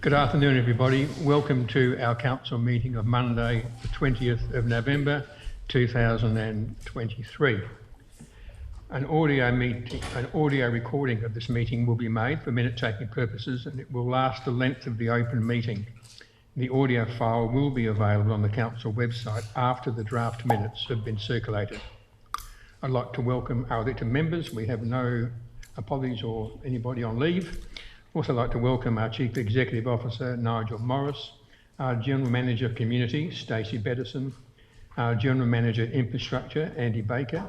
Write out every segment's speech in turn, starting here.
Good afternoon, everybody. Welcome to our council meeting of Monday, the 20th of November, 2023. An audio recording of this meeting will be made for minute-taking purposes, and it will last the length of the open meeting. The audio file will be available on the council website after the draft minutes have been circulated. I'd like to welcome our elected members. We have no apologies or anybody on leave. Also like to welcome our Chief Executive Officer, Nigel Morris, our General Manager of Community, Stacey Bettison, our General Manager Infrastructure, Andy Baker,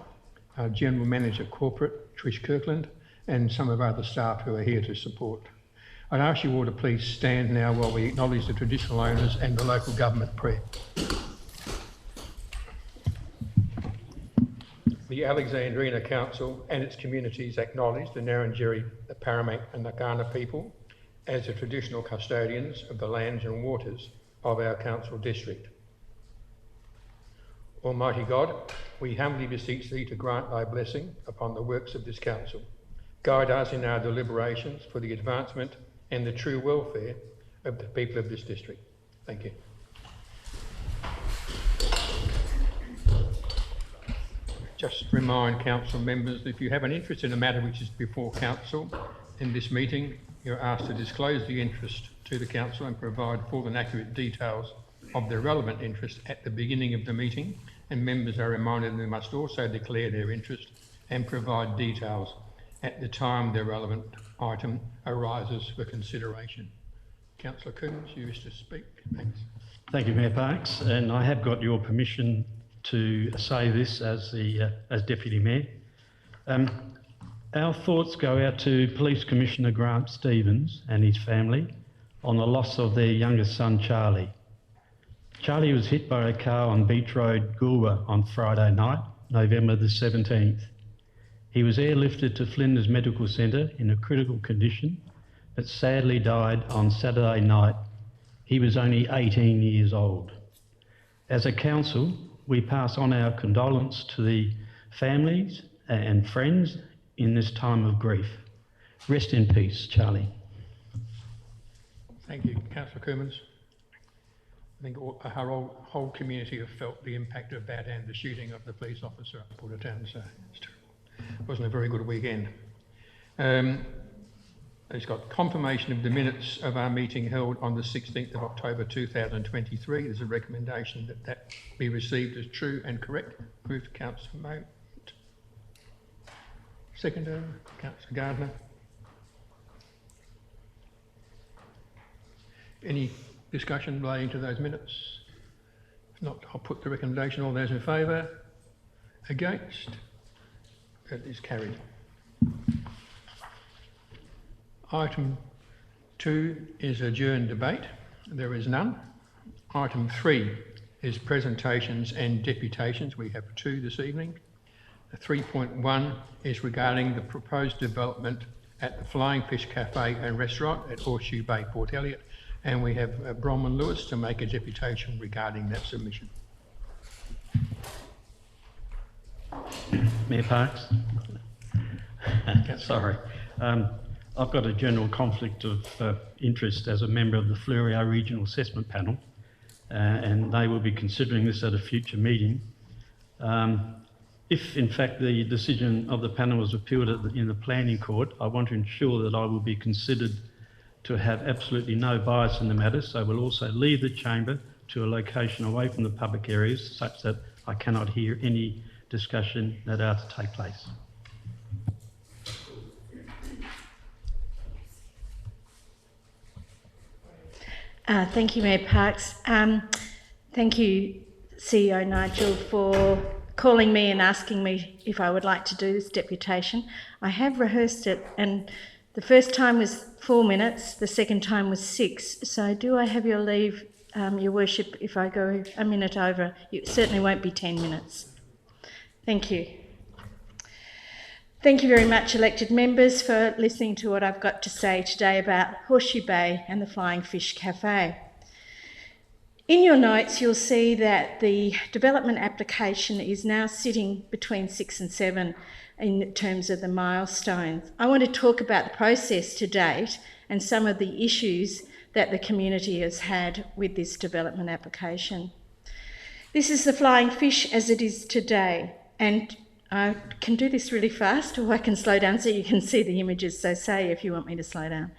our General Manager Corporate, Trish Kirkland, and some of our other staff who are here to support. I'd ask you all to please stand now while we acknowledge the traditional owners and the local government prayer. The Alexandrina Council and its communities acknowledge the Ngarrindjeri, the Paramount and the Gardner people as the traditional custodians of the lands and waters of our council district. Almighty God, we humbly beseech thee to grant thy blessing upon the works of this council. Guide us in our deliberations for the advancement and the true welfare of the people of this district. Thank you. Just remind council members that if you have an interest in a matter which is before council in this meeting, you're asked to disclose the interest to the council and provide full and accurate details of the relevant interest at the beginning of the meeting, and members are reminded they must also declare their interest and provide details at the time the relevant item arises for consideration. Councillor Coombs, you wish to speak? Thanks. Thank you, Mayor Parkes, and I have got your permission to say this as Deputy Mayor. Our thoughts go out to Police Commissioner Grant Stevens and his family on the loss of their youngest son, Charlie. Charlie was hit by a car on Beach Road, Goolwa on Friday night, November the 17th. He was airlifted to Flinders Medical Centre in a critical condition, but sadly died on Saturday night. He was only 18 years old. As a council, we pass on our condolence to the families and friends in this time of grief. Rest in peace, Charlie. Thank you, Councillor Coombs. I think our whole community have felt the impact of that and the shooting of the police officer at Portertown, so it wasn't a very good weekend. It's got confirmation of the minutes of our meeting held on the 16th of October 2023. There's a recommendation that be received as true and correct. Moved Councillor Mount. Seconder, Councillor Gardner. Any discussion relating to those minutes? If not, I'll put the recommendation. All those in favour? Against? That is carried. Item 2 is adjourned debate. There is none. Item 3 is presentations and deputations. We have 2 this evening. 3.1 is regarding the proposed development at the Flying Fish Cafe and Restaurant at Horseshoe Bay, Port Elliot, and we have Bronwyn Lewis to make a deputation regarding that submission. Mayor Parkes? Sorry. I've got a general conflict of interest as a member of the Fleurieu Regional Assessment Panel, and they will be considering this at a future meeting. If, in fact, the decision of the panel was appealed in the planning court, I want to ensure that I will be considered to have absolutely no bias in the matter, so we'll also leave the chamber to a location away from the public areas such that I cannot hear any discussion that are to take place. Thank you, Mayor Parkes. Thank you, CEO Nigel, for calling me and asking me if I would like to do this deputation. I have rehearsed it, and the first time was 4 minutes, the second time was 6. So do I have your leave, Your Worship, if I go a minute over? It certainly won't be 10 minutes. Thank you. Thank you very much, elected members, for listening to what I've got to say today about Horseshoe Bay and the Flying Fish Cafe. In your notes, you'll see that the development application is now sitting between 6 and 7 in terms of the milestones. I want to talk about the process to date and some of the issues that the community has had with this development application. This is the Flying Fish as it is today, and I can do this really fast, or I can slow down so you can see the images, so say if you want me to slow down.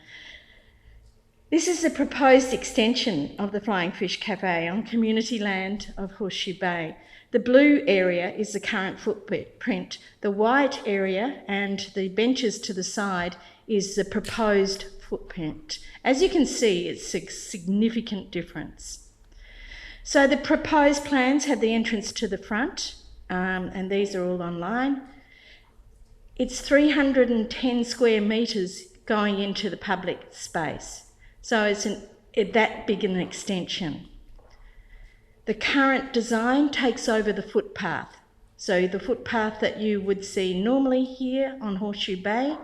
This is the proposed extension of the Flying Fish Cafe on community land of Horseshoe Bay. The blue area is the current footprint. The white area and the benches to the side is the proposed footprint. As you can see, it's a significant difference. So the proposed plans have the entrance to the front, and these are all online. It's 310 square metres going into the public space. So it's that big an extension. The current design takes over the footpath. So the footpath that you would see normally here on Horseshoe Bay,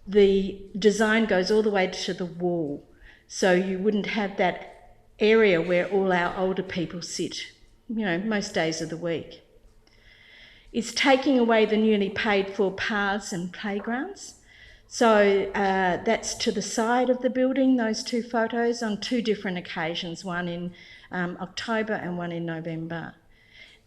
the design goes all the way to the wall. So you wouldn't have that area where all our older people sit, most days of the week. It's taking away the newly paid for paths and playgrounds. So that's to the side of the building, those two photos, on two different occasions, one in October and one in November.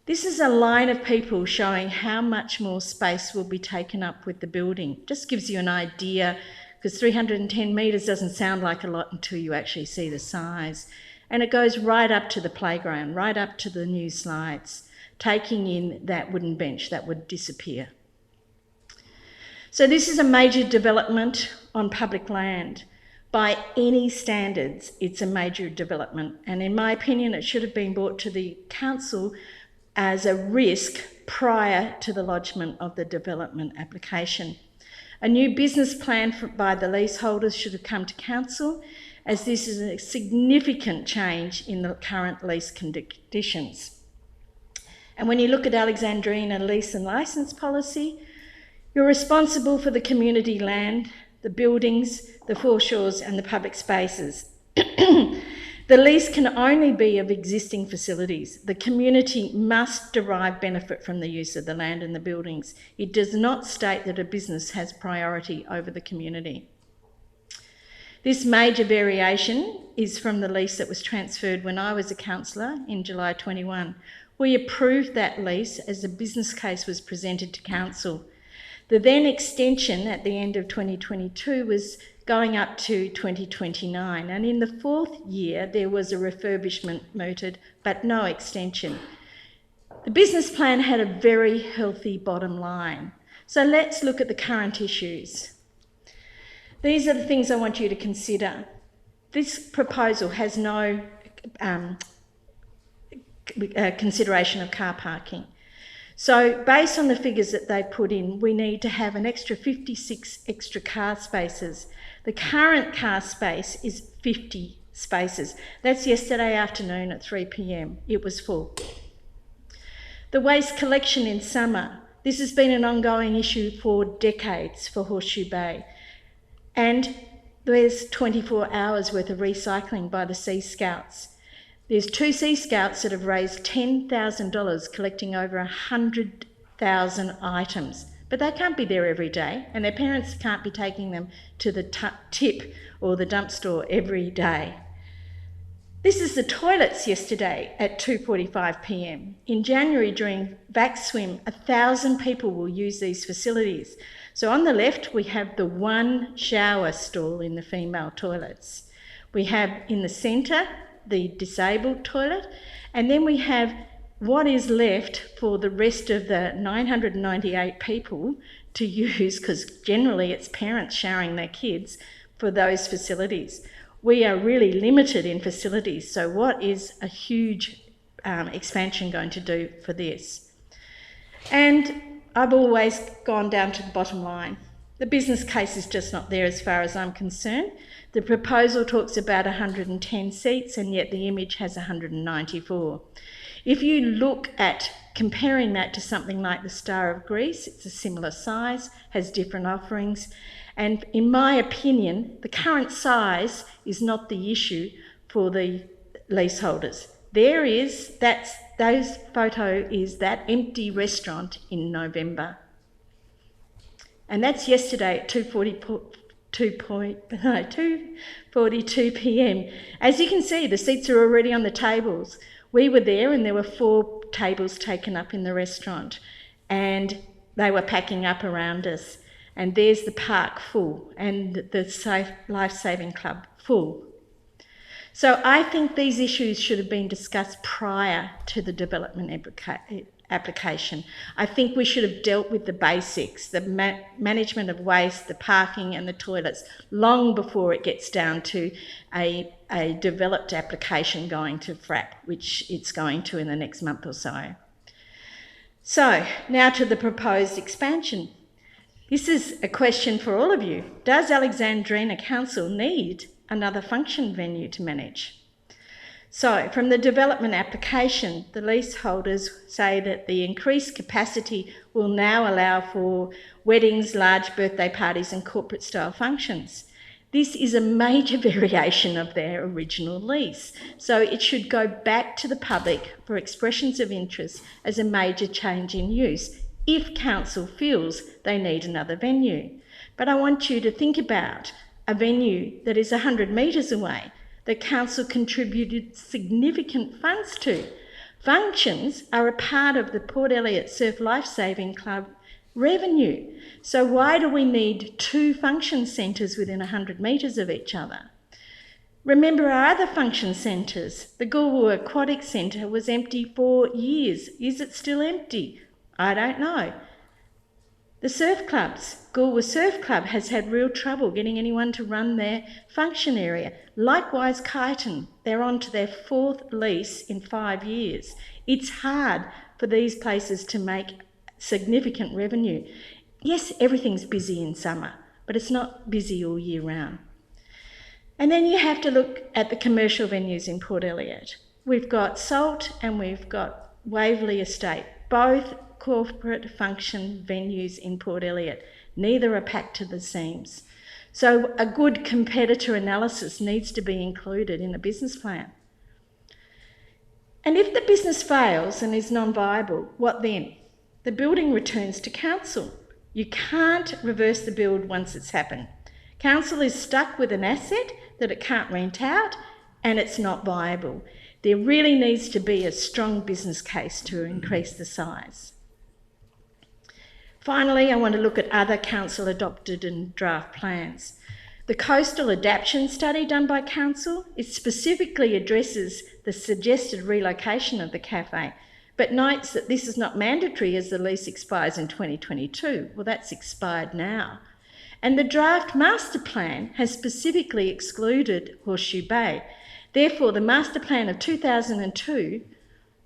This is a line of people showing how much more space will be taken up with the building. Just gives you an idea, because 310 metres doesn't sound like a lot until you actually see the size. And it goes right up to the playground, right up to the new slides, taking in that wooden bench that would disappear. So this is a major development on public land. By any standards, it's a major development. And in my opinion, it should have been brought to the council as a risk prior to the lodgement of the development application. A new business plan by the leaseholders should have come to council, as this is a significant change in the current lease conditions. And when you look at Alexandrina lease and licence policy, you're responsible for the community land, the buildings, the foreshores and the public spaces. The lease can only be of existing facilities. The community must derive benefit from the use of the land and the buildings. It does not state that a business has priority over the community. This major variation is from the lease that was transferred when I was a councillor in July 21. We approved that lease as the business case was presented to council. The then extension at the end of 2022 was going up to 2029, and in the fourth year there was a refurbishment mooted, but no extension. The business plan had a very healthy bottom line. So let's look at the current issues. These are the things I want you to consider. This proposal has no consideration of car parking. So based on the figures that they put in, we need to have an extra 56 extra car spaces. The current car space is 50 spaces. That's yesterday afternoon at 3 p.m. It was full. The waste collection in summer. This has been an ongoing issue for decades for Horseshoe Bay. And there's 24 hours worth of recycling by the Sea Scouts. There's 2 Sea Scouts that have raised $10,000 collecting over 100,000 items. But they can't be there every day, and their parents can't be taking them to the tip or the dump store every day. This is the toilets yesterday at 2:45 p.m. In January during Vac Swim, 1,000 people will use these facilities. So on the left, we have the one shower stall in the female toilets. We have in the centre the disabled toilet, and then we have what is left for the rest of the 998 people to use, because generally it's parents showering their kids, for those facilities. We are really limited in facilities, so what is a huge expansion going to do for this? And I've always gone down to the bottom line. The business case is just not there as far as I'm concerned. The proposal talks about 110 seats, and yet the image has 194. If you look at comparing that to something like the Star of Greece, it's a similar size, has different offerings, and in my opinion, the current size is not the issue for the leaseholders. Those photo is that empty restaurant in November. And that's yesterday at 2:45 2:42 p.m. As you can see, the seats are already on the tables. We were there and there were 4 tables taken up in the restaurant and they were packing up around us. And there's the park full and the Life Saving Club full. So I think these issues should have been discussed prior to the development application. I think we should have dealt with the basics, the management of waste, the parking and the toilets, long before it gets down to a developed application going to FRAP, which it's going to in the next month or so. So now to the proposed expansion. This is a question for all of you. Does Alexandrina Council need another function venue to manage? So from the development application, the leaseholders say that the increased capacity will now allow for weddings, large birthday parties and corporate style functions. This is a major variation of their original lease, so it should go back to the public for expressions of interest as a major change in use if council feels they need another venue. But I want you to think about a venue that is 100 metres away that council contributed significant funds to. Functions are a part of the Port Elliot Surf Life Saving Club revenue. So why do we need 2 function centres within 100 metres of each other? Remember our other function centres. The Goolwa Aquatic Centre was empty for years. Is it still empty? I don't know. The surf clubs, Goolwa Surf Club has had real trouble getting anyone to run their function area. Likewise, Clayton, they're on to their 4th lease in 5 years. It's hard for these places to make significant revenue. Yes, everything's busy in summer, but it's not busy all year round. And then you have to look at the commercial venues in Port Elliot. We've got Salt and we've got Waverley Estate, both corporate function venues in Port Elliot. Neither are packed to the seams. So a good competitor analysis needs to be included in the business plan. And if the business fails and is non-viable, what then? The building returns to council. You can't reverse the build once it's happened. Council is stuck with an asset that it can't rent out and it's not viable. There really needs to be a strong business case to increase the size. Finally, I want to look at other council adopted and draft plans. The coastal adaptation study done by council, it specifically addresses the suggested relocation of the cafe, but notes that this is not mandatory as the lease expires in 2022. Well, that's expired now. And the draft master plan has specifically excluded Horseshoe Bay. Therefore, the master plan of 2002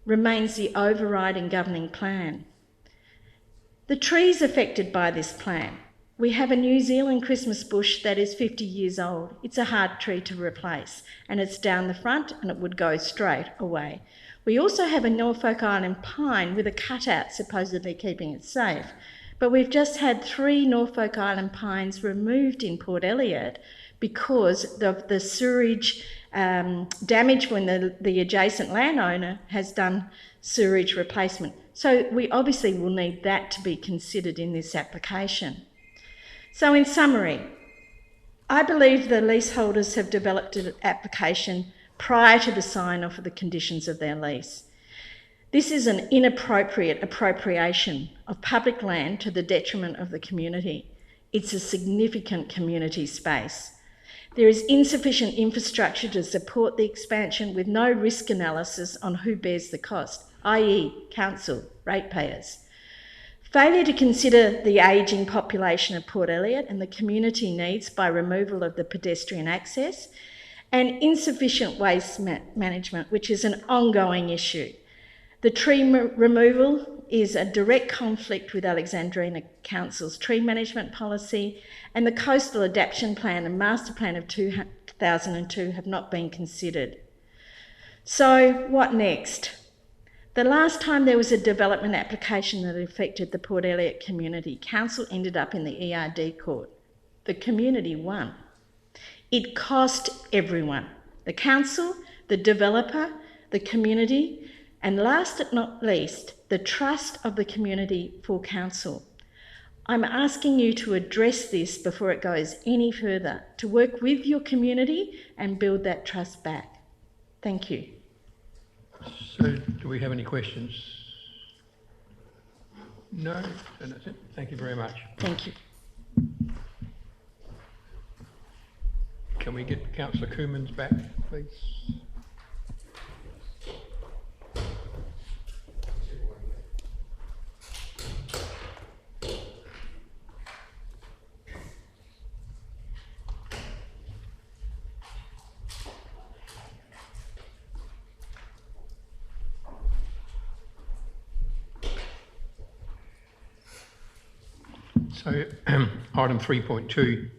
remains the overriding governing plan. The trees affected by this plan. We have a New Zealand Christmas bush that is 50 years old. It's a hard tree to replace and it's down the front and it would go straight away. We also have a Norfolk Island pine with a cutout supposedly keeping it safe. But we've just had 3 Norfolk Island pines removed in Port Elliot because of the sewerage damage when the adjacent landowner has done sewerage replacement. So we obviously will need that to be considered in this application. So in summary, I believe the leaseholders have developed an application prior to the sign-off of the conditions of their lease. This is an inappropriate appropriation of public land to the detriment of the community. It's a significant community space. There is insufficient infrastructure to support the expansion with no risk analysis on who bears the cost, i.e. council, ratepayers. Failure to consider the ageing population of Port Elliot and the community needs by removal of the pedestrian access, and insufficient waste management, which is an ongoing issue. The tree removal is a direct conflict with Alexandrina Council's tree management policy, and the coastal adaptation plan and master plan of 2002 have not been considered. So what next? The last time there was a development application that affected the Port Elliot community, council ended up in the ERD court. The community won. It cost everyone, the council, the developer, the community, and last but not least, the trust of the community for council. I'm asking you to address this before it goes any further, to work with your community and build that trust back. Thank you. So, do we have any questions? No? And that's it. Thank you very much. Thank you. Can we get Councillor Coomans back, please? So, item 3.2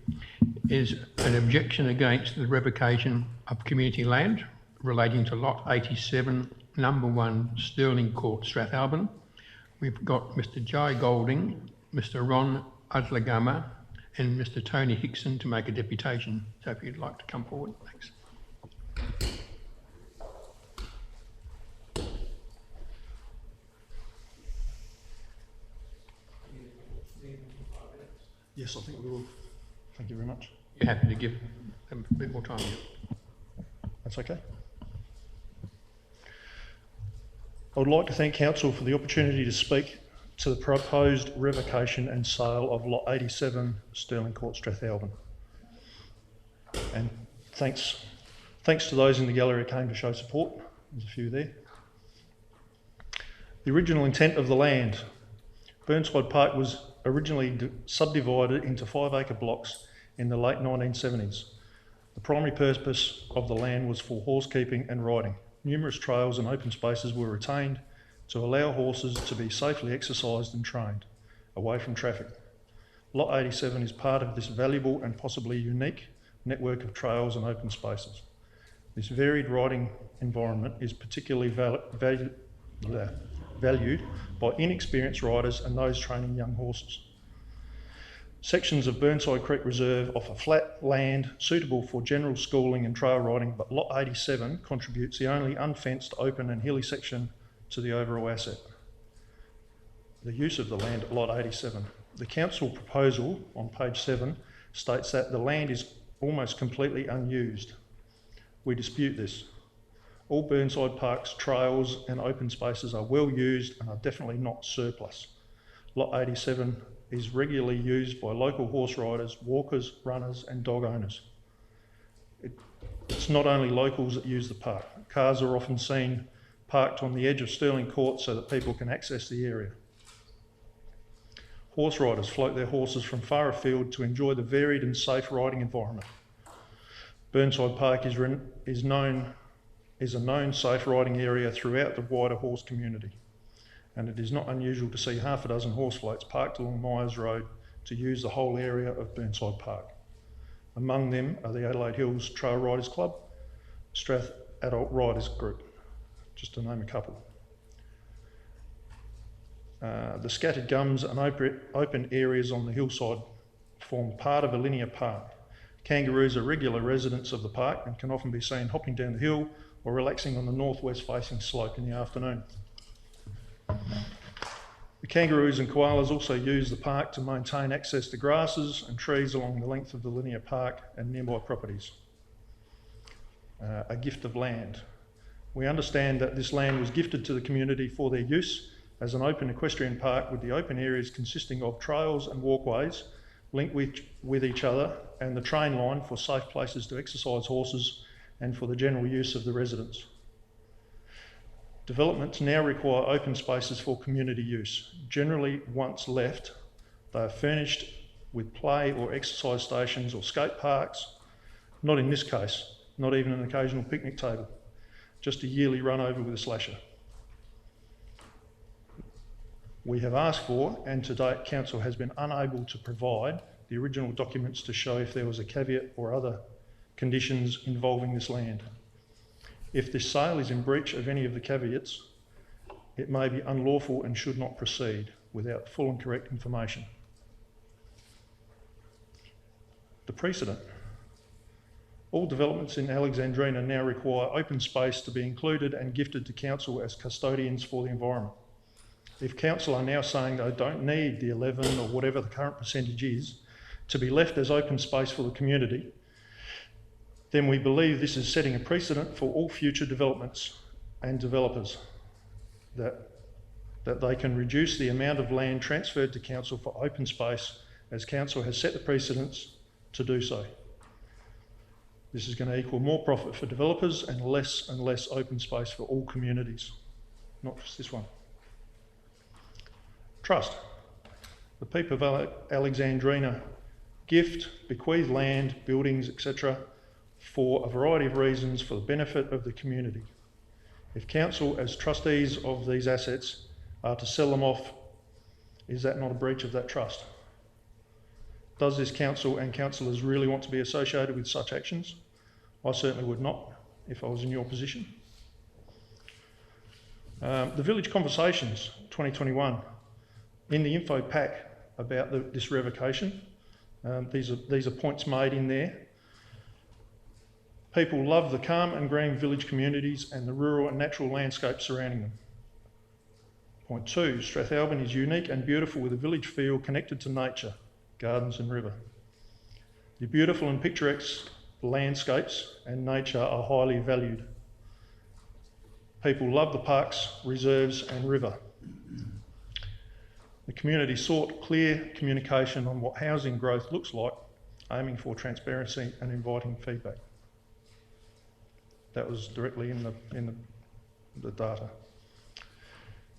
is an objection against the revocation of community land relating to lot 87, number 1, Stirling Court, Strathalbyn. We've got Mr. Jai Golding, Mr. Ron Udlagama and Mr. Tony Hickson to make a deputation. So if you'd like to come forward, thanks. Yes, I think we will. Thank you very much. You're happy to give them a bit more time? That's okay. I would like to thank Council for the opportunity to speak to the proposed revocation and sale of Lot 87, Stirling Court, Strathalbyn. And thanks to those in the gallery who came to show support. There's a few there. The original intent of the land. Burnside Park was originally subdivided into 5-acre blocks in the late 1970s. The primary purpose of the land was for horse keeping and riding. Numerous trails and open spaces were retained to allow horses to be safely exercised and trained away from traffic. Lot 87 is part of this valuable and possibly unique network of trails and open spaces. This varied riding environment is particularly valued by inexperienced riders and those training young horses. Sections of Burnside Creek Reserve offer flat land suitable for general schooling and trail riding, but Lot 87 contributes the only unfenced, open and hilly section to the overall asset. The use of the land at Lot 87. The council proposal on page 7 states that the land is almost completely unused. We dispute this. All Burnside Park's trails and open spaces are well used and are definitely not surplus. Lot 87 is regularly used by local horse riders, walkers, runners and dog owners. It's not only locals that use the park. Cars are often seen parked on the edge of Stirling Court so that people can access the area. Horse riders float their horses from far afield to enjoy the varied and safe riding environment. Burnside Park is a known safe riding area throughout the wider horse community, and it is not unusual to see half a dozen horse floats parked along Myers Road to use the whole area of Burnside Park. Among them are the Adelaide Hills Trail Riders Club, Strath Adult Riders Group, just to name a couple. The scattered gums and open areas on the hillside form part of a linear park. Kangaroos are regular residents of the park and can often be seen hopping down the hill or relaxing on the northwest facing slope in the afternoon. The kangaroos and koalas also use the park to maintain access to grasses and trees along the length of the linear park and nearby properties. A gift of land. We understand that this land was gifted to the community for their use as an open equestrian park, with the open areas consisting of trails and walkways linked with each other, and the train line for safe places to exercise horses and for the general use of the residents. Developments now require open spaces for community use. Generally, once left, they are furnished with play or exercise stations or skate parks. Not in this case, not even an occasional picnic table, just a yearly run over with a slasher. We have asked for, and to date Council has been unable to provide, the original documents to show if there was a caveat or other conditions involving this land. If this sale is in breach of any of the caveats, it may be unlawful and should not proceed without full and correct information. The precedent. All developments in Alexandrina now require open space to be included and gifted to Council as custodians for the environment. if council are now saying they don't need the 11 or whatever the current percentage is to be left as open space for the community, then we believe this is setting a precedent for all future developments and developers, that they can reduce the amount of land transferred to council for open space, as council has set the precedents to do so. This is going to equal more profit for developers and less open space for all communities, not just this one. Trust. The people of Alexandrina gift, bequeath land, buildings, etc. for a variety of reasons for the benefit of the community. If council, as trustees of these assets, are to sell them off, is that not a breach of that trust? Does this council and councillors really want to be associated with such actions? I certainly would not if I was in your position. The Village Conversations 2021, in the info pack about this revocation, these are points made in there. People love the calm and green village communities and the rural and natural landscape surrounding them. Point 2, Strathalbyn is unique and beautiful with a village feel connected to nature, gardens and river. The beautiful and picturesque landscapes and nature are highly valued. People love the parks, reserves and river. The community sought clear communication on what housing growth looks like, aiming for transparency and inviting feedback. That was directly in the data.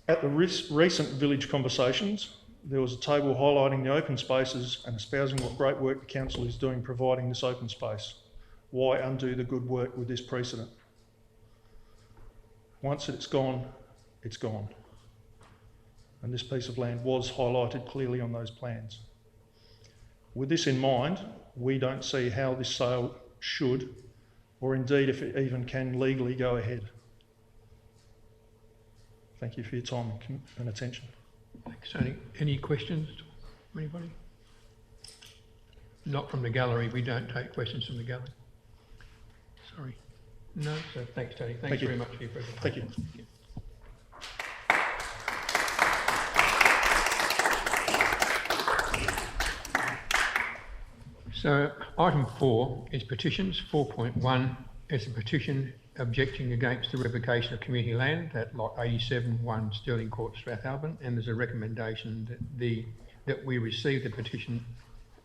At the recent Village Conversations, there was a table highlighting the open spaces and espousing what great work the council is doing providing this open space. Why undo the good work with this precedent? Once it's gone, it's gone. And this piece of land was highlighted clearly on those plans. With this in mind, we don't see how this sale should, or indeed if it even can legally go ahead. Thank you for your time and attention. Thanks, Tony. Any questions from anybody? Not from the gallery. We don't take questions from the gallery. Sorry. No? So thanks, Tony. Thanks very much for your presentation. Thank you. So item 4 is petitions. 4.1 is a petition objecting against the revocation of community land at lot 87-1 Stirling Court, Strathalbyn, and there's a recommendation that we receive the petition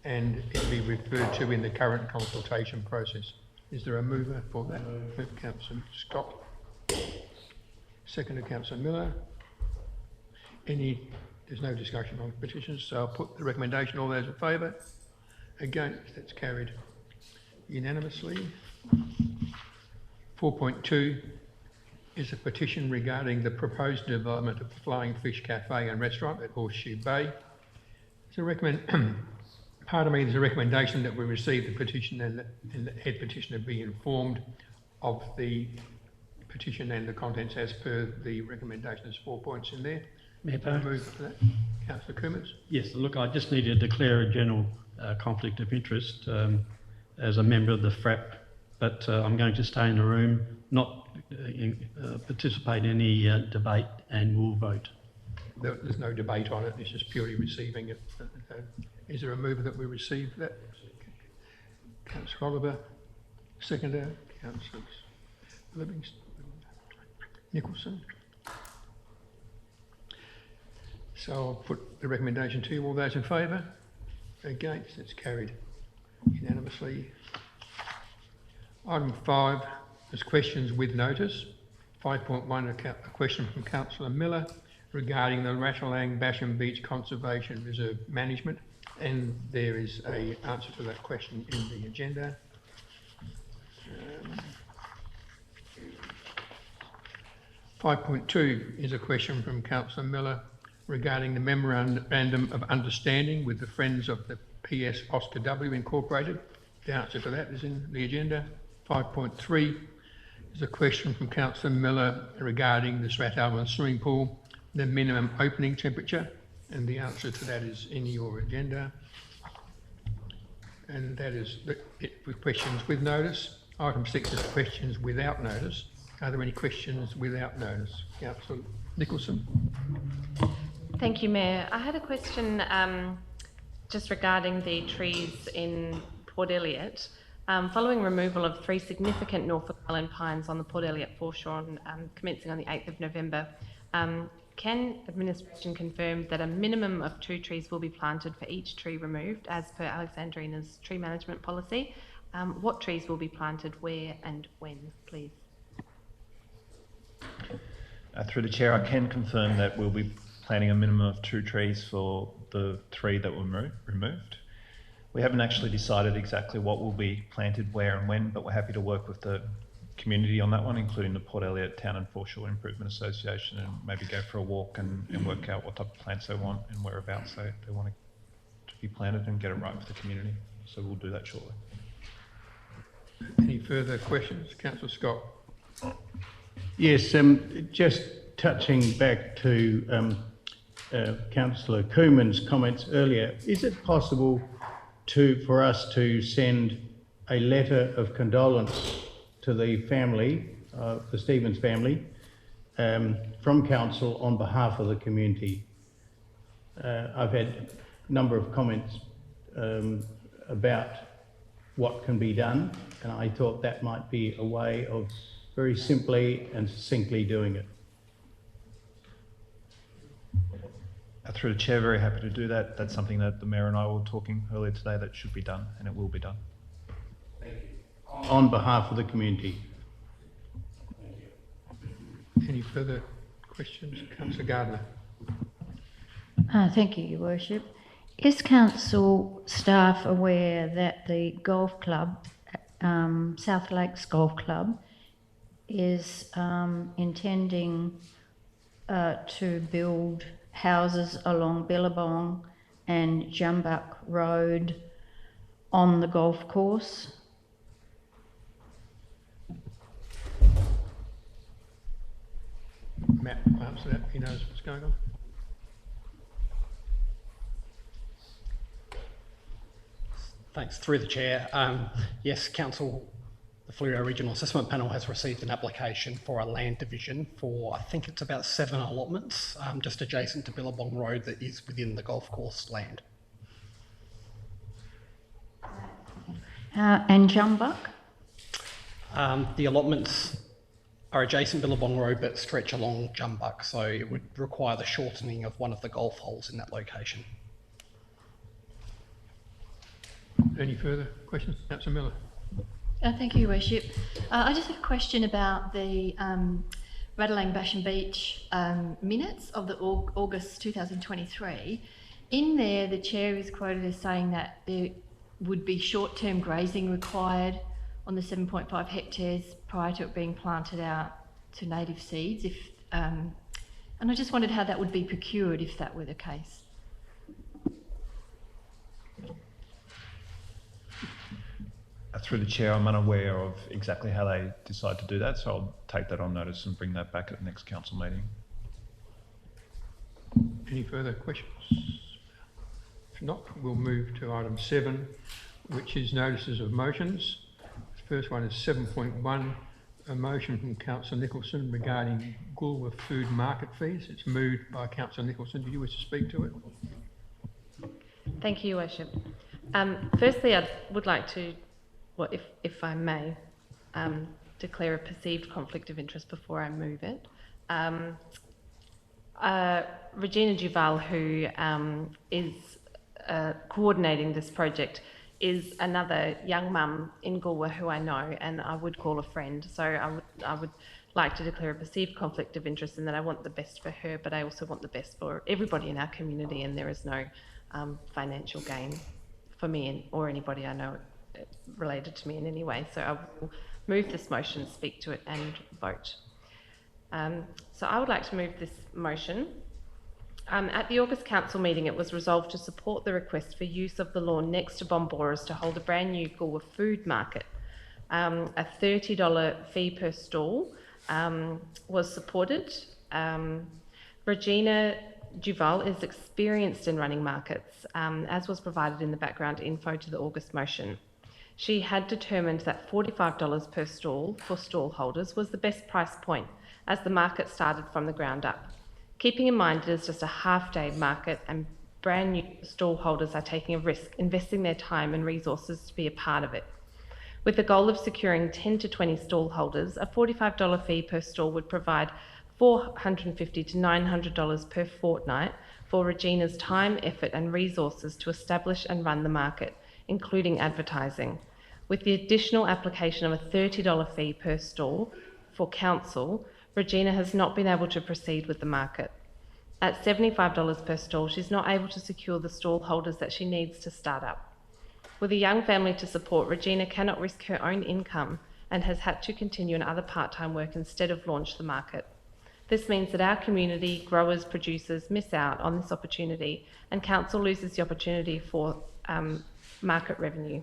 and it be referred to in the current consultation process. Is there a mover for that? Move Councillor Scott. Second to Councillor Miller. There's no discussion on petitions, so I'll put the recommendation. All those in favour? Against? That's carried unanimously. 4.2 is a petition regarding the proposed development of the Flying Fish Cafe and Restaurant at Horseshoe Bay. There's a recommendation that we receive the petition and the head petitioner be informed of the petition and the contents as per the recommendation. There's 4 points in there. Mayor Parks? Move for that. Councillor Coombs. Yes, look, I just need to declare a general conflict of interest as a member of the FRAP, but I'm going to stay in the room, not participate in any debate, and will vote. There's no debate on it, it's just purely receiving it. Is there a mover that we receive that? Councillor Oliver, seconder. Councillors Livingston, Nicholson. So I'll put the recommendation to you. All those in favour? Against? It's carried unanimously. Item 5 is questions with notice. 5.1, a question from Councillor Miller regarding the Ratalang Basham Beach Conservation Reserve Management, and there is an answer to that question in the agenda. 5.2 is a question from Councillor Miller regarding the Memorandum of Understanding with the Friends of the PS Oscar W Incorporated. The answer to that is in the agenda. 5.3 is a question from Councillor Miller regarding the Strathalbyn swimming pool, the minimum opening temperature, and the answer to that is in your agenda. And that is it with questions with notice. Item 6 is questions without notice. Are there any questions without notice? Councillor Nicholson. Thank you, Mayor. I had a question just regarding the trees in Port Elliot. Following removal of 3 significant Norfolk Island pines on the Port Elliot foreshore commencing on the 8th of November, can administration confirm that a minimum of 2 trees will be planted for each tree removed as per Alexandrina's tree management policy? What trees will be planted where and when, please? Through the Chair, I can confirm that we'll be planting a minimum of 2 trees for the 3 that were removed. We haven't actually decided exactly what will be planted where and when, but we're happy to work with the community on that one, including the Port Elliot Town and Foreshore Improvement Association, and maybe go for a walk and work out what type of plants they want and whereabouts they want to be planted and get it right with the community. So we'll do that shortly. Any further questions? Councillor Scott. Yes, just touching back to Councillor Cooman's comments earlier, is it possible for us to send a letter of condolence to the family, the Stevens family, from Council on behalf of the community? I've had a number of comments about what can be done, and I thought that might be a way of very simply and succinctly doing it. Through the Chair, very happy to do that. That's something that the Mayor and I were talking earlier today that should be done, and it will be done. Thank you. On behalf of the community. Thank you. Any further questions? Councillor Gardner. Thank you, Your Worship. Is Council staff aware that the golf club, South Lakes Golf Club, is intending to build houses along Billabong and Jumbuck Road on the golf course? Matt will answer that. He knows what's going on. Thanks. Through the Chair. Yes, Council, the Fleurieu Regional Assessment Panel has received an application for a land division for, I think it's about 7 allotments, just adjacent to Billabong Road that is within the golf course land. And Jumbuck? The allotments are adjacent Billabong Road but stretch along Jumbuck, so it would require the shortening of one of the golf holes in that location. Any further questions? Councillor Miller. Thank you, Your Worship. I just have a question about the Ratalang Basham Beach minutes of the August 2023. In there, the Chair is quoted as saying that there would be short-term grazing required on the 7.5 hectares prior to it being planted out to native seeds. And I just wondered how that would be procured if that were the case. Through the Chair, I'm unaware of exactly how they decide to do that, so I'll take that on notice and bring that back at the next council meeting. Any further questions? If not, we'll move to item 7, which is notices of motions. The first one is 7.1, a motion from Councillor Nicholson regarding Goolwa food market fees. It's moved by Councillor Nicholson. Do you wish to speak to it? Thank you, Your Worship. Firstly, I would like to, well, if I may, declare a perceived conflict of interest before I move it. Regina Duval, who is coordinating this project, is another young mum in Goolwa who I know and I would call a friend. So I would like to declare a perceived conflict of interest in that I want the best for her, but I also want the best for everybody in our community, and there is no financial gain for me or anybody I know related to me in any way. So I will move this motion, speak to it and vote. So I would like to move this motion. At the August Council meeting, it was resolved to support the request for use of the lawn next to Bombora's to hold a brand new Goolwa food market. A $30 fee per stall was supported. Regina Duval is experienced in running markets, as was provided in the background info to the August motion. She had determined that $45 per stall for stall holders was the best price point, as the market started from the ground up. Keeping in mind it is just a half-day market and brand new stall holders are taking a risk, investing their time and resources to be a part of it. With the goal of securing 10 to 20 stall holders, a $45 fee per stall would provide $450 to $900 per fortnight for Regina's time, effort and resources to establish and run the market, including advertising. With the additional application of a $30 fee per stall for council, Regina has not been able to proceed with the market. At $75 per stall, she's not able to secure the stall holders that she needs to start up. With a young family to support, Regina cannot risk her own income and has had to continue in other part-time work instead of launch the market. This means that our community, growers, producers miss out on this opportunity and council loses the opportunity for market revenue,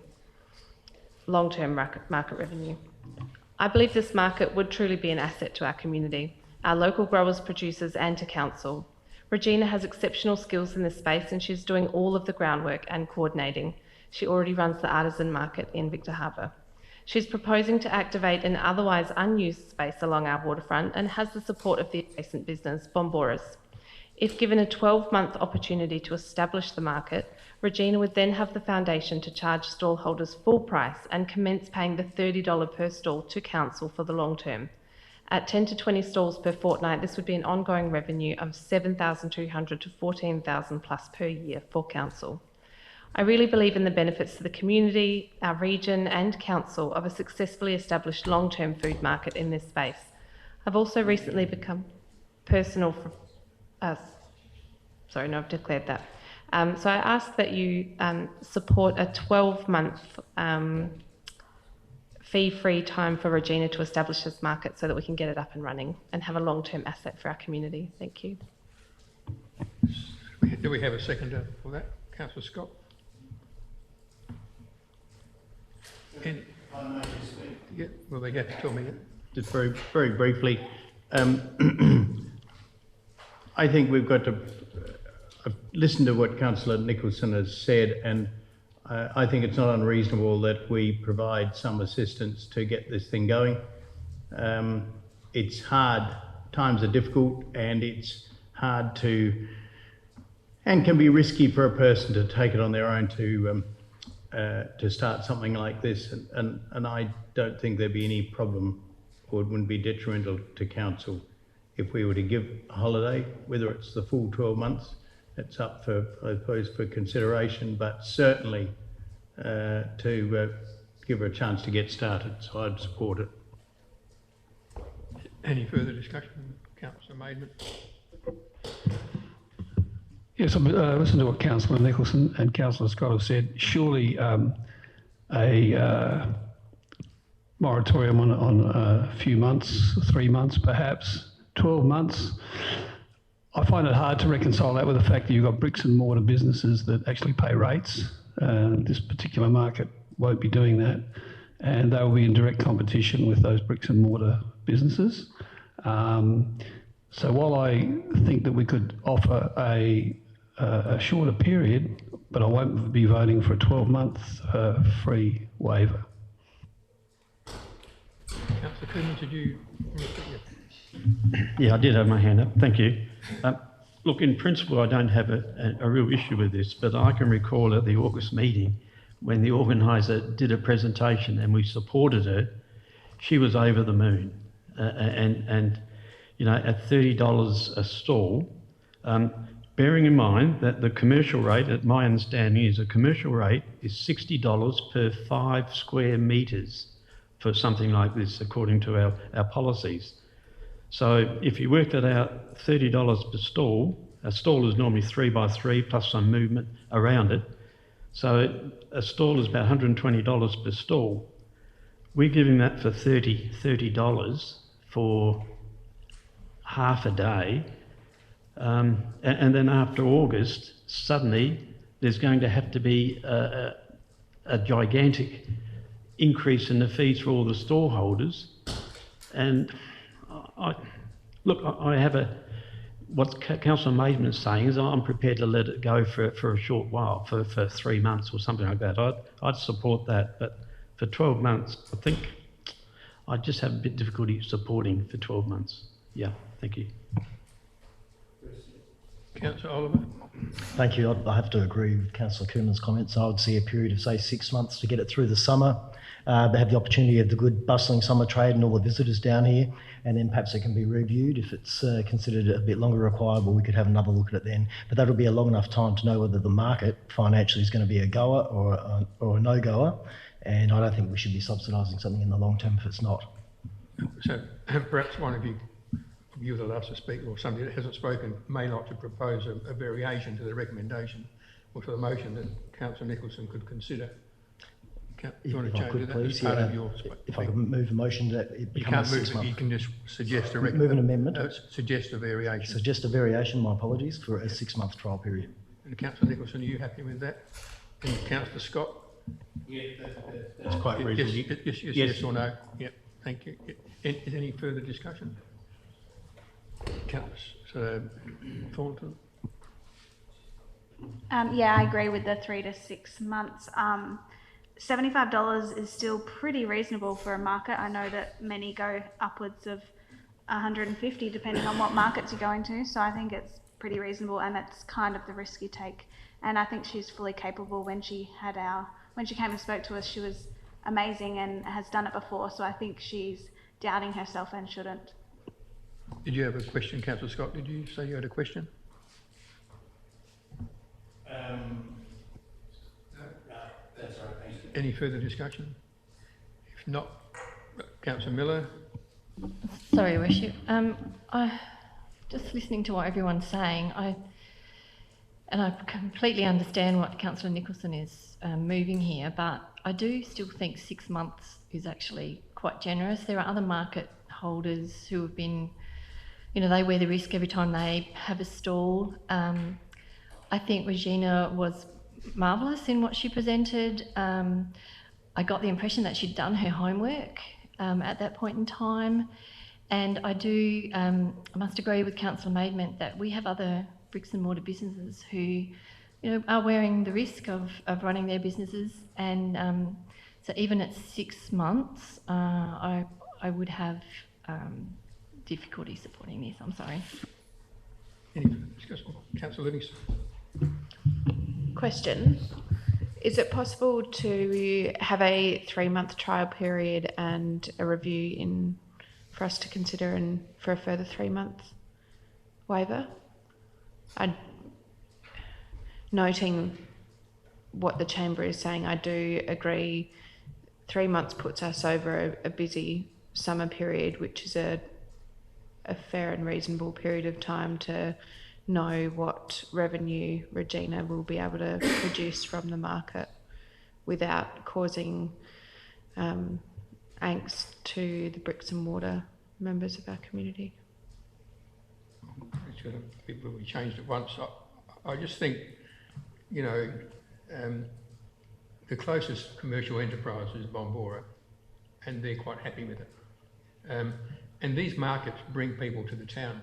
long-term market revenue. I believe this market would truly be an asset to our community, our local growers, producers and to council. Regina has exceptional skills in this space and she's doing all of the groundwork and coordinating. She already runs the artisan market in Victor Harbour. She's proposing to activate an otherwise unused space along our waterfront and has the support of the adjacent business, Bomboras. If given a 12-month opportunity to establish the market, Regina would then have the foundation to charge stall holders full price and commence paying the $30 per stall to council for the long term. At 10 to 20 stalls per fortnight, this would be an ongoing revenue of $7,200 to $14,000 plus per year for council. I really believe in the benefits to the community, our region and council of a successfully established long-term food market in this space. I've also recently become personal for I've declared that. So I ask that you support a 12-month fee-free time for Regina to establish this market so that we can get it up and running and have a long-term asset for our community. Thank you. Do we have a seconder for that? Councillor Scott? Yeah, well, they have to tell me that. Just very, very briefly, I think we've got to listen to what Councillor Nicholson has said, and I think it's not unreasonable that we provide some assistance to get this thing going. It's hard, times are difficult, and it's hard to, and can be risky for a person to take it on their own to start something like this, and I don't think there'd be any problem or it wouldn't be detrimental to council if we were to give a holiday, whether it's the full 12 months. It's up for, I suppose, for consideration, but certainly to give her a chance to get started, so I'd support it. Any further discussion? Councillor Maidment? Yes, I've listened to what Councillor Nicholson and Councillor Scott have said. Surely a moratorium on a few months, 3 months perhaps, 12 months. I find it hard to reconcile that with the fact that you've got bricks and mortar businesses that actually pay rates. This particular market won't be doing that, and they will be in direct competition with those bricks and mortar businesses. So while I think that we could offer a shorter period, but I won't be voting for a 12-month free waiver. Councillor Coonan, did you? Yeah, I did have my hand up. Thank you. Look, in principle, I don't have a real issue with this, but I can recall at the August meeting when the organiser did a presentation and we supported her, she was over the moon. And you know, at $30 a stall, bearing in mind that the commercial rate, at my understanding, is a commercial rate is $60 per 5 square metres for something like this, according to our policies. So if you worked it out, $30 per stall, a stall is normally 3 by 3 plus some movement around it. So a stall is about $120 per stall. We're giving that for $30 for half a day. And then after August, suddenly there's going to have to be a gigantic increase in the fees for all the stall holders. And I have what Councillor Maidment's saying is I'm prepared to let it go for a short while, for 3 months or something like that. I'd support that, but for 12 months, I think I'd just have a bit of difficulty supporting for 12 months. Yeah, thank you. Councillor Oliver. Thank you. I have to agree with Councillor Cooman's comments. I would see a period of, say, 6 months to get it through the summer. They have the opportunity of the good bustling summer trade and all the visitors down here, and then perhaps it can be reviewed. If it's considered a bit longer required, well, we could have another look at it then. But that'll be a long enough time to know whether the market financially is going to be a goer or a no-goer, and I don't think we should be subsidising something in the long term if it's not. So perhaps one of you the last to speak, or somebody that hasn't spoken, may like to propose a variation to the recommendation or to the motion that Councillor Nicholson could consider. Do you want to change that? Please, as part of your if I could move a motion that it becomes 6 months. You can just suggest a move an amendment. Suggest a variation. Suggest a variation, my apologies, for a 6 month trial period. And Councillor Nicholson, are you happy with that? And Councillor Scott? Yeah, that's quite reasonable. Yes or no? Yep, thank you. Is any further discussion? Councillor Thornton? Yeah, I agree with the 3 to 6 months. $75 is still pretty reasonable for a market. I know that many go upwards of $150 depending on what markets you're going to. So I think it's pretty reasonable, and that's kind of the risk you take. And I think she's fully capable. When she came and spoke to us, she was amazing and has done it before. So I think she's doubting herself and shouldn't. Did you have a question, Councillor Scott? Did you say you had a question? That's all right, thank you. Any further discussion? If not, Councillor Miller. Sorry, Worship. I just listening to what everyone's saying. I completely understand what Councillor Nicholson is moving here, but I do still think 6 months is actually quite generous. There are other market holders who have been, they wear the risk every time they have a stall. I think Regina was marvellous in what she presented. I got the impression that she'd done her homework at that point in time. And I must agree with Councillor Maidment that we have other bricks and mortar businesses who, are wearing the risk of running their businesses. And so even at 6 months, I would have difficulty supporting this. I'm sorry. Any further discussion? Councillor Livingston. Question. Is it possible to have a 3-month trial period and a review for us to consider and for a further 3 months waiver? Noting what the Chamber is saying, I do agree 3 months puts us over a busy summer period, which is a fair and reasonable period of time to know what revenue Regina will be able to produce from the market without causing angst to the bricks and mortar members of our community. People we changed it once. I just think, the closest commercial enterprise is Bombora, and they're quite happy with it. And these markets bring people to the town.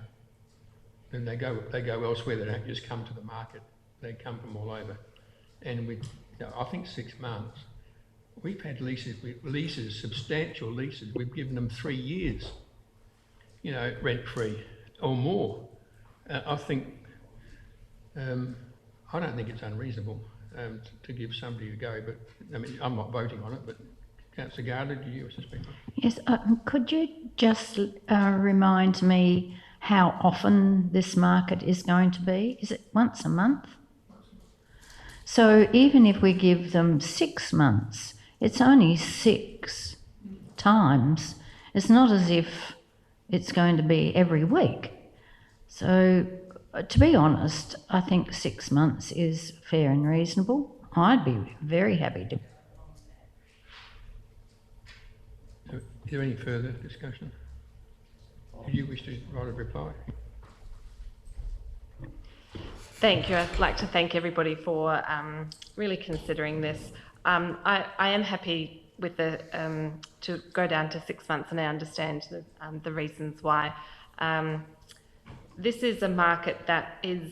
Then they go elsewhere. They don't just come to the market. They come from all over. And I think 6 months. We've had leases, substantial leases. We've given them 3 years, rent-free or more. I don't think it's unreasonable to give somebody a go. But I'm not voting on it. But Councillor Gardner, do you wish to speak? Yes. Could you just remind me how often this market is going to be? Is it once a month? So even if we give them 6 months, it's only 6 times. It's not as if it's going to be every week. So to be honest, I think 6 months is fair and reasonable. I'd be very happy to. Is there any further discussion? Do you wish to write a reply? Thank you. I'd like to thank everybody for really considering this. I am happy with to go down to 6 months, and I understand the reasons why. This is a market that is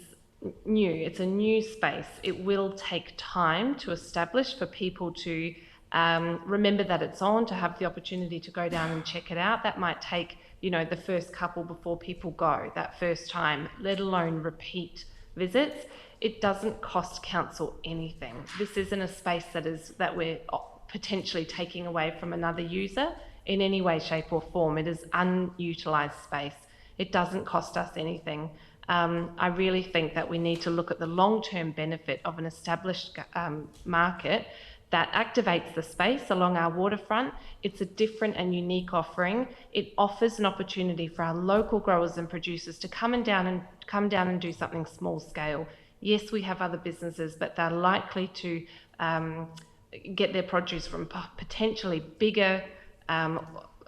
new. It's a new space. It will take time to establish for people to remember that it's on, to have the opportunity to go down and check it out. That might take, the first couple before people go, that first time, let alone repeat visits. It doesn't cost council anything. This isn't a space that we're potentially taking away from another user in any way, shape or form. It is unutilised space. It doesn't cost us anything. I really think that we need to look at the long-term benefit of an established market that activates the space along our waterfront. It's a different and unique offering. It offers an opportunity for our local growers and producers to come down and do something small scale. Yes, we have other businesses, but they're likely to get their produce from potentially bigger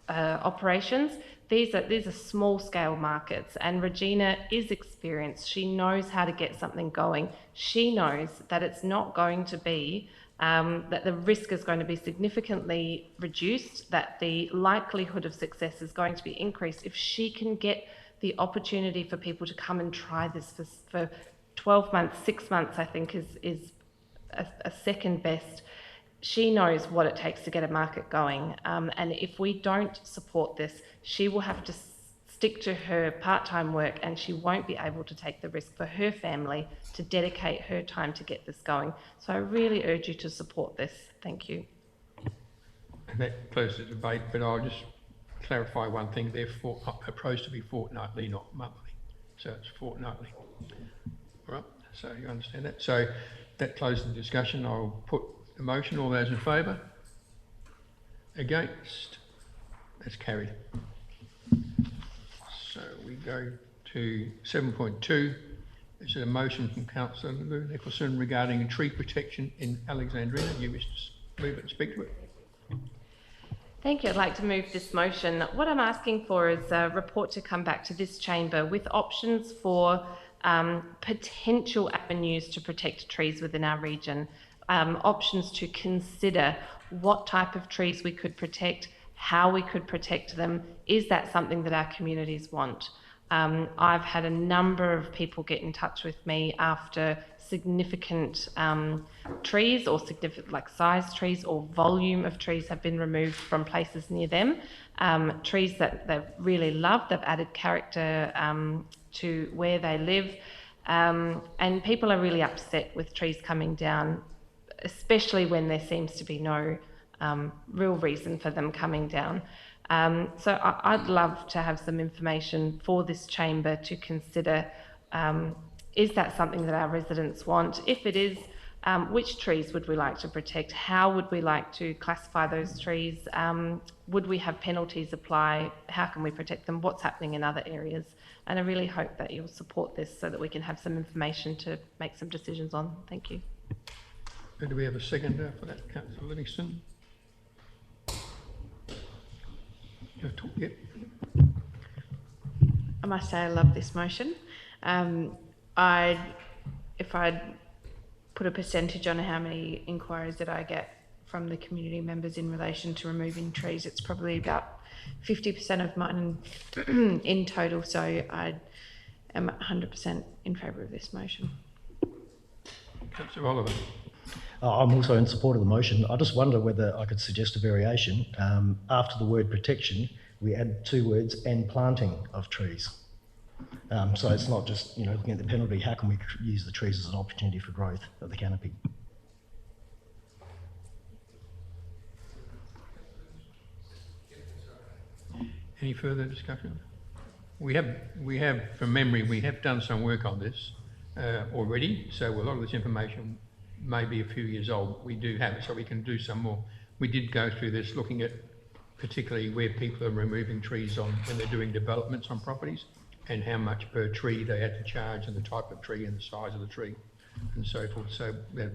operations. These are small scale markets, and Regina is experienced. She knows how to get something going. She knows that it's not going to be that the risk is going to be significantly reduced, that the likelihood of success is going to be increased if she can get the opportunity for people to come and try this for 12 months, 6 months, I think is a second best. She knows what it takes to get a market going. And if we don't support this, she will have to stick to her part-time work, and she won't be able to take the risk for her family to dedicate her time to get this going. So I really urge you to support this. Thank you. And that closes the debate, but I'll just clarify one thing. They're proposed to be fortnightly, not monthly. So it's fortnightly. All right, so you understand that? So that closes the discussion. I'll put the motion. All those in favour? Against? That's carried. So we go to 7.2. This is a motion from Councillor Nicholson regarding tree protection in Alexandrina. You wish to move it and speak to it? Thank you. I'd like to move this motion. What I'm asking for is a report to come back to this chamber with options for potential avenues to protect trees within our region, options to consider what type of trees we could protect, how we could protect them. Is that something that our communities want? I've had a number of people get in touch with me after significant trees or significant like size trees or volume of trees have been removed from places near them. Trees that they've really loved, they've added character to where they live. And people are really upset with trees coming down, especially when there seems to be no real reason for them coming down. So I'd love to have some information for this chamber to consider. Is that something that our residents want? If it is, which trees would we like to protect? How would we like to classify those trees? Would we have penalties apply? How can we protect them? What's happening in other areas? And I really hope that you'll support this so that we can have some information to make some decisions on. Thank you. Do we have a seconder for that, Councillor Livingston? Yep. I must say I love this motion. If I'd put a percentage on how many inquiries that I get from the community members in relation to removing trees, it's probably about 50% of mine in total. So I am 100% in favour of this motion. Councillor Oliver. I'm also in support of the motion. I just wonder whether I could suggest a variation. After the word protection, we add 2 words and planting of trees. So it's not just looking at the penalty. How can we use the trees as an opportunity for growth of the canopy? Any further discussion? We have, from memory, we have done some work on this already. So a lot of this information may be a few years old. We do have it, so we can do some more. We did go through this, looking at particularly where people are removing trees on when they're doing developments on properties, and how much per tree they had to charge, and the type of tree and the size of the tree, and so forth. So that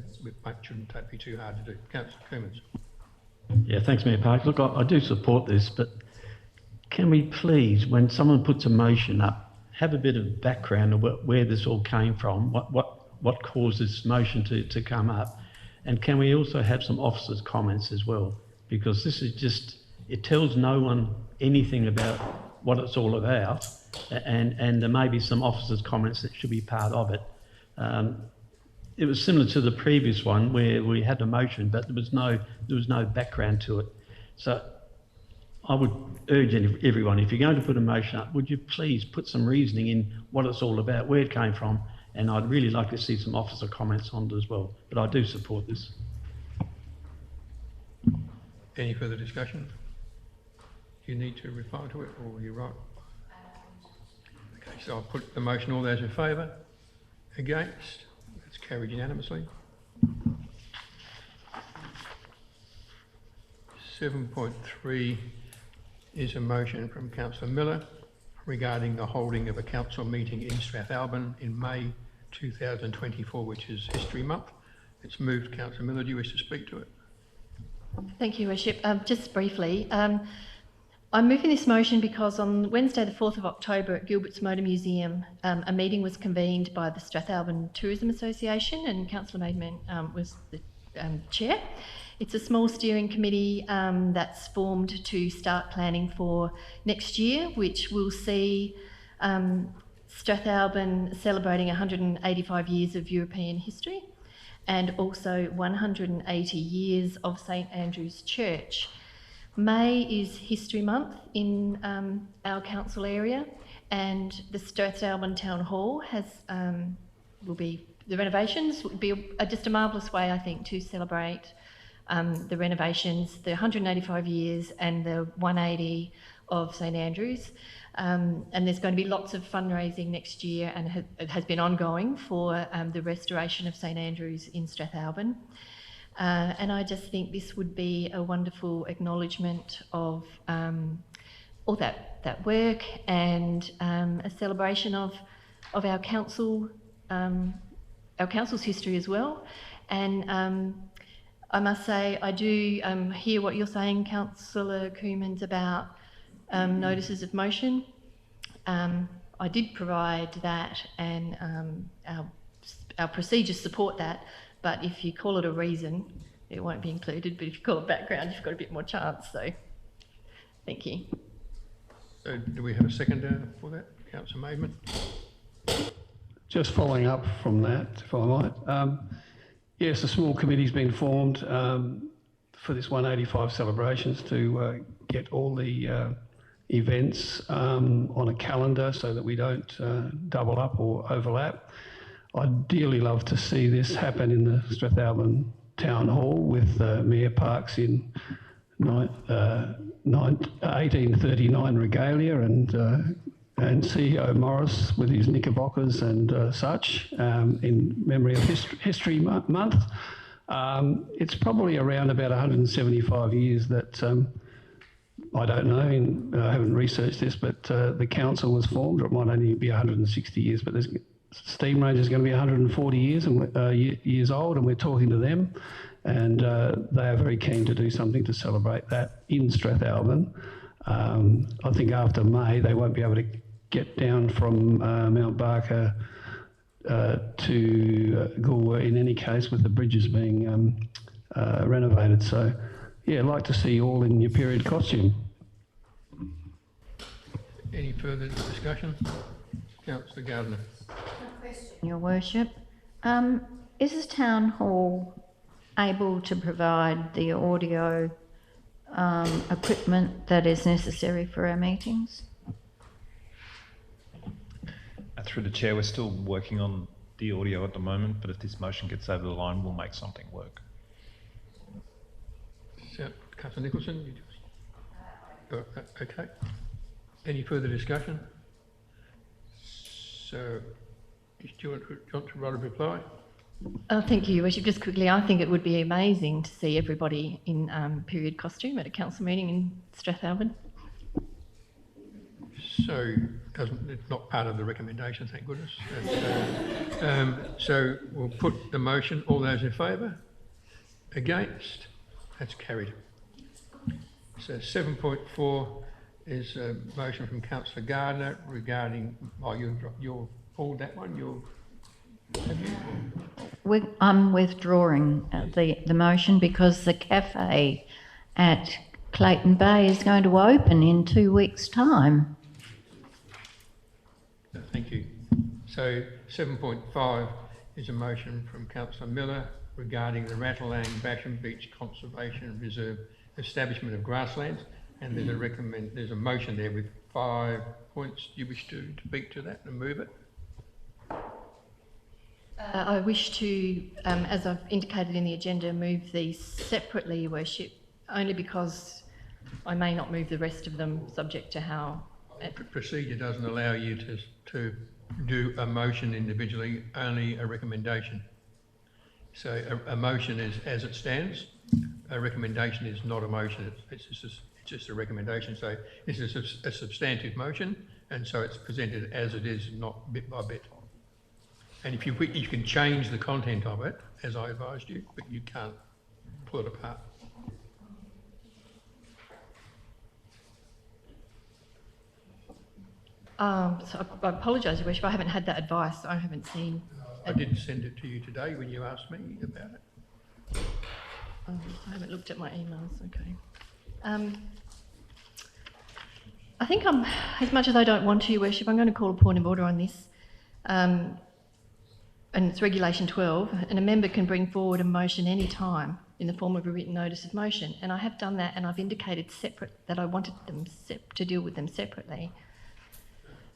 shouldn't be too hard to do. Councillor Coomans. Yeah, thanks, Mayor Park. Look, I do support this, but can we please, when someone puts a motion up, have a bit of background of where this all came from, what caused this motion to come up, and can we also have some officers' comments as well? Because this is just, it tells no one anything about what it's all about, and there may be some officers' comments that should be part of it. It was similar to the previous one where we had a motion, but there was no background to it. So I would urge everyone, if you're going to put a motion up, would you please put some reasoning in what it's all about, where it came from, and I'd really like to see some officer comments on it as well. But I do support this. Any further discussion? Do you need to reply to it, or are you right? Okay, so I'll put the motion. All those in favour? Against? That's carried unanimously. 7.3 is a motion from Councillor Miller regarding the holding of a council meeting in Strathalbyn in May 2024, which is History Month. It's moved. Councillor Miller, do you wish to speak to it? Thank you, Worship. Just briefly, I'm moving this motion because on Wednesday the 4th of October at Gilbert's Motor Museum, a meeting was convened by the Strathalbyn Tourism Association, and Councillor Maidman was the chair. It's a small steering committee that's formed to start planning for next year, which will see Strathalbyn celebrating 185 years of European history and also 180 years of St Andrew's Church. May is History Month in our council area, and the Strathalbyn Town Hall will be, the renovations will be just a marvellous way, I think, to celebrate the renovations, the 185 years and the 180 of St Andrews. And there's going to be lots of fundraising next year, and it has been ongoing for the restoration of St Andrews in Strathalbyn. And I just think this would be a wonderful acknowledgement of all that work, and a celebration of our council, our council's history as well. And I must say, I do hear what you're saying, Councillor Coomans, about notices of motion. I did provide that, and our procedures support that, but if you call it a reason, it won't be included, but if you call it background, you've got a bit more chance, so thank you. So do we have a seconder for that, Councillor Maidman? Just following up from that, if I might. Yes, a small committee's been formed for this 185 celebrations to get all the events on a calendar so that we don't double up or overlap. I'd dearly love to see this happen in the Strathalbyn Town Hall with Mayor Parks in 1839 regalia and CEO Morris with his knickerbockers and such in memory of History Month. It's probably around about 175 years that, I don't know, I haven't researched this, but the council was formed, or it might only be 160 years, but there's Steam Range is going to be 140 years years old, and we're talking to them, and they are very keen to do something to celebrate that in Strathalbyn. I think after May they won't be able to get down from Mount Barker to Goolwa in any case, with the bridges being renovated. So yeah, I'd like to see you all in your period costume. Any further discussion? Councillor Gardner. Your Worship, is the Town Hall able to provide the audio equipment that is necessary for our meetings? Through the chair, we're still working on the audio at the moment, but if this motion gets over the line, we'll make something work. So, Councillor Nicholson, you just... okay. Any further discussion? So, do you want to write a reply? Thank you, Your Worship. Just quickly, I think it would be amazing to see everybody in period costume at a council meeting in Strathalbyn. So, it's not part of the recommendation, thank goodness. So we'll put the motion. All those in favour? Against? That's carried. So 7.4 is a motion from Councillor Gardner regarding, you'll pulled that one, have you? I'm withdrawing the motion because the cafe at Clayton Bay is going to open in 2 weeks' time. Thank you. So 7.5 is a motion from Councillor Miller regarding the Ratalang Basham Beach Conservation Reserve establishment of grasslands, and there's a motion there with 5 points. Do you wish to speak to that and move it? I wish to, as I've indicated in the agenda, move these separately, Your Worship, only because I may not move the rest of them subject to how... Procedure doesn't allow you to do a motion individually, only a recommendation. So a motion is as it stands. A recommendation is not a motion. It's just a recommendation. So this is a substantive motion, and so it's presented as it is, not bit by bit. And if you can change the content of it, as I advised you, but you can't pull it apart. So I apologise, Your Worship, I haven't had that advice. I haven't seen... I did send it to you today when you asked me about it. I haven't looked at my emails, okay. I think as much as I don't want to, Your Worship, I'm going to call a point of order on this. And it's Regulation 12, and a member can bring forward a motion any time in the form of a written notice of motion. And I have done that, and I've indicated that I wanted them to deal with them separately.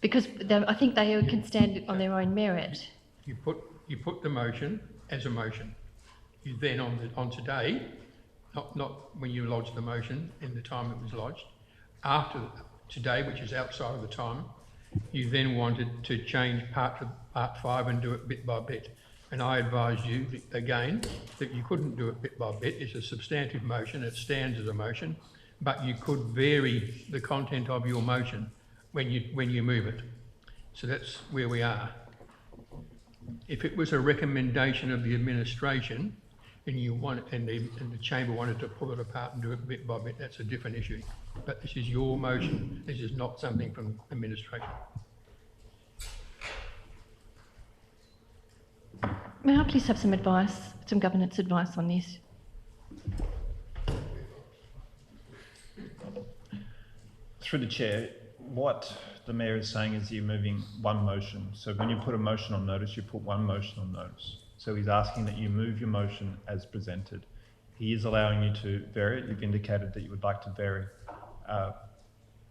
Because I think they can stand on their own merit. You put the motion as a motion. You then on today, not when you lodged the motion in the time it was lodged, after today, which is outside of the time, you then wanted to change part 5 and do it bit by bit. And I advised you again that you couldn't do it bit by bit. It's a substantive motion. It stands as a motion, but you could vary the content of your motion when you move it. So that's where we are. If it was a recommendation of the administration and the chamber wanted to pull it apart and do it bit by bit, that's a different issue. But this is your motion. This is not something from administration. May I please have some advice, some governance advice on this? Through the chair, what the mayor is saying is you're moving one motion. So when you put a motion on notice, you put one motion on notice. So he's asking that you move your motion as presented. He is allowing you to vary it. You've indicated that you would like to vary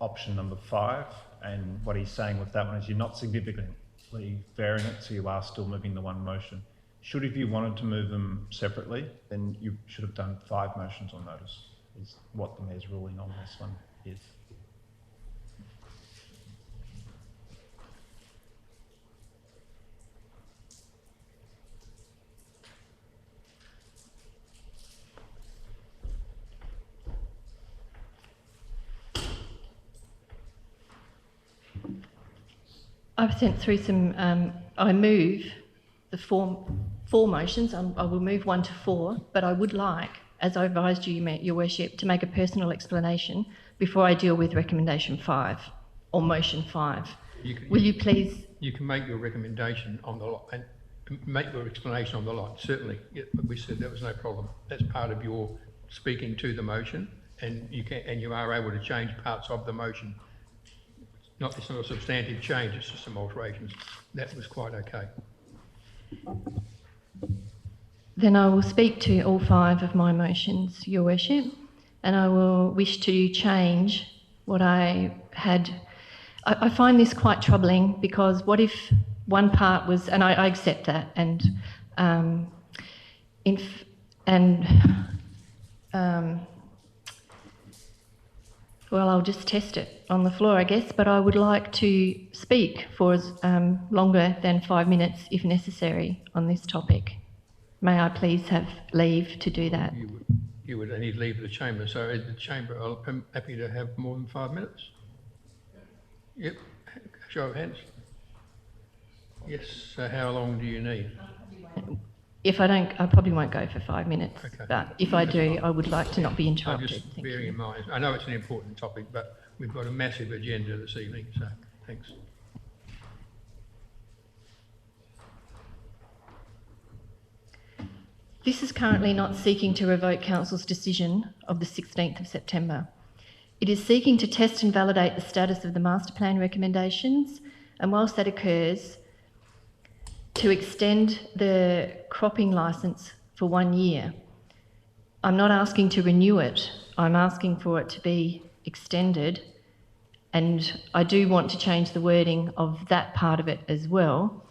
option number 5. And what he's saying with that one is you're not significantly varying it, so you are still moving the one motion. Should if you wanted to move them separately, then you should have done 5 motions on notice, is what the mayor's ruling on this one is. I've sent through some, I move the four motions. I will move 1 to 4, but I would like, as I advised you, Your Worship, to make a personal explanation before I deal with recommendation 5 or motion 5. Will you please? You can make your recommendation on the lot and make your explanation on the lot, certainly. Yeah, but we said that was no problem. That's part of your speaking to the motion, and you are able to change parts of the motion. It's not a substantive change, it's just some alterations. That was quite okay. Then I will speak to all 5 of my motions, Your Worship, and I will wish to change what I had. I find this quite troubling because what if one part was, and I accept that, well, I'll just test it on the floor, I guess, but I would like to speak for longer than 5 minutes, if necessary, on this topic. May I please have leave to do that? You would need leave of the chamber. So is the chamber happy to have more than 5 minutes? Yep. Show of hands. Yes. So how long do you need? If I don't, I probably won't go for 5 minutes. Okay. But if I do, I would like to not be interrupted. Just bearing in mind, I know it's an important topic, but we've got a massive agenda this evening, so thanks. This is currently not seeking to revoke Council's decision of the 16th of September. It is seeking to test and validate the status of the master plan recommendations, and whilst that occurs, to extend the cropping licence for 1 year. I'm not asking to renew it, I'm asking for it to be extended, and I do want to change the wording of that part of it as well.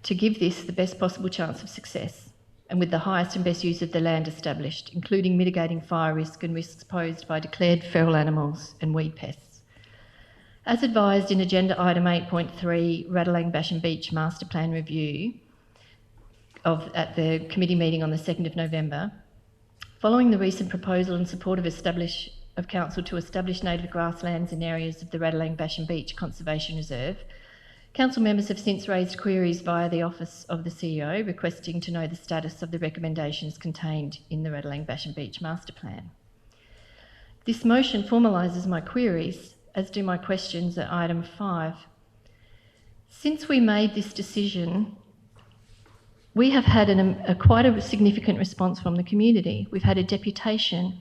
to give this the best possible chance of success and with the highest and best use of the land established, including mitigating fire risk and risks posed by declared feral animals and weed pests. As advised in Agenda Item 8.3, Ratalang Basham Beach Master Plan Review at the committee meeting on the 2nd of November, following the recent proposal in support of Council to establish native grasslands in areas of the Ratalang Basham Beach Conservation Reserve, Council members have since raised queries via the Office of the CEO requesting to know the status of the recommendations contained in the Ratalang Basham Beach Master Plan. This motion formalises my queries, as do my questions at item 5. Since we made this decision, we have had quite a significant response from the community. We've had a deputation,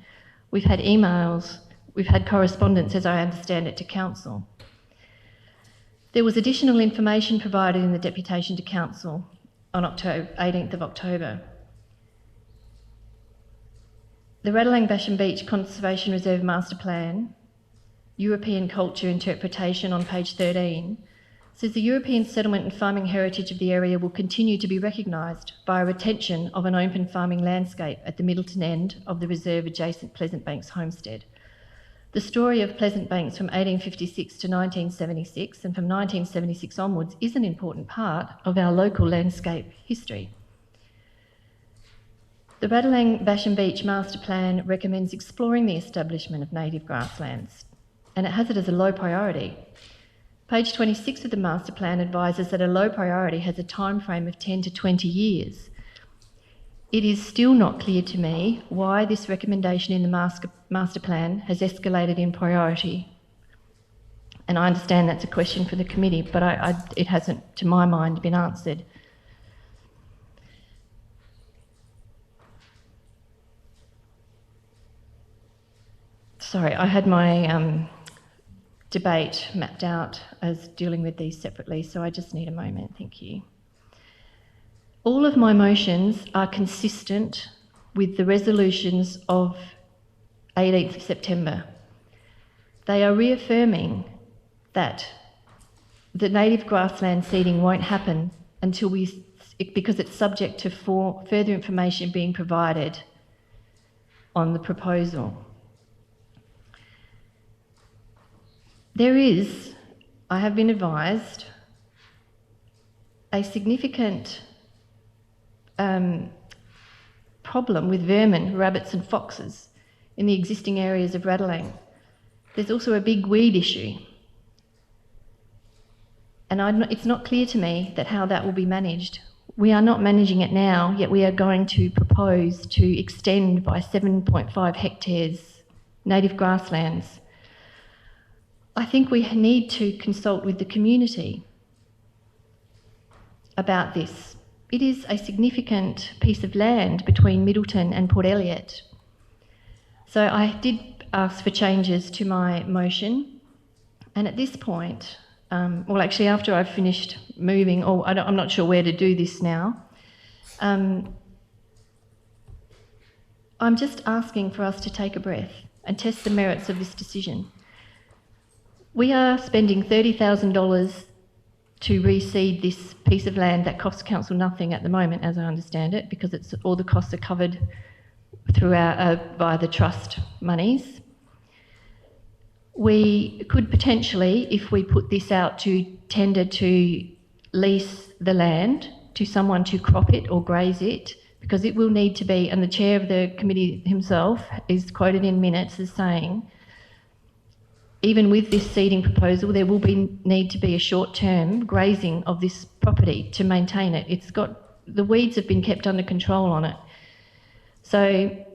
we've had emails, we've had correspondence, as I understand it, to Council. There was additional information provided in the deputation to Council on 18th of October. The Ratalang Basham Beach Conservation Reserve Master Plan, European Culture Interpretation on page 13, says the European settlement and farming heritage of the area will continue to be recognised by a retention of an open farming landscape at the Middleton end of the reserve adjacent Pleasant Banks homestead. The story of Pleasant Banks from 1856 to 1976 and from 1976 onwards is an important part of our local landscape history. The Ratalang Basham Beach Master Plan recommends exploring the establishment of native grasslands, and it has it as a low priority. Page 26 of the Master Plan advises that a low priority has a time frame of 10 to 20 years. It is still not clear to me why this recommendation in the Master Plan has escalated in priority. And I understand that's a question for the committee, but it hasn't, to my mind, been answered. Sorry, I had my debate mapped out as dealing with these separately, so I just need a moment, thank you. All of my motions are consistent with the resolutions of 18th of September. They are reaffirming that the native grassland seeding won't happen until because it's subject to further information being provided on the proposal. There is, I have been advised, a significant problem with vermin, rabbits and foxes in the existing areas of Ratalang. There's also a big weed issue. And it's not clear to me that how that will be managed. We are not managing it now, yet we are going to propose to extend by 7.5 hectares native grasslands. I think we need to consult with the community about this. It is a significant piece of land between Middleton and Port Elliot. So I did ask for changes to my motion, and at this point, well actually after I've finished moving, I'm not sure where to do this now, I'm just asking for us to take a breath and test the merits of this decision. We are spending $30,000 to reseed this piece of land that costs council nothing at the moment, as I understand it, because all the costs are covered by the trust monies. We could potentially, if we put this out to tender to lease the land to someone to crop it or graze it, because it will need to be, and the chair of the committee himself is quoted in minutes as saying, even with this seeding proposal, there will need to be a short-term grazing of this property to maintain it. The weeds have been kept under control on it. So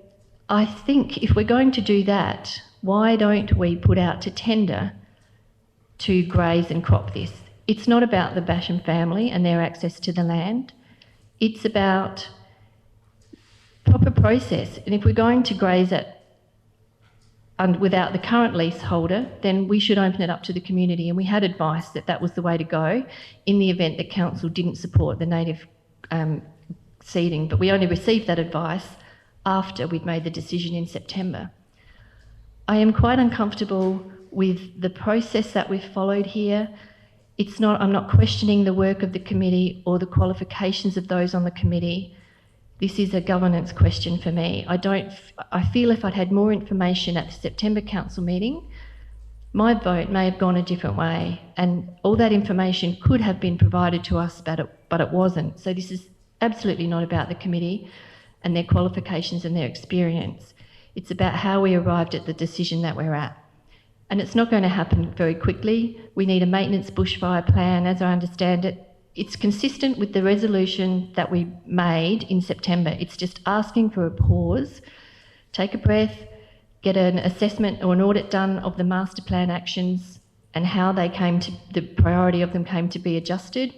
I think if we're going to do that, why don't we put out to tender to graze and crop this? It's not about the Basham family and their access to the land. It's about proper process. And if we're going to graze it without the current leaseholder, then we should open it up to the community. And we had advice that that was the way to go in the event that council didn't support the native seeding. But we only received that advice after we'd made the decision in September. I am quite uncomfortable with the process that we've followed here. I'm not questioning the work of the committee or the qualifications of those on the committee. This is a governance question for me. I feel if I'd had more information at the September council meeting, my vote may have gone a different way, and all that information could have been provided to us, but it wasn't. So this is absolutely not about the committee and their qualifications and their experience. It's about how we arrived at the decision that we're at. And it's not going to happen very quickly. We need a maintenance bushfire plan, as I understand it. It's consistent with the resolution that we made in September. It's just asking for a pause, take a breath, get an assessment or an audit done of the master plan actions and how they the priority of them came to be adjusted.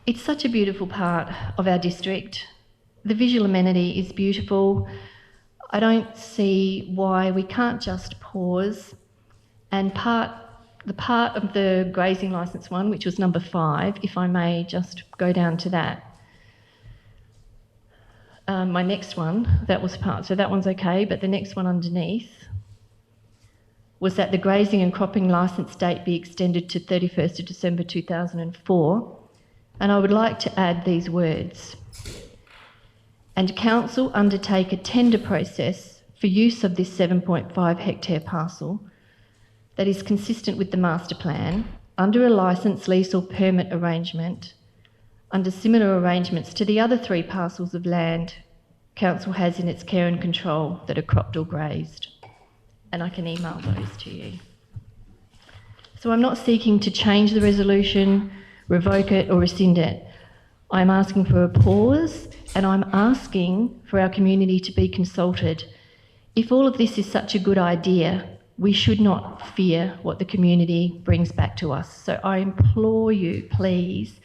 It's such a beautiful part of our district. The visual amenity is beautiful. I don't see why we can't just pause and the part of the grazing licence one, which was number 5, if I may just go down to that. My next one, so that one's okay, but the next one underneath was that the grazing and cropping licence date be extended to 31st of December 2004. And I would like to add these words. And council undertake a tender process for use of this 7.5 hectare parcel that is consistent with the master plan under a licence, lease or permit arrangement under similar arrangements to the other 3 parcels of land council has in its care and control that are cropped or grazed. And I can email those to you. So I'm not seeking to change the resolution, revoke it or rescind it. I'm asking for a pause and I'm asking for our community to be consulted. If all of this is such a good idea, we should not fear what the community brings back to us. So I implore you, please,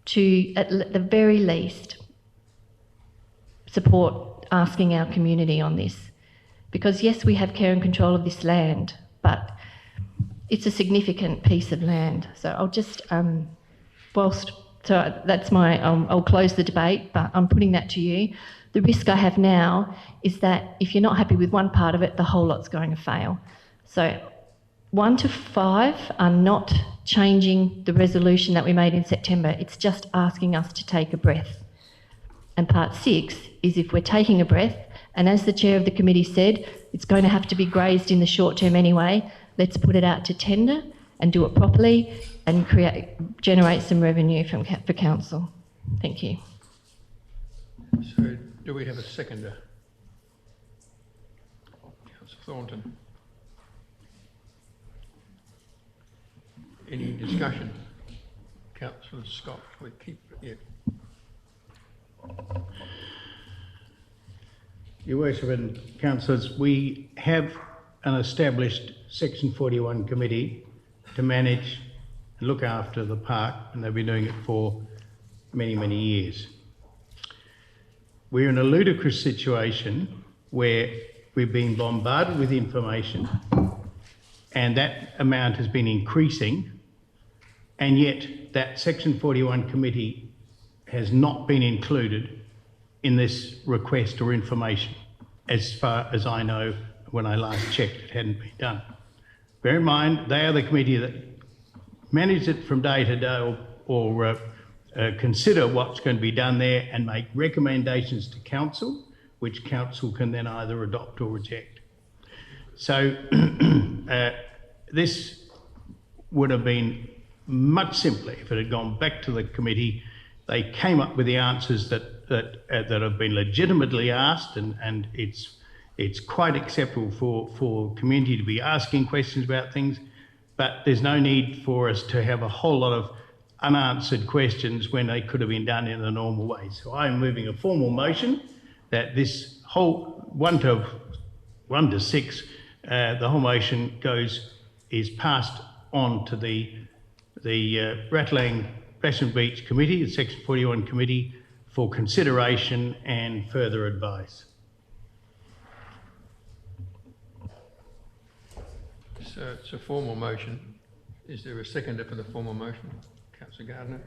to, at the very least, support asking our community on this. Because yes, we have care and control of this land, but it's a significant piece of land. So I'll just, so that's I'll close the debate, but I'm putting that to you. The risk I have now is that if you're not happy with one part of it, the whole lot's going to fail. So 1 to 5 are not changing the resolution that we made in September. It's just asking us to take a breath. And part 6 is if we're taking a breath, and as the chair of the committee said, it's going to have to be grazed in the short term anyway, let's put it out to tender and do it properly and generate some revenue for council. Thank you. So do we have a seconder? Councillor Thornton. Any discussion? Councillor Scott, we keep it. Your Worship and Councillors, we have an established Section 41 committee to manage and look after the park, and they've been doing it for many, many years. We're in a ludicrous situation where we've been bombarded with information and that amount has been increasing, and yet that Section 41 committee has not been included in this request or information. As far as I know, when I last checked, it hadn't been done. Bear in mind, they are the committee that manage it from day to day or consider what's going to be done there and make recommendations to council, which council can then either adopt or reject. So this would have been much simpler if it had gone back to the committee. They came up with the answers that have been legitimately asked, and it's quite acceptable for community to be asking questions about things, but there's no need for us to have a whole lot of unanswered questions when they could have been done in a normal way. So I'm moving a formal motion that this whole 1 to 6, the whole motion is passed on to the Ratalang Basham Beach Committee, the Section 41 Committee, for consideration and further advice. So it's a formal motion. Is there a seconder for the formal motion? Councillor Gardner.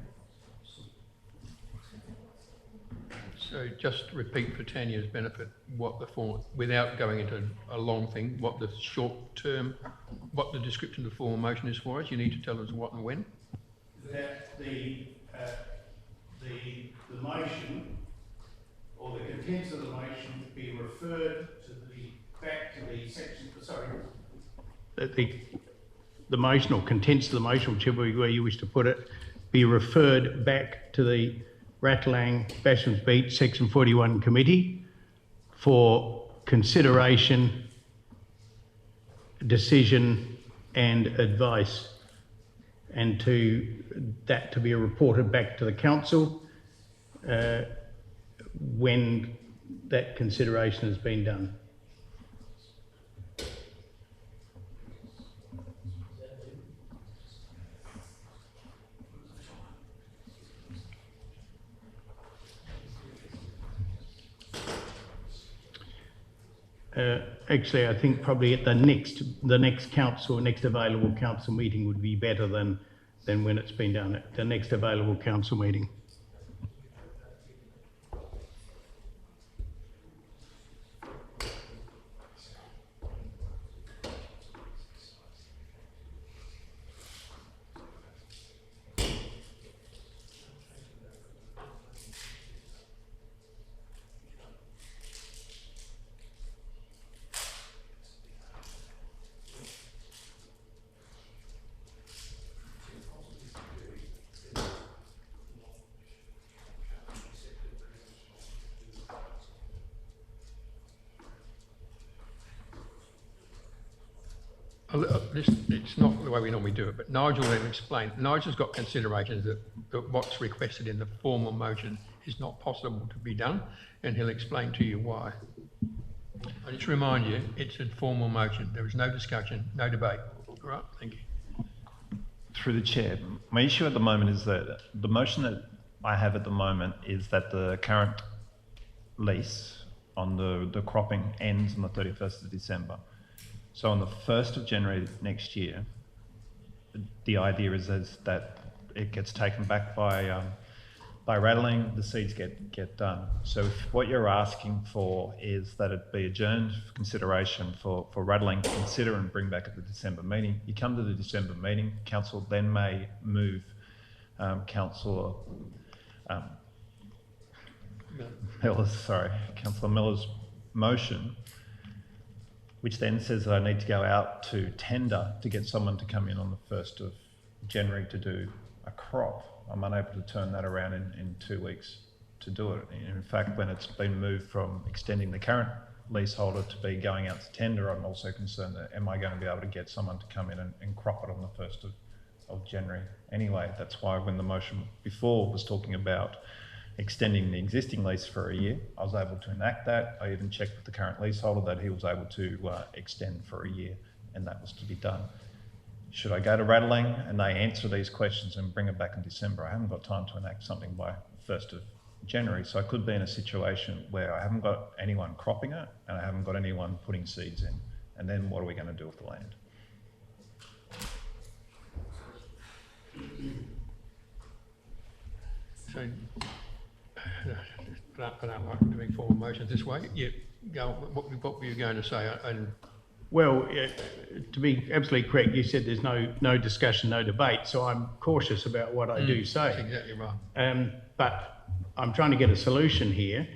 So just repeat for Tanya's benefit what the form, without going into a long thing, what the short term, what the description of the formal motion is for us. You need to tell us what and when. That the motion or the contents of the motion be referred to back to the section. Sorry. That the motion or contents of the motion, whichever way you wish to put it, be referred back to the Ratalang Basham's Beach Section 41 Committee for consideration, decision and advice, and that to be reported back to the council when that consideration has been done. Actually, I think probably at the next available council meeting would be better than when it's been done at the next available council meeting. It's not the way we normally do it, but Nigel will explain. Nigel's got considerations that what's requested in the formal motion is not possible to be done, and he'll explain to you why. I just remind you, it's a formal motion. There is no discussion, no debate. All right, thank you. Through the chair, my issue at the moment is that the motion that I have at the moment is that the current lease on the cropping ends on the 31st of December. So on the 1st of January next year, the idea is that it gets taken back by Ratalang, the seeds get done. So if what you're asking for is that it be adjourned for consideration for Ratalang to consider and bring back at the December meeting, you come to the December meeting, council then may move Councillor Miller's motion, which then says that I need to go out to tender to get someone to come in on the 1st of January to do a crop. I'm unable to turn that around in 2 weeks to do it. In fact, when it's been moved from extending the current leaseholder to be going out to tender, I'm also concerned that am I going to be able to get someone to come in and crop it on the 1st of January anyway. That's why when the motion before was talking about extending the existing lease for a year, I was able to enact that. I even checked with the current leaseholder that he was able to extend for a year, and that was to be done. Should I go to Ratalang and they answer these questions and bring it back in December? I haven't got time to enact something by 1st of January, so I could be in a situation where I haven't got anyone cropping it and I haven't got anyone putting seeds in. And then what are we going to do with the land? So, I don't like doing formal motions this way. What were you going to say? Well, to be absolutely correct, you said there's no discussion, no debate, so I'm cautious about what I do say. That's exactly right. But I'm trying to get a solution here.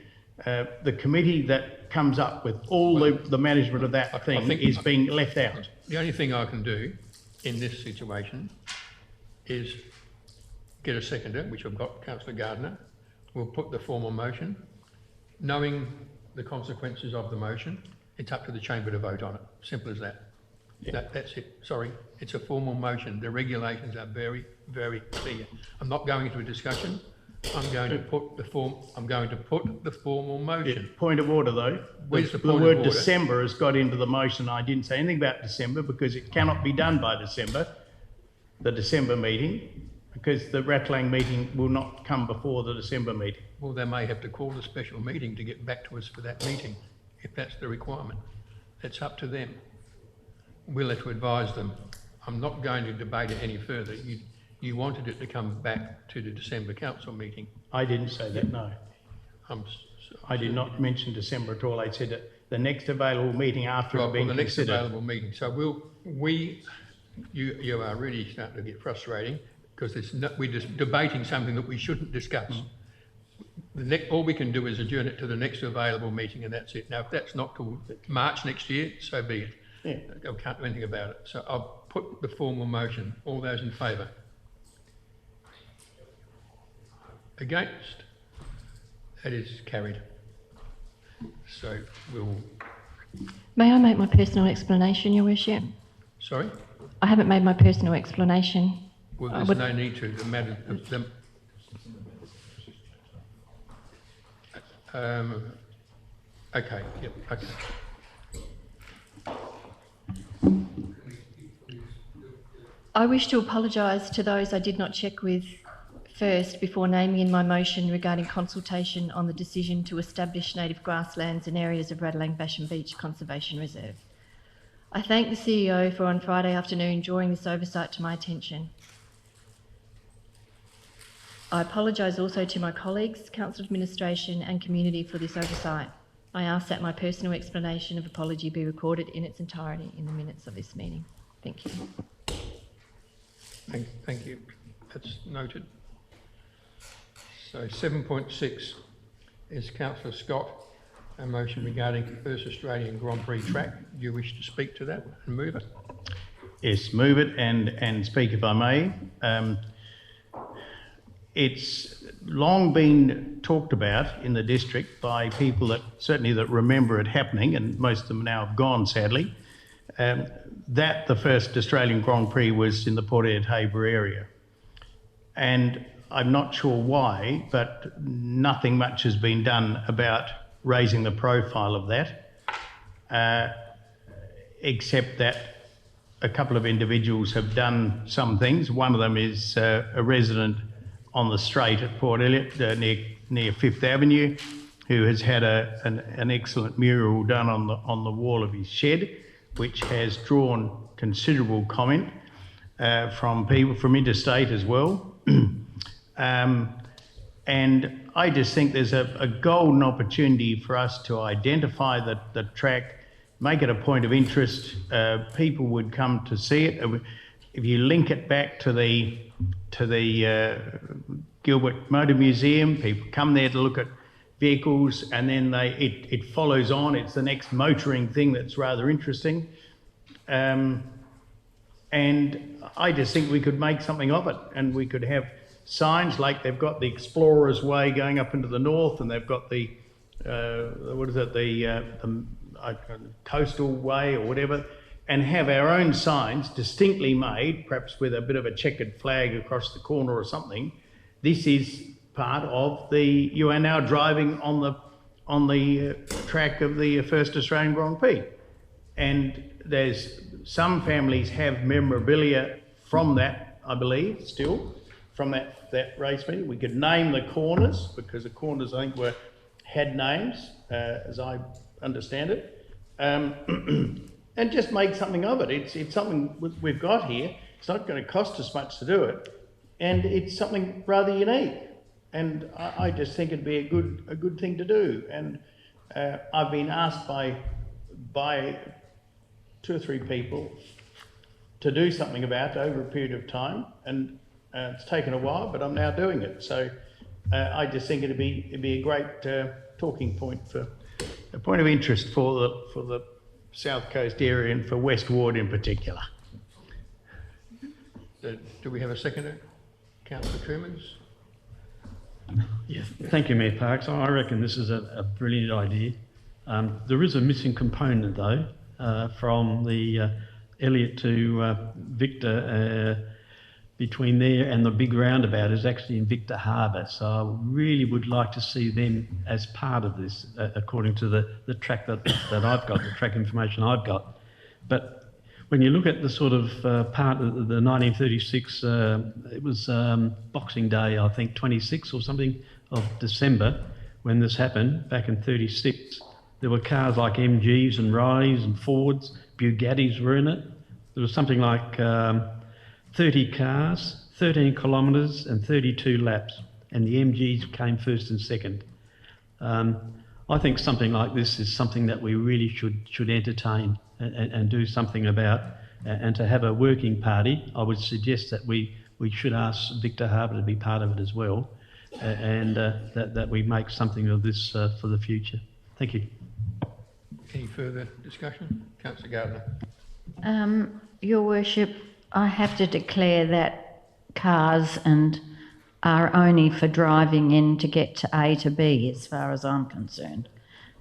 The committee that comes up with all the management of that thing is being left out. The only thing I can do in this situation is get a seconder, which I've got, Councillor Gardner. We'll put the formal motion. Knowing the consequences of the motion, it's up to the chamber to vote on it. Simple as that. Yeah. That's it. Sorry, it's a formal motion. The regulations are very, very clear. I'm not going into a discussion. I'm going to put the formal motion. Yeah, point of order though. The word December has got into the motion. I didn't say anything about December because it cannot be done by December, the December meeting, because the Ratalang meeting will not come before the December meeting. Well, they may have to call a special meeting to get back to us for that meeting, if that's the requirement. That's up to them. We'll have to advise them. I'm not going to debate it any further. You wanted it to come back to the December council meeting. I didn't say that, no. I did not mention December at all. I said that the next available meeting after it's been the next considered. available meeting. So you are really starting to get frustrating because we're just debating something that we shouldn't discuss. All we can do is adjourn it to the next available meeting, and that's it. Now, if that's not till March next year, so be it. Yeah. I can't do anything about it. So I'll put the formal motion. All those in favour? Against? That is carried. So we'll... May I make my personal explanation, Your Worship? Sorry? I haven't made my personal explanation. Well, there's no need to. The matter... okay, yep, okay. I wish to apologise to those I did not check with first before naming in my motion regarding consultation on the decision to establish native grasslands and areas of Ratalang Basham Beach Conservation Reserve. I thank the CEO for on Friday afternoon drawing this oversight to my attention. I apologise also to my colleagues, Council Administration and community for this oversight. I ask that my personal explanation of apology be recorded in its entirety in the minutes of this meeting. Thank you. Thank you. That's noted. So 7.6 is Councillor Scott, a motion regarding First Australian Grand Prix track. Do you wish to speak to that and move it? Yes, move it and speak if I may. It's long been talked about in the district by people that certainly that remember it happening, and most of them now have gone sadly, that the first Australian Grand Prix was in the Port Ed Haber area. And I'm not sure why, but nothing much has been done about raising the profile of that, except that a couple of individuals have done some things. One of them is a resident on the straight at Port Elliot near Fifth Avenue, who has had an excellent mural done on the wall of his shed, which has drawn considerable comment from people from interstate as well. And I just think there's a golden opportunity for us to identify the track, make it a point of interest. People would come to see it. If you link it back to the Gilbert Motor Museum, people come there to look at vehicles, and then it follows on. It's the next motoring thing that's rather interesting. And I just think we could make something of it, and we could have signs like they've got the Explorer's Way going up into the north, and they've got the Coastal Way or whatever, and have our own signs distinctly made, perhaps with a bit of a checkered flag across the corner or something. This is part of you are now driving on the track of the first Australian Grand Prix. And there's some families have memorabilia from that, I believe, still, from that race meeting. We could name the corners, because the corners, I think, had names, as I understand it. And just make something of it. It's something we've got here. It's not going to cost us much to do it, and it's something rather unique. And I just think it'd be a good thing to do. And I've been asked by 2 or 3 people to do something about it over a period of time, and it's taken a while, but I'm now doing it. So I just think it'd be a great talking point, for a point of interest for the South Coast area and for West Ward in particular. Do we have a seconder? Councillor Coomans? Yes, thank you, Mayor Parks. I reckon this is a brilliant idea. There is a missing component though, from the Elliot to Victor, between there and the big roundabout is actually in Victor Harbour. So I really would like to see them as part of this, according to the track that I've got, the track information I've got. But when you look at the sort of part of the 1936, it was Boxing Day, I think, 26 or something of December, when this happened, back in 36. There were cars like MGs and Rileys and Fords, Bugattis were in it. There was something like 30 cars, 13 kilometres and 32 laps, and the MGs came first and second. I think something like this is something that we really should entertain and do something about, and to have a working party. I would suggest that we should ask Victor Harbour to be part of it as well, and that we make something of this for the future. Thank you. Any further discussion? Councillor Gardner. Your Worship, I have to declare that cars are only for driving in to get to A to B as far as I'm concerned.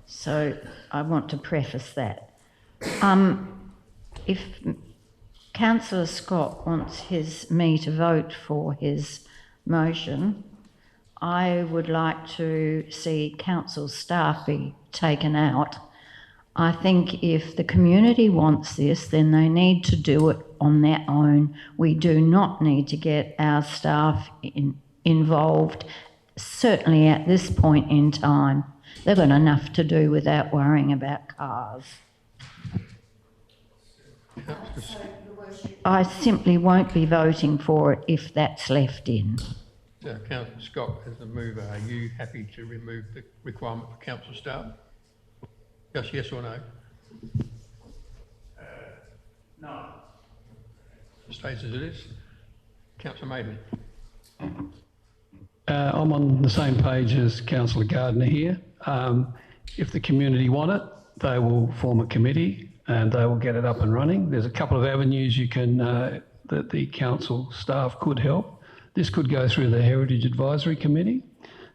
So I want to preface that. If Councillor Scott wants me to vote for his motion, I would like to see council staff be taken out. I think if the community wants this, then they need to do it on their own. We do not need to get our staff involved, certainly at this point in time. They've got enough to do without worrying about cars. I simply won't be voting for it if that's left in. So, Councillor Scott, as the mover, are you happy to remove the requirement for council staff? Just yes or no? No. Stays as it is. Councillor Maidman. I'm on the same page as Councillor Gardner here. If the community want it, they will form a committee and they will get it up and running. There's a couple of avenues you can that the council staff could help. This could go through the Heritage Advisory Committee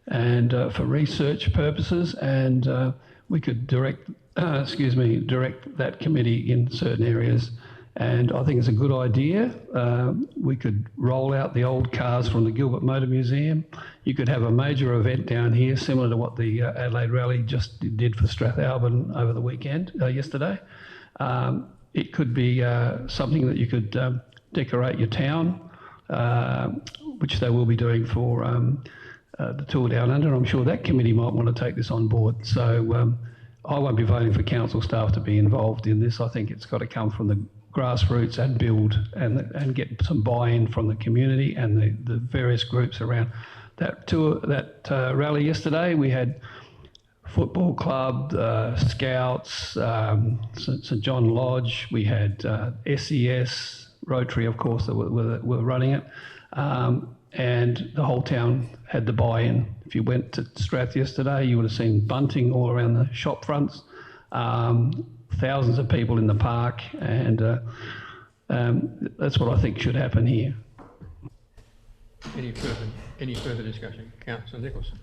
and for research purposes, and we could direct that committee in certain areas. And I think it's a good idea. We could roll out the old cars from the Gilbert Motor Museum. You could have a major event down here, similar to what the Adelaide Rally just did for Strathalbyn over the weekend, yesterday. It could be something that you could decorate your town, which they will be doing for the Tour Down Under. I'm sure that committee might want to take this on board. So I won't be voting for council staff to be involved in this. I think it's got to come from the grassroots and build and get some buy-in from the community and the various groups around. That rally yesterday, we had football club, Scouts, St John Lodge, we had SES, Rotary, of course, that were running it, and the whole town had the buy-in. If you went to Strath yesterday, you would have seen bunting all around the shop fronts, thousands of people in the park, and that's what I think should happen here. Any further discussion? Councillor Nicholson.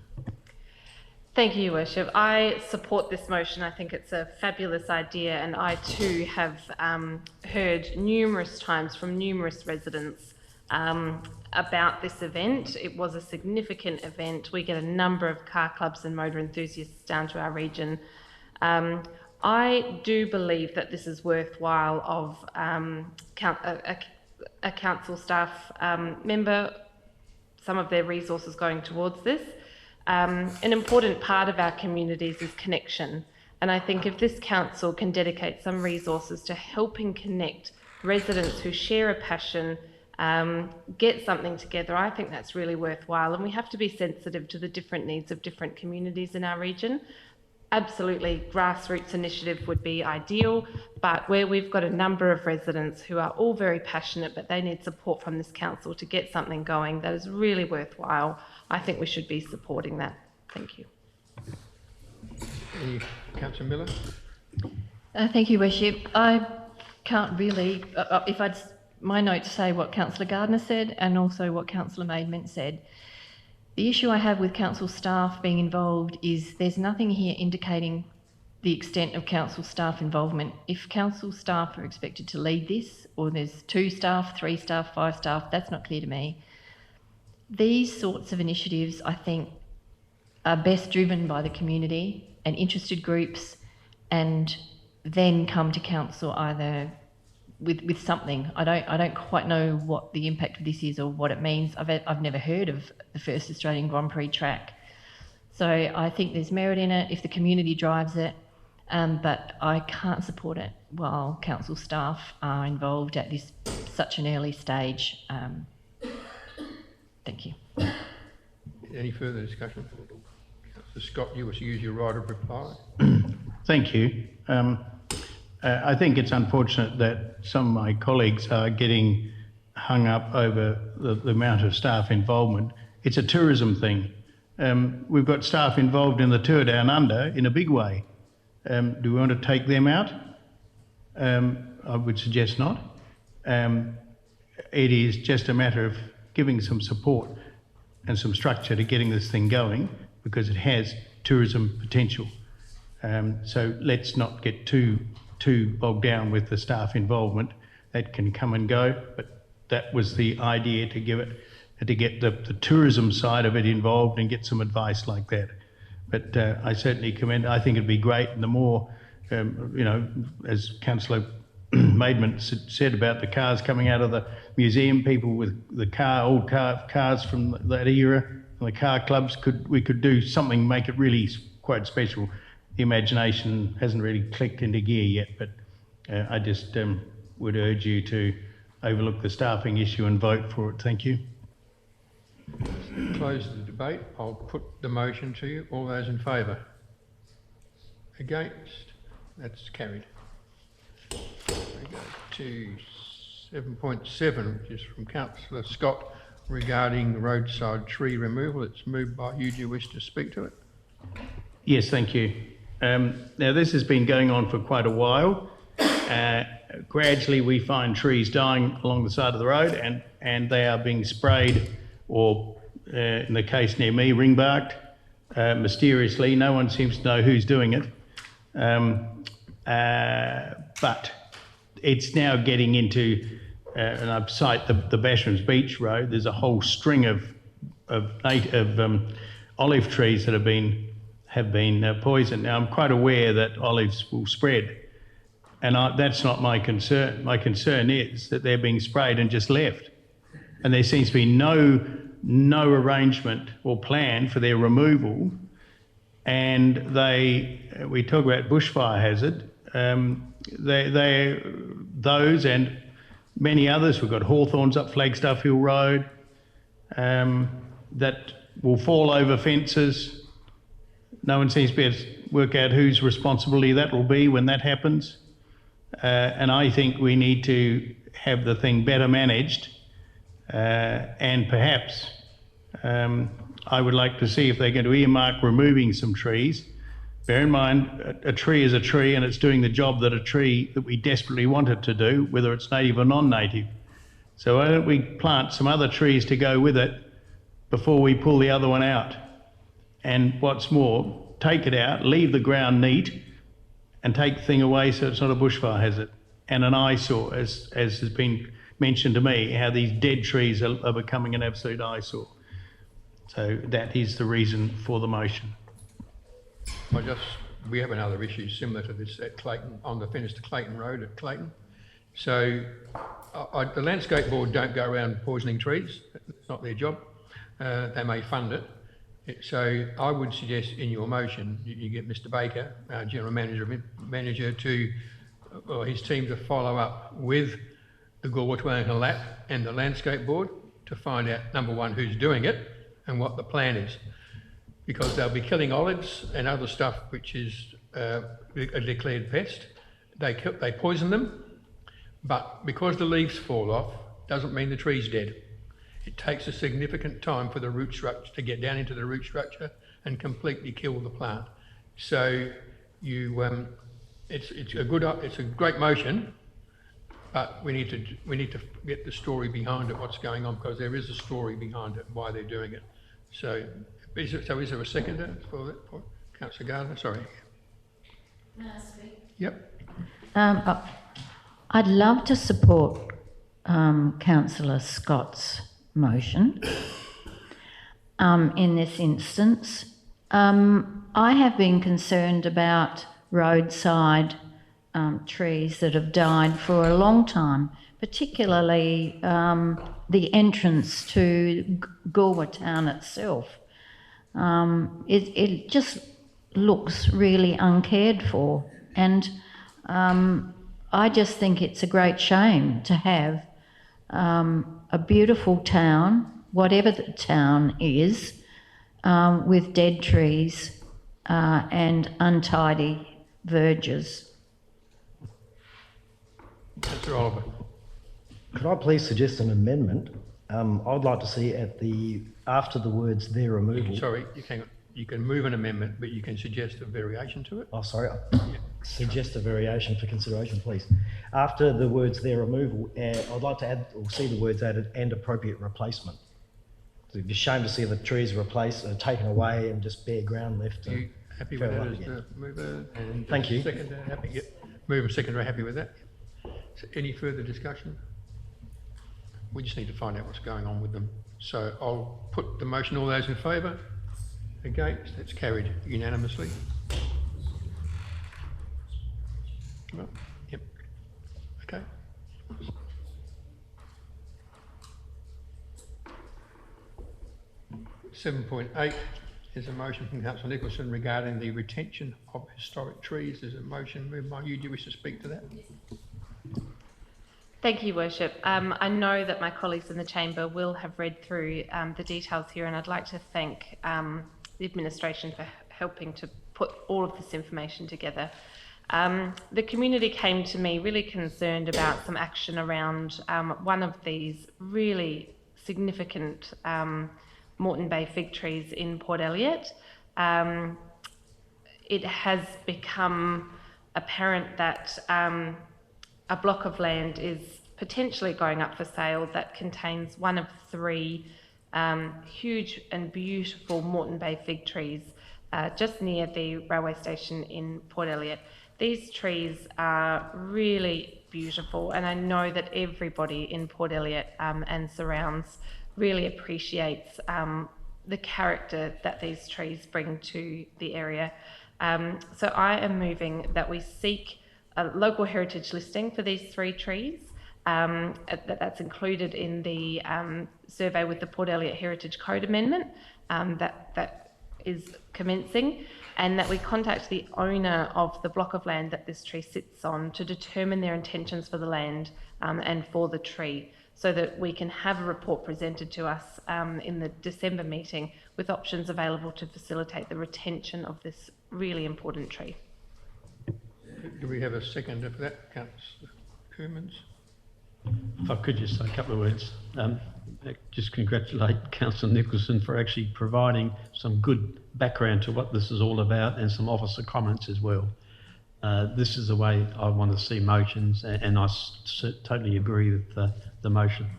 Thank you, Your Worship. I support this motion. I think it's a fabulous idea, and I too have heard numerous times from numerous residents about this event. It was a significant event. We get a number of car clubs and motor enthusiasts down to our region. I do believe that this is worthwhile of a council staff member, some of their resources going towards this. An important part of our communities is connection, and I think if this council can dedicate some resources to helping connect residents who share a passion, get something together, I think that's really worthwhile, and we have to be sensitive to the different needs of different communities in our region. Absolutely, grassroots initiative would be ideal, but where we've got a number of residents who are all very passionate, but they need support from this council to get something going that is really worthwhile, I think we should be supporting that. Thank you. Councillor Miller. Thank you, Worship. I can't really, my notes say what Councillor Gardner said and also what Councillor Maidman said. The issue I have with council staff being involved is there's nothing here indicating the extent of council staff involvement. If council staff are expected to lead this, or there's 2 staff, 3 staff, 5 staff, that's not clear to me. These sorts of initiatives, I think, are best driven by the community and interested groups, and then come to council either with something. I don't quite know what the impact of this is or what it means. I've never heard of the first Australian Grand Prix track. So I think there's merit in it if the community drives it, but I can't support it while council staff are involved at such an early stage. Thank you. Any further discussion? So Scott, you wish to use your right of reply. Thank you. I think it's unfortunate that some of my colleagues are getting hung up over the amount of staff involvement. It's a tourism thing. We've got staff involved in the tour down under in a big way. Do we want to take them out? I would suggest not. It is just a matter of giving some support and some structure to getting this thing going, because it has tourism potential. So let's not get too bogged down with the staff involvement. That can come and go, but that was the idea, to give it, to get the tourism side of it involved and get some advice like that. But I certainly commend. I think it'd be great, and the more, you know, as Councillor Maidment said about the cars coming out of the museum, people with the old cars from that era, and the car clubs, we could do something, make it really quite special. The imagination hasn't really clicked into gear yet, but I just would urge you to overlook the staffing issue and vote for it. Thank you. Close the debate. I'll put the motion to you. All those in favour? Against? That's carried. We go to 7.7, which is from Councillor Scott regarding roadside tree removal. It's moved by you. Do you wish to speak to it? Yes, thank you. Now, this has been going on for quite a while. Gradually, we find trees dying along the side of the road, and they are being sprayed, or in the case near me, ring-barked, mysteriously. No one seems to know who's doing it. But it's now getting into, and I cite the Basham's Beach Road. There's a whole string of olive trees that have been poisoned. Now, I'm quite aware that olives will spread, and that's not my concern. My concern is that they're being sprayed and just left, and there seems to be no arrangement or plan for their removal. And we talk about bushfire hazard. Those and many others. We've got hawthorns up Flagstaff Hill Road that will fall over fences. No one seems to be able to work out whose responsibility that will be when that happens. And I think we need to have the thing better managed. And perhaps I would like to see if they're going to earmark removing some trees. Bear in mind, a tree is a tree, and it's doing the job that a tree that we desperately want it to do, whether it's native or non-native. So why don't we plant some other trees to go with it before we pull the other one out? And what's more, take it out, leave the ground neat, and take the thing away so it's not a bushfire hazard. And an eyesore, as has been mentioned to me, how these dead trees are becoming an absolute eyesore. So that is the reason for the motion. We have another issue similar to this at Clayton, on the Finniss to Clayton Road at Clayton. So the Landscape Board don't go around poisoning trees. It's not their job. They may fund it. So I would suggest in your motion, you get Mr Baker, our General Manager, to, or his team, to follow up with the Goolwa Lap and the Landscape Board to find out, number one, who's doing it and what the plan is. Because they'll be killing olives and other stuff which is a declared pest. They poison them, but because the leaves fall off, doesn't mean the tree's dead. It takes a significant time for the root structure to get down into the root structure and completely kill the plant. So it's a great motion, but we need to get the story behind it, what's going on, because there is a story behind it, why they're doing it. So is there a seconder for that? Councillor Gardner, sorry. May I speak? Yep. I'd love to support Councillor Scott's motion in this instance. I have been concerned about roadside trees that have died for a long time, particularly the entrance to Goolwa town itself. It just looks really uncared for, and I just think it's a great shame to have a beautiful town, whatever the town is, with dead trees and untidy verges. Councillor Oliver. Could I please suggest an amendment? I'd like to see after the words "their removal." Sorry, you can move an amendment, but you can suggest a variation to it. Oh, sorry. Suggest a variation for consideration, please. After the words "their removal," I'd like to add or see the words added "and appropriate replacement." It'd be a shame to see the trees replaced, taken away, and just bare ground left. Are you happy with that as the mover? And Thank you. Seconder, happy? Yep. Mover and seconder are happy with that? So any further discussion? We just need to find out what's going on with them. So I'll put the motion. All those in favour? Against? That's carried unanimously. Well, yep. Okay. (7.8) is a motion from Councillor Nicholson regarding the retention of historic trees. There's a motion moved by you. Do you wish to speak to that? Thank you, Worship. I know that my colleagues in the chamber will have read through the details here, and I'd like to thank the administration for helping to put all of this information together. The community came to me really concerned about some action around one of these really significant Moreton Bay fig trees in Port Elliot. It has become apparent that a block of land is potentially going up for sale that contains one of 3 huge and beautiful Moreton Bay fig trees just near the railway station in Port Elliot. These trees are really beautiful, and I know that everybody in Port Elliot and surrounds really appreciates the character that these trees bring to the area. So I am moving that we seek a local heritage listing for these 3 trees. That's included in the survey with the Port Elliot Heritage Code Amendment that is commencing, and that we contact the owner of the block of land that this tree sits on to determine their intentions for the land and for the tree, so that we can have a report presented to us in the December meeting with options available to facilitate the retention of this really important tree. Do we have a seconder for that, Councillor Coomans? If I could just say a couple of words. Just congratulate Councillor Nicholson for actually providing some good background to what this is all about, and some officer comments as well. This is the way I want to see motions, and I totally agree with the motion.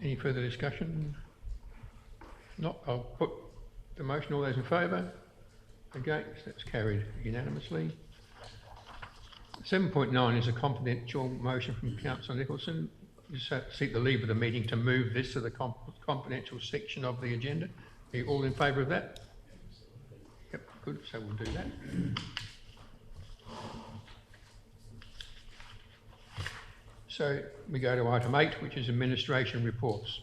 Any further discussion? Not. I'll put the motion. All those in favour? Against? That's carried unanimously. 7.9 is a confidential motion from Councillor Nicholson. Just seek the leave of the meeting to move this to the confidential section of the agenda. Are you all in favour of that? Yep, good. So we'll do that. So we go to item 8, which is administration reports.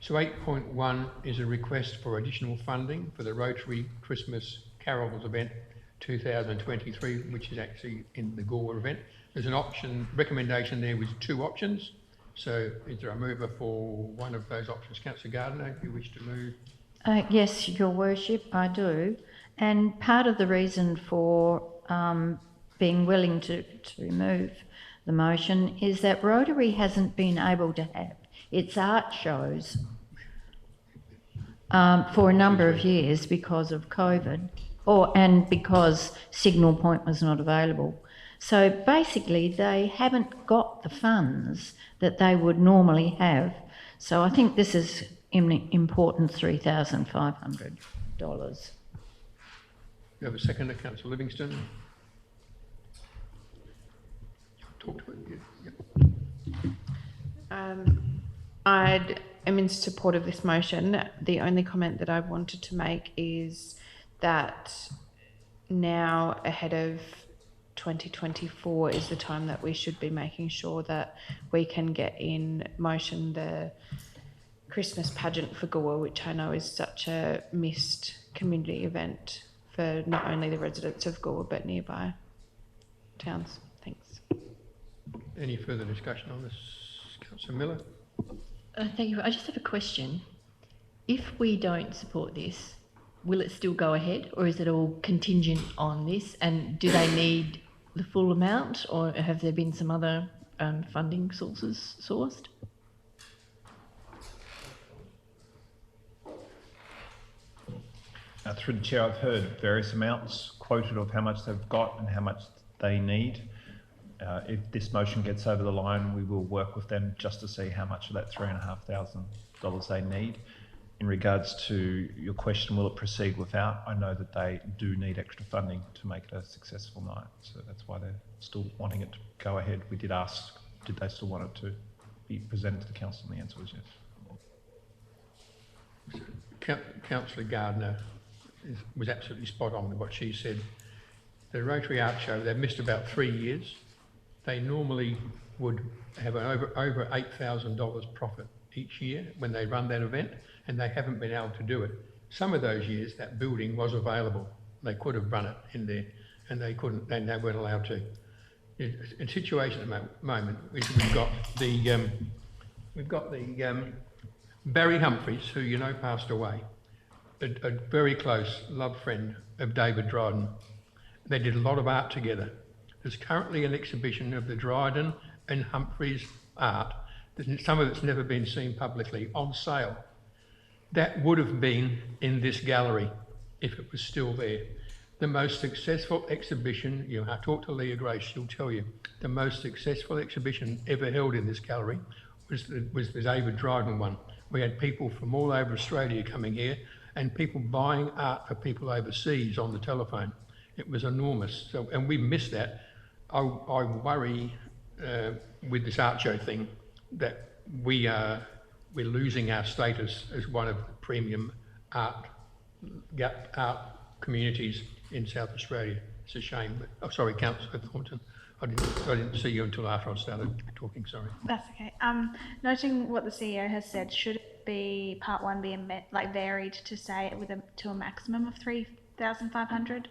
So 8.1 is a request for additional funding for the Rotary Christmas Carol Event 2023, which is actually in the Goolwa event. There's an option, recommendation there with 2 options. So is there a mover for one of those options? Councillor Gardner, if you wish to move. Yes, Your Worship, I do. And part of the reason for being willing to remove the motion is that Rotary hasn't been able to have its art shows for a number of years because of COVID, and because Signal Point was not available. So basically they haven't got the funds that they would normally have. So I think this is important, $3,500. You have a seconder, Councillor Livingston. Talk to it. Yeah. Yep. I am in support of this motion. The only comment that I wanted to make is that now, ahead of 2024, is the time that we should be making sure that we can get in motion the Christmas pageant for Goolwa, which I know is such a missed community event for not only the residents of Goolwa but nearby towns. Thanks. Any further discussion on this, Councillor Miller? Thank you. I just have a question. If we don't support this, will it still go ahead, or is it all contingent on this? And do they need the full amount, or have there been some other funding sources sourced? Through the chair, I've heard various amounts quoted of how much they've got and how much they need. If this motion gets over the line, we will work with them just to see how much of that $3,500 they need. In regards to your question, will it proceed without? I know that they do need extra funding to make it a successful night, so that's why they're still wanting it to go ahead. We did ask, did they still want it to be presented to the council, and the answer was yes. Councillor Gardner was absolutely spot on with what she said. The Rotary Art Show, they've missed about 3 years. They normally would have an over $8,000 profit each year when they run that event, and they haven't been able to do it. Some of those years that building was available. They could have run it in there, and they couldn't, and they weren't allowed to. A situation at the moment is we've got the Barry Humphries, who you know passed away, a very close love friend of David Dryden. They did a lot of art together. There's currently an exhibition of the Dryden and Humphries art. Some of it's never been seen publicly, on sale. That would have been in this gallery if it was still there. The most successful exhibition, I talked to Leah Grace, she'll tell you, the most successful exhibition ever held in this gallery was the David Dryden one. We had people from all over Australia coming here and people buying art for people overseas on the telephone. It was enormous. So, and we missed that. I worry with this art show thing that we're losing our status as one of the premium art communities in South Australia. It's a shame. But, sorry, Councillor Thornton. I didn't see you until after I started talking, sorry. That's okay. Noting what the CEO has said, should it be Part 1 be varied to say to a maximum of 3,500?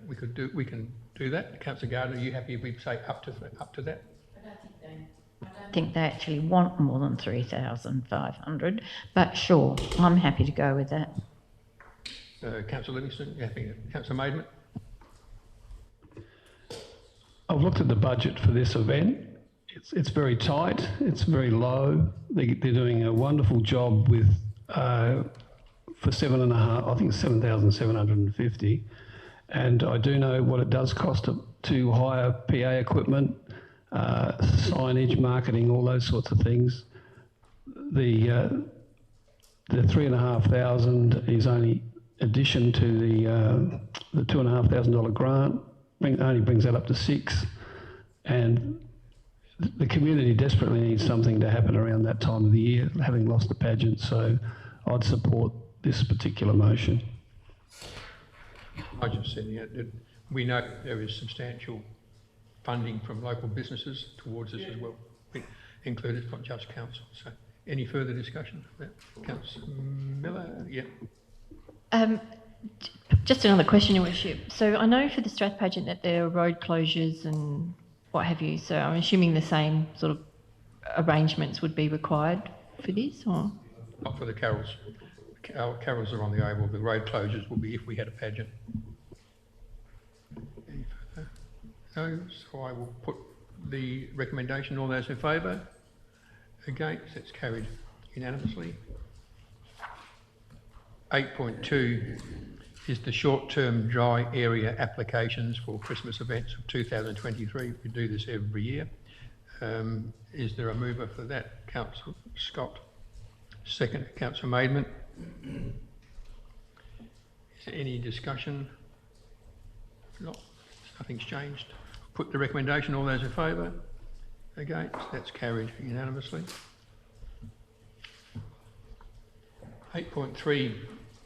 We can do that. Councillor Gardner, are you happy if we say up to that? I think they actually want more than 3,500, but sure, I'm happy to go with that. Councillor Livingston, happy? Councillor Maidment? I've looked at the budget for this event. It's very tight. It's very low. They're doing a wonderful job with for I think 7,750. And I do know what it does cost to hire PA equipment, signage, marketing, all those sorts of things. The 3,500 is only addition to the $2,500 grant. Only brings that up to 6, and the community desperately needs something to happen around that time of the year, having lost the pageant. So I'd support this particular motion. I just said that we know there is substantial funding from local businesses towards this as well, included, not just council. So any further discussion of that? Councillor Miller? Yeah. Just another question, Your Worship. So I know for the Strath pageant that there are road closures and what have you, so I'm assuming the same sort of arrangements would be required for this, or? Not for the carols. Our carols are on the oval. The road closures will be if we had a pageant. Any further? No, so I will put the recommendation. All those in favour? Against? That's carried unanimously. 8.2 is the short-term dry area applications for Christmas events of 2023. We do this every year. Is there a mover for that? Councillor Scott. Second, Councillor Maidment. Is there any discussion? If not, nothing's changed. Put the recommendation. All those in favour? Against? That's carried unanimously. 8.3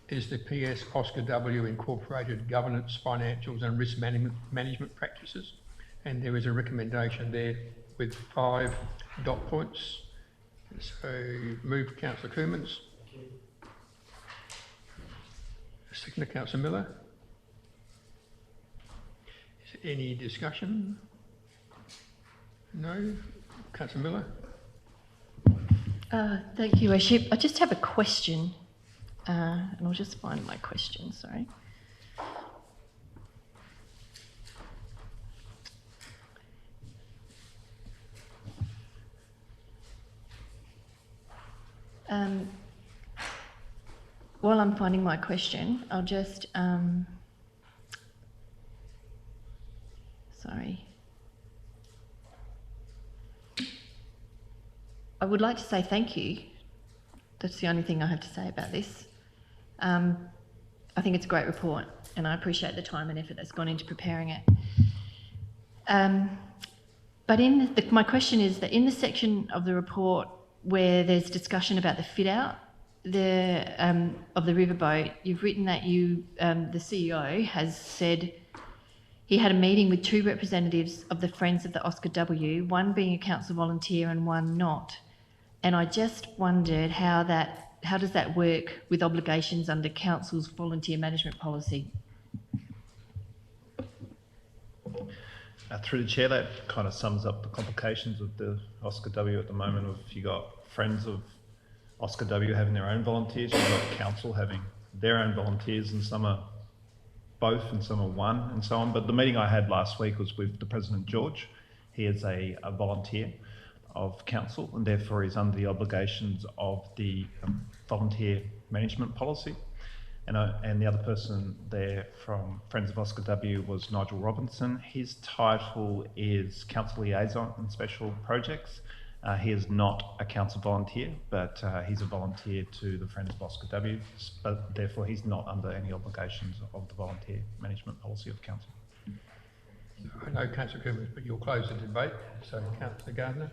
is the PS Oscar W Incorporated Governance, Financials and Risk Management Practices, and there is a recommendation there with 5 dot points. So move Councillor Coomans. Second to Councillor Miller. Is there any discussion? No? Councillor Miller? Thank you, Worship. I just have a question, and I'll just find my question, sorry. While I'm finding my question, I'll just, sorry. I would like to say thank you. That's the only thing I have to say about this. I think it's a great report and I appreciate the time and effort that's gone into preparing it. But my question is that in the section of the report where there's discussion about the fit out of the riverboat, you've written that the CEO has said he had a meeting with 2 representatives of the Friends of the Oscar W, one being a council volunteer and one not. And I just wondered how does that work with obligations under council's volunteer management policy? Through the chair, that kind of sums up the complications of the Oscar W at the moment. If you got Friends of Oscar W having their own volunteers, you've got council having their own volunteers, and some are both and some are one and so on. But the meeting I had last week was with the President George. He is a volunteer of council and therefore is under the obligations of the volunteer management policy. And the other person there from Friends of Oscar W was Nigel Robinson. His title is Council Liaison in Special Projects. He is not a council volunteer, but he's a volunteer to the Friends of Oscar W, but therefore he's not under any obligations of the volunteer management policy of council. I know Councillor Coombs, but you'll close the debate. So Councillor Gardner.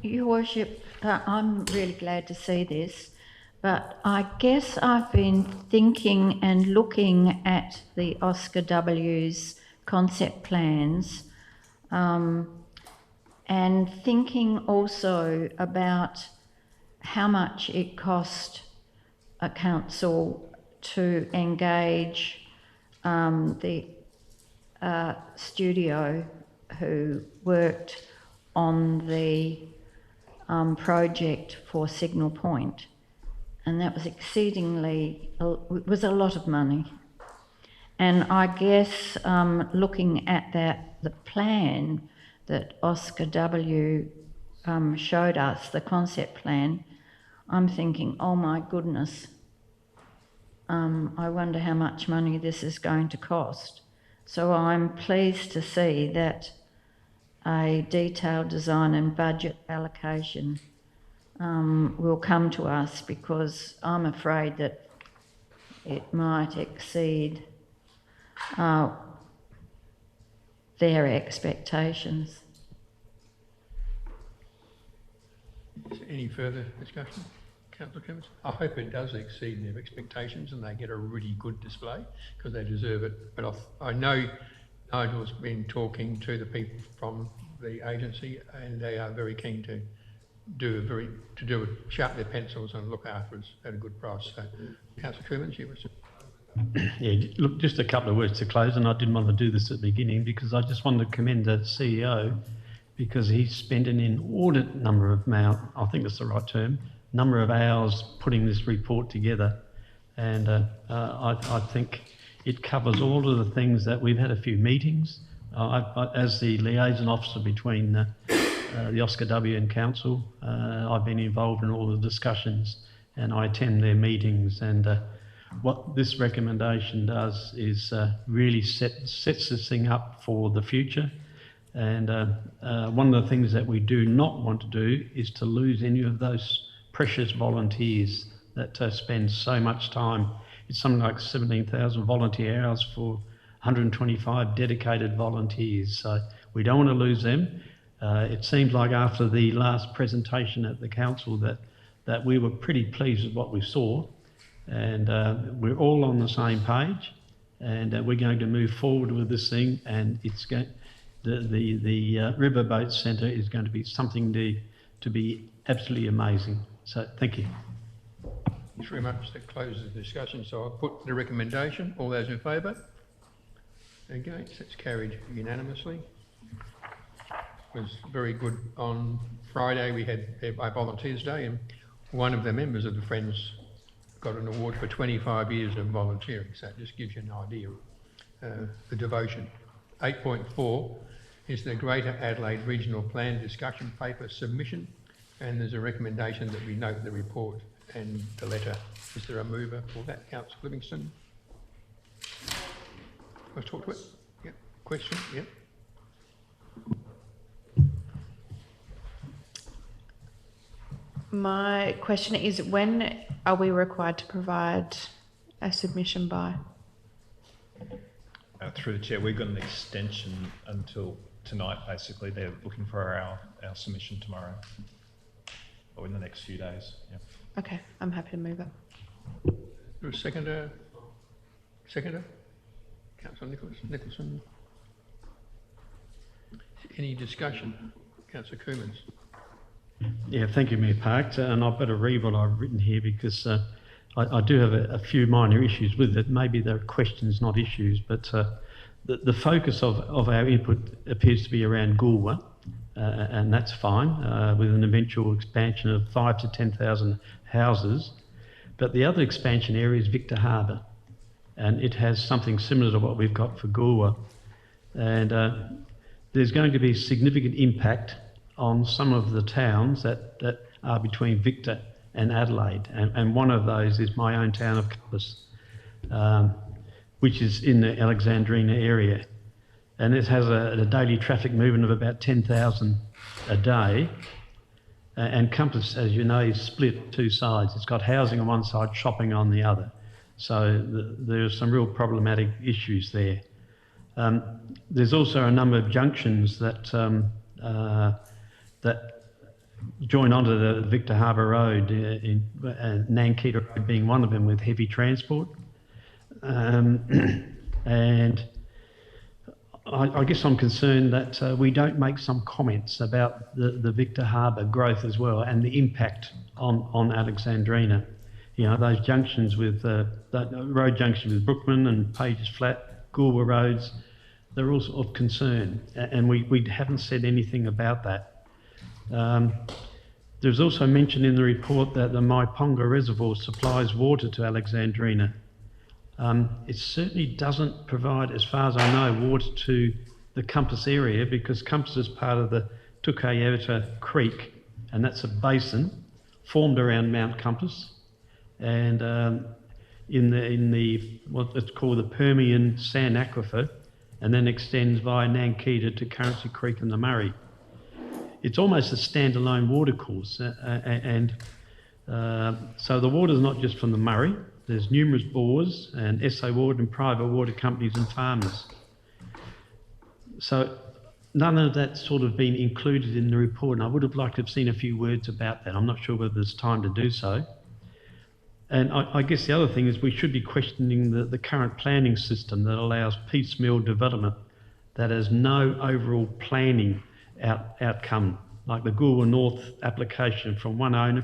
Your Worship, I'm really glad to see this, but I guess I've been thinking and looking at the Oscar W's concept plans and thinking also about how much it cost a council to engage the studio who worked on the project for Signal Point, and that was it was a lot of money. And I guess looking at the plan that Oscar W showed us, the concept plan, I'm thinking, oh my goodness, I wonder how much money this is going to cost. So I'm pleased to see that a detailed design and budget allocation will come to us, because I'm afraid that it might exceed their expectations. Is there any further discussion? Councillor Clements? I hope it does exceed their expectations and they get a really good display, because they deserve it. But I know Nigel's been talking to the people from the agency and they are very keen to sharpen their pencils and look after us at a good price. So, Councillor Clements, you were... Yeah, look, just a couple of words to close, and I didn't want to do this at the beginning because I just wanted to commend the CEO because he spent an inordinate number of I think that's the right term, number of hours putting this report together, and I think it covers all of the things that we've had a few meetings. As the liaison officer between the Oscar W and Council, I've been involved in all the discussions and I attend their meetings, and what this recommendation does is really sets this thing up for the future. And one of the things that we do not want to do is to lose any of those precious volunteers that spend so much time. It's something like 17,000 volunteer hours for 125 dedicated volunteers. So we don't want to lose them. It seems like after the last presentation at the council that we were pretty pleased with what we saw, and we're all on the same page, and we're going to move forward with this thing, and it's going. The Riverboat Centre is going to be something to be absolutely amazing. So thank you. Thanks very much. That closes the discussion. So I'll put the recommendation. All those in favour? Against? That's carried unanimously. was very good. On Friday we had our Volunteers Day, and one of the members of the Friends got an award for 25 years of volunteering, so it just gives you an idea of the devotion. 8.4 is the Greater Adelaide Regional Plan discussion paper submission, and there's a recommendation that we note the report and the letter. Is there a mover for that, Councillor Livingston? I'll talk to it. Yep. Question? Yep. My question is, when are we required to provide a submission by? Through the chair, we've got an extension until tonight, basically. They're looking for our submission tomorrow, or in the next few days. Yep. Okay, I'm happy to move it. Is there a seconder? Seconder? Councillor Nicholson. Any discussion? Councillor Coomans. Yeah, thank you, Mayor Parks. And I've better read what I've written here because I do have a few minor issues with it. Maybe they're questions, not issues, but the focus of our input appears to be around Goolwa, and that's fine, with an eventual expansion of 5,000 to 10,000 houses. But the other expansion area is Victor Harbour, and it has something similar to what we've got for Goolwa. And there's going to be significant impact on some of the towns that are between Victor and Adelaide, and one of those is my own town of Compass, which is in the Alexandrina area, and it has a daily traffic movement of about 10,000 a day, and Compass, as you know, is split two sides. It's got housing on one side, shopping on the other, so there are some real problematic issues there. There's also a number of junctions that join onto the Victor Harbour Road, Nankita Road being one of them, with heavy transport. And I guess I'm concerned that we don't make some comments about the Victor Harbour growth as well, and the impact on Alexandrina. You know, those junctions with that road junction with Brookman and Pages Flat, Goolwa roads, they're also of concern, and we haven't said anything about that. There's also mention in the report that the Maiponga Reservoir supplies water to Alexandrina. It certainly doesn't provide, as far as I know, water to the Compass area, because Compass is part of the Tukayevita Creek, and that's a basin formed around Mount Compass, and in the what's called the Permian Sand Aquifer, and then extends via Nankita to Currency Creek and the Murray. It's almost a standalone watercourse, so the water's not just from the Murray. There's numerous bores and SA Water and private water companies and farmers. So none of that's sort of been included in the report, and I would have liked to have seen a few words about that. I'm not sure whether there's time to do so. And I guess the other thing is we should be questioning the current planning system that allows piecemeal development that has no overall planning outcome, like the Goolwa North application from one owner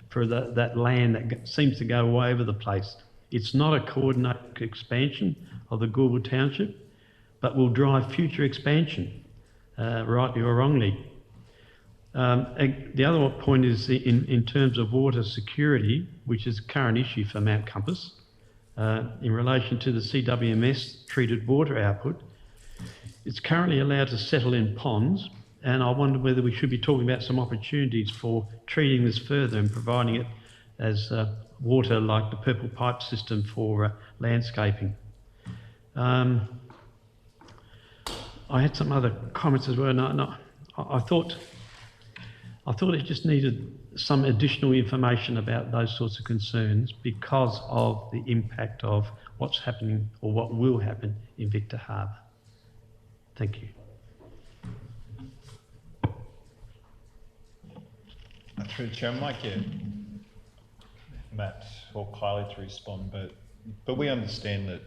for that land that seems to go all over the place. It's not a coordinated expansion of the Goolwa Township, but will drive future expansion, rightly or wrongly. The other point is in terms of water security, which is a current issue for Mount Compass, in relation to the CWMS treated water output. It's currently allowed to settle in ponds, and I wonder whether we should be talking about some opportunities for treating this further and providing it as water, like the purple pipe system for landscaping. I had some other comments as well. I thought it just needed some additional information about those sorts of concerns because of the impact of what's happening or what will happen in Victor Harbour. Thank you. Through the chair, I might get Matt or Kylie to respond, but we understand that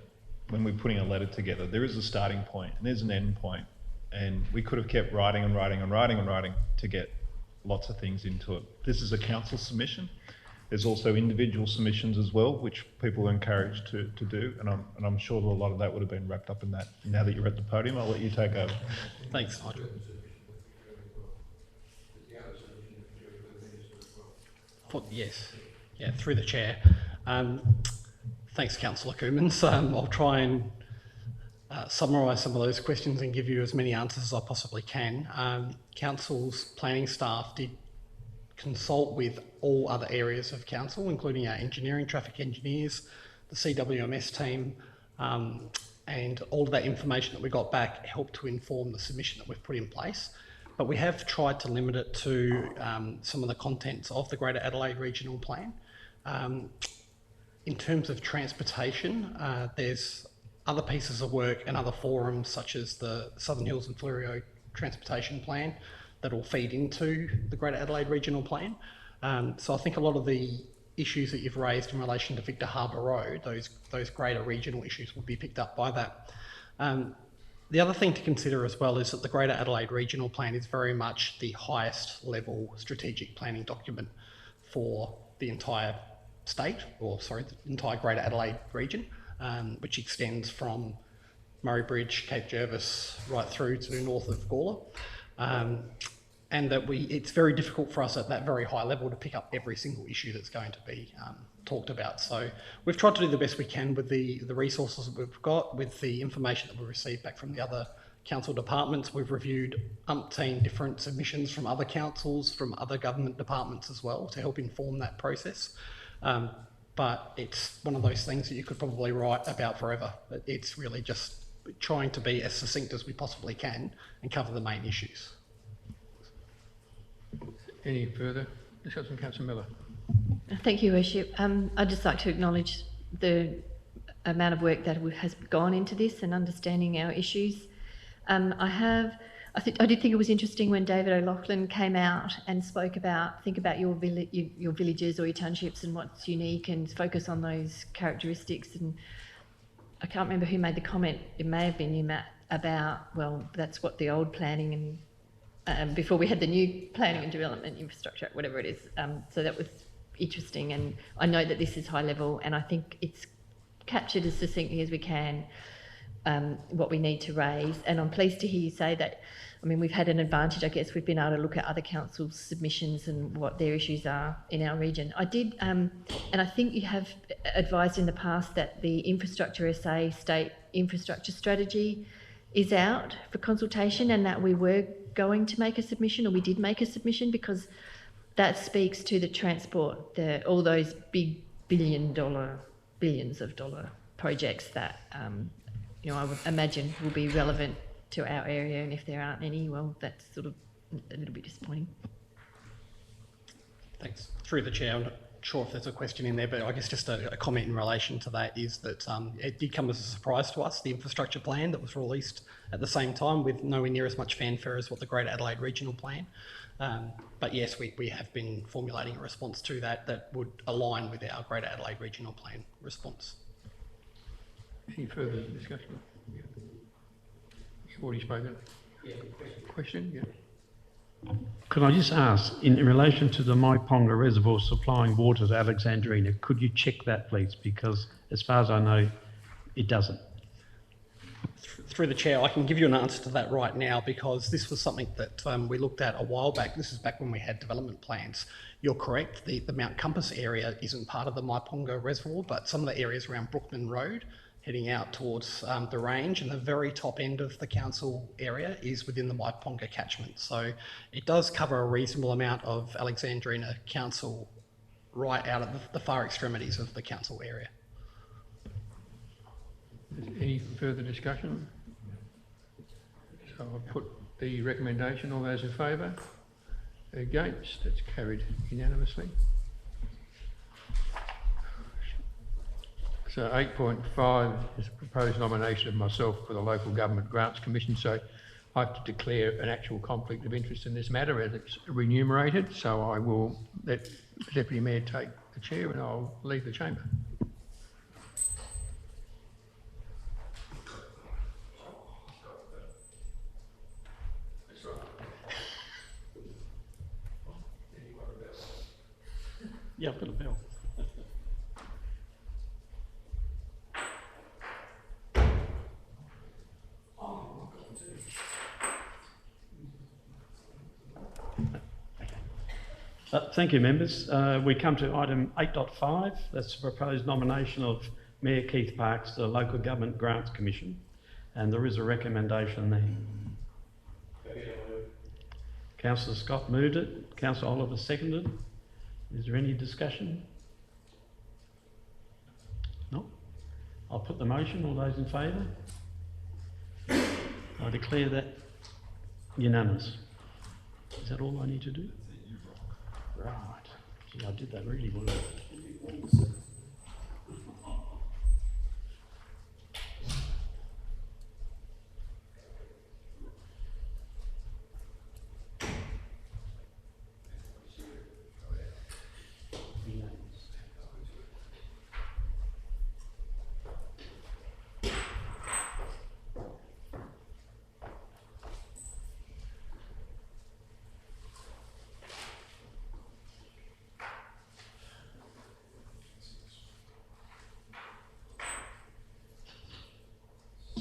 when we're putting a letter together, there is a starting point and there's an end point, and we could have kept writing and writing and writing and writing to get lots of things into it. This is a council submission. There's also individual submissions as well, which people are encouraged to do, and I'm sure that a lot of that would have been wrapped up in that. Now that you're at the podium, I'll let you take over. Thanks, Nigel. Yes, yeah, through the chair. Thanks, Councillor Coomans. I'll try and summarise some of those questions and give you as many answers as I possibly can. Council's planning staff did consult with all other areas of council, including our engineering, traffic engineers, the CWMS team, and all of that information that we got back helped to inform the submission that we've put in place. But we have tried to limit it to some of the contents of the Greater Adelaide Regional Plan. In terms of transportation, there's other pieces of work and other forums such as the Southern Hills and Fleurieu Transportation Plan that will feed into the Greater Adelaide Regional Plan. So I think a lot of the issues that you've raised in relation to Victor Harbour Road, those greater regional issues will be picked up by that. The other thing to consider as well is that the Greater Adelaide Regional Plan is very much the highest level strategic planning document for the entire state, or sorry, the entire Greater Adelaide region, which extends from Murray Bridge, Cape Jervis, right through to north of Goolwa. And that it's very difficult for us at that very high level to pick up every single issue that's going to be talked about. So we've tried to do the best we can with the resources that we've got, with the information that we received back from the other council departments. We've reviewed umpteen different submissions from other councils, from other government departments as well, to help inform that process. But it's one of those things that you could probably write about forever. It's really just trying to be as succinct as we possibly can and cover the main issues. Any further discussion, Councillor Miller? Thank you, Worship. I'd just like to acknowledge the amount of work that has gone into this and understanding our issues. I did think it was interesting when David O'Loughlin came out and spoke about, think about your villages or your townships and what's unique, and focus on those characteristics. And I can't remember who made the comment, it may have been you, Matt, about, well, that's what the old planning and before we had the new planning and development infrastructure, whatever it is. So that was interesting, and I know that this is high level, and I think it's captured as succinctly as we can what we need to raise. And I'm pleased to hear you say that. I mean, we've had an advantage, I guess. We've been able to look at other councils' submissions and what their issues are in our region. I did, and I think you have advised in the past that the Infrastructure SA State Infrastructure Strategy is out for consultation, and that we were going to make a submission, or we did make a submission, because that speaks to the transport, all those big billions of dollar projects that I would imagine will be relevant to our area, and if there aren't any, well, that's sort of a little bit disappointing. Thanks. Through the chair, I'm not sure if there's a question in there, but I guess just a comment in relation to that is that it did come as a surprise to us, the infrastructure plan that was released at the same time, with nowhere near as much fanfare as what the Greater Adelaide Regional Plan. But yes, we have been formulating a response to that would align with our Greater Adelaide Regional Plan response. Any further discussion? Yeah. You've already spoken. Yeah. Question? Yeah. Could I just ask, in relation to the Maiponga Reservoir supplying water to Alexandrina, could you check that, please? Because as far as I know, it doesn't. Through the chair, I can give you an answer to that right now, because this was something that we looked at a while back. This is back when we had development plans. You're correct, the Mount Compass area isn't part of the Maiponga Reservoir, but some of the areas around Brookman Road, heading out towards the range, and the very top end of the council area is within the Maiponga catchment. So it does cover a reasonable amount of Alexandrina Council right out of the far extremities of the council area. Any further discussion? So I'll put the recommendation. All those in favour? Against? That's carried unanimously. So 8.5 is a proposed nomination of myself for the Local Government Grants Commission. So I have to declare an actual conflict of interest in this matter as it's remunerated. So I will let the Deputy Mayor take the chair and I'll leave the chamber. Yeah, I've got a bell. Thank you, members. We come to item 8.5. That's the proposed nomination of Mayor Keith Parkes to the Local Government Grants Commission, and there is a recommendation there. Councillor Scott moved it. Councillor Oliver seconded. Is there any discussion? No? I'll put the motion. All those in favour? I declare that unanimous. Is that all I need to do? Right. Gee, I did that really well.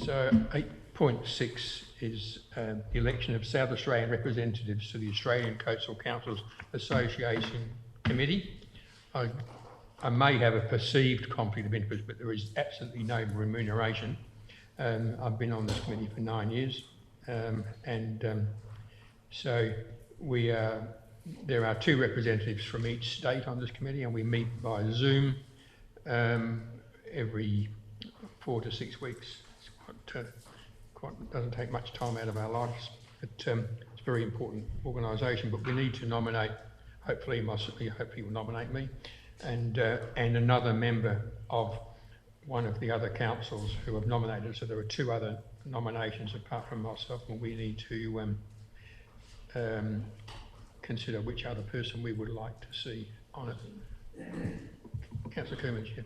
So 8.6 is the election of South Australian representatives to the Australian Coastal Councils Association Committee. I may have a perceived conflict of interest, but there is absolutely no remuneration. I've been on this committee for 9 years, so there are 2 representatives from each state on this committee, and we meet by Zoom every 4 to 6 weeks. Doesn't take much time out of our lives, but it's a very important organisation. But we need to nominate, hopefully will nominate me, and another member of one of the other councils who have nominated. So there are 2 other nominations apart from myself, and we need to consider which other person we would like to see on it. Councillor Coomans, yeah.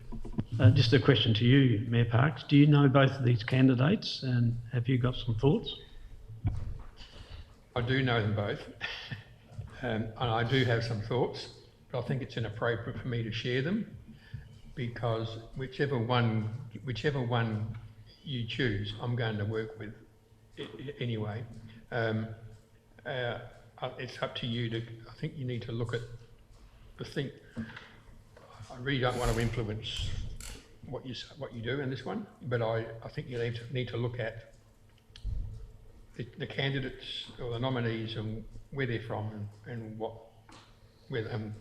Just a question to you, Mayor Parkes. Do you know both of these candidates, and have you got some thoughts? I do know them both, and I do have some thoughts, but I think it's inappropriate for me to share them, because whichever one you choose, I'm going to work with anyway. It's up to you to. I think you need to look at the thing. I really don't want to influence what you do in this one, but I think you need to look at the candidates or the nominees and where they're from and what,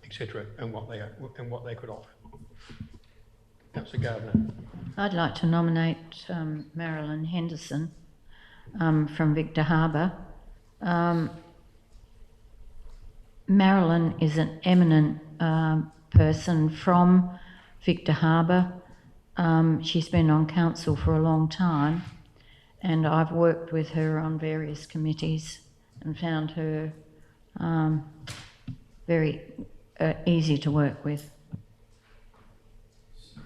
etc. and what they could offer. Councillor Gardner. I'd like to nominate Marilyn Henderson from Victor Harbour. Marilyn is an eminent person from Victor Harbour. She's been on council for a long time, and I've worked with her on various committees and found her very easy to work with.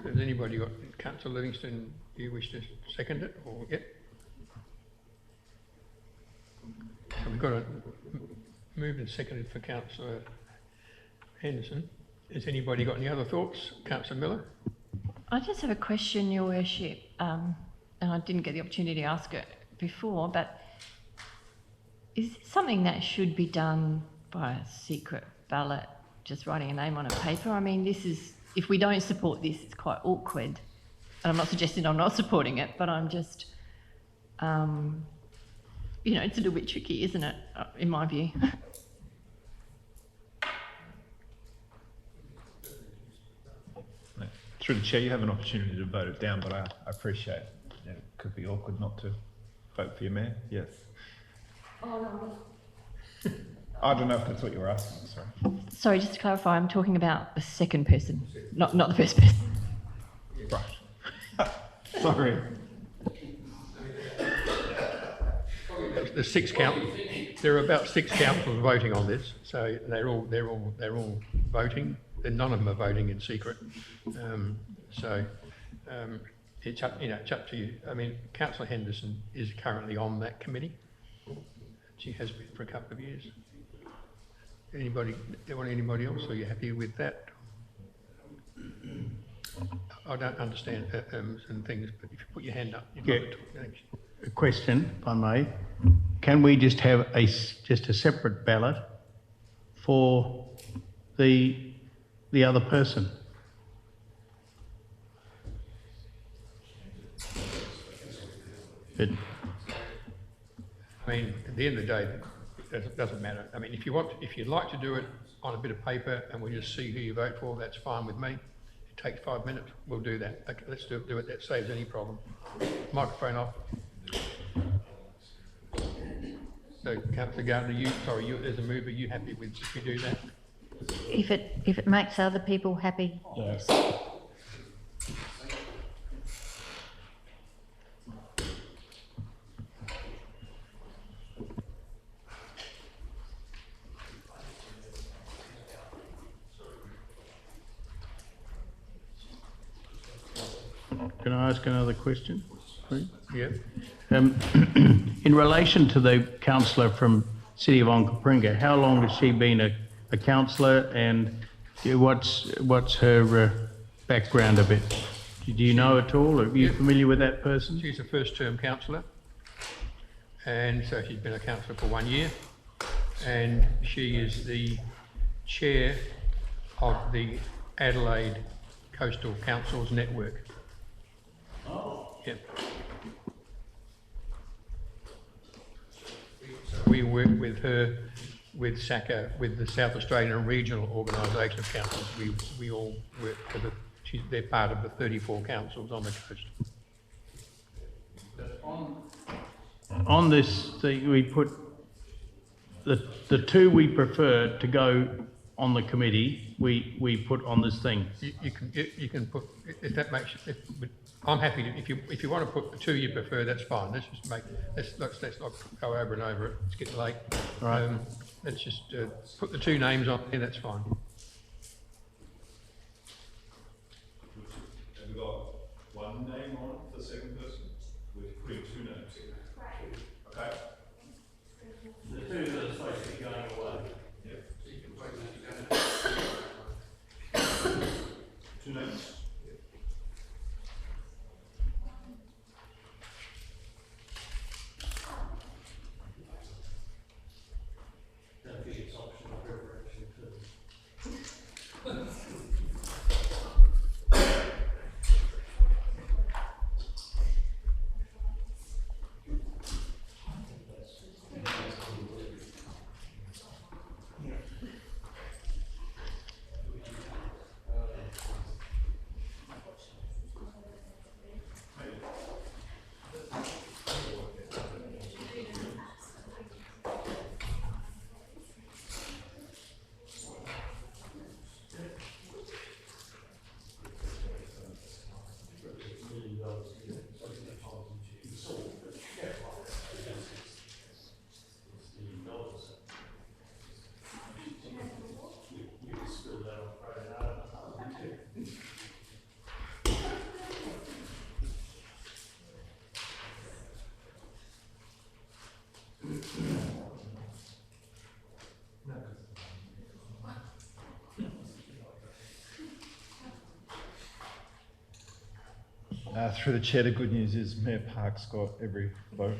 Has anybody got, Councillor Livingston, do you wish to second it? Or yep. So we've got a moved and seconded for Councillor Henderson. Has anybody got any other thoughts? Councillor Miller? I just have a question, Your Worship, and I didn't get the opportunity to ask it before, but is this something that should be done by a secret ballot, just writing a name on a paper? I mean, this is, if we don't support this, it's quite awkward. And I'm not suggesting I'm not supporting it, but I'm just, it's a little bit tricky, isn't it, in my view? Through the chair, you have an opportunity to vote it down, but I appreciate it could be awkward not to vote for your mayor. Yes. Oh, no. I don't know if that's what you were asking. Sorry. Sorry, just to clarify, I'm talking about the second person, not the first person. Right. Sorry. The 6 there are about 6 councillors voting on this, so they're all voting. And none of them are voting in secret. It's up to you. I mean, Councillor Henderson is currently on that committee. She has been for a couple of years. Anybody else? Are you happy with that? I don't understand some things, but if you put your hand up, you've got to talk. Thanks. A question, if I may. Can we just have a separate ballot for the other person? I mean, at the end of the day, it doesn't matter. I mean, if you'd like to do it on a bit of paper and we just see who you vote for, that's fine with me. It takes 5 minutes, we'll do that. Okay, let's do it. That saves any problem. Microphone off. So, Councillor Gardner, you as a mover, you happy with if you do that? If it makes other people happy, yes. Can I ask another question, please? Yeah. In relation to the councillor from City of Onkaparinga, how long has she been a councillor, and what's her background a bit? Do you know at all? Are you familiar with that person? She's a first-term councillor, and so she's been a councillor for 1 year, and she is the chair of the Adelaide Coastal Councils Network. Oh. Yep. We work with her, with SACA, with the South Australian Regional Organisation of Councils. We all work for they're part of the 34 councils on the coast. On this thing, we put the two we prefer to go on the committee. We put on this thing. You can put, if that makes. I'm happy to, if you want to put the two you prefer, that's fine. Let's not go over and over it. It's getting late. Right. Let's just put the two names on there. That's fine. Have we got one name on the second person? We're putting two names in. Okay. The two that are supposed to be going away. Yep. Two names. Through the chair, the good news is Mayor Park's got every vote.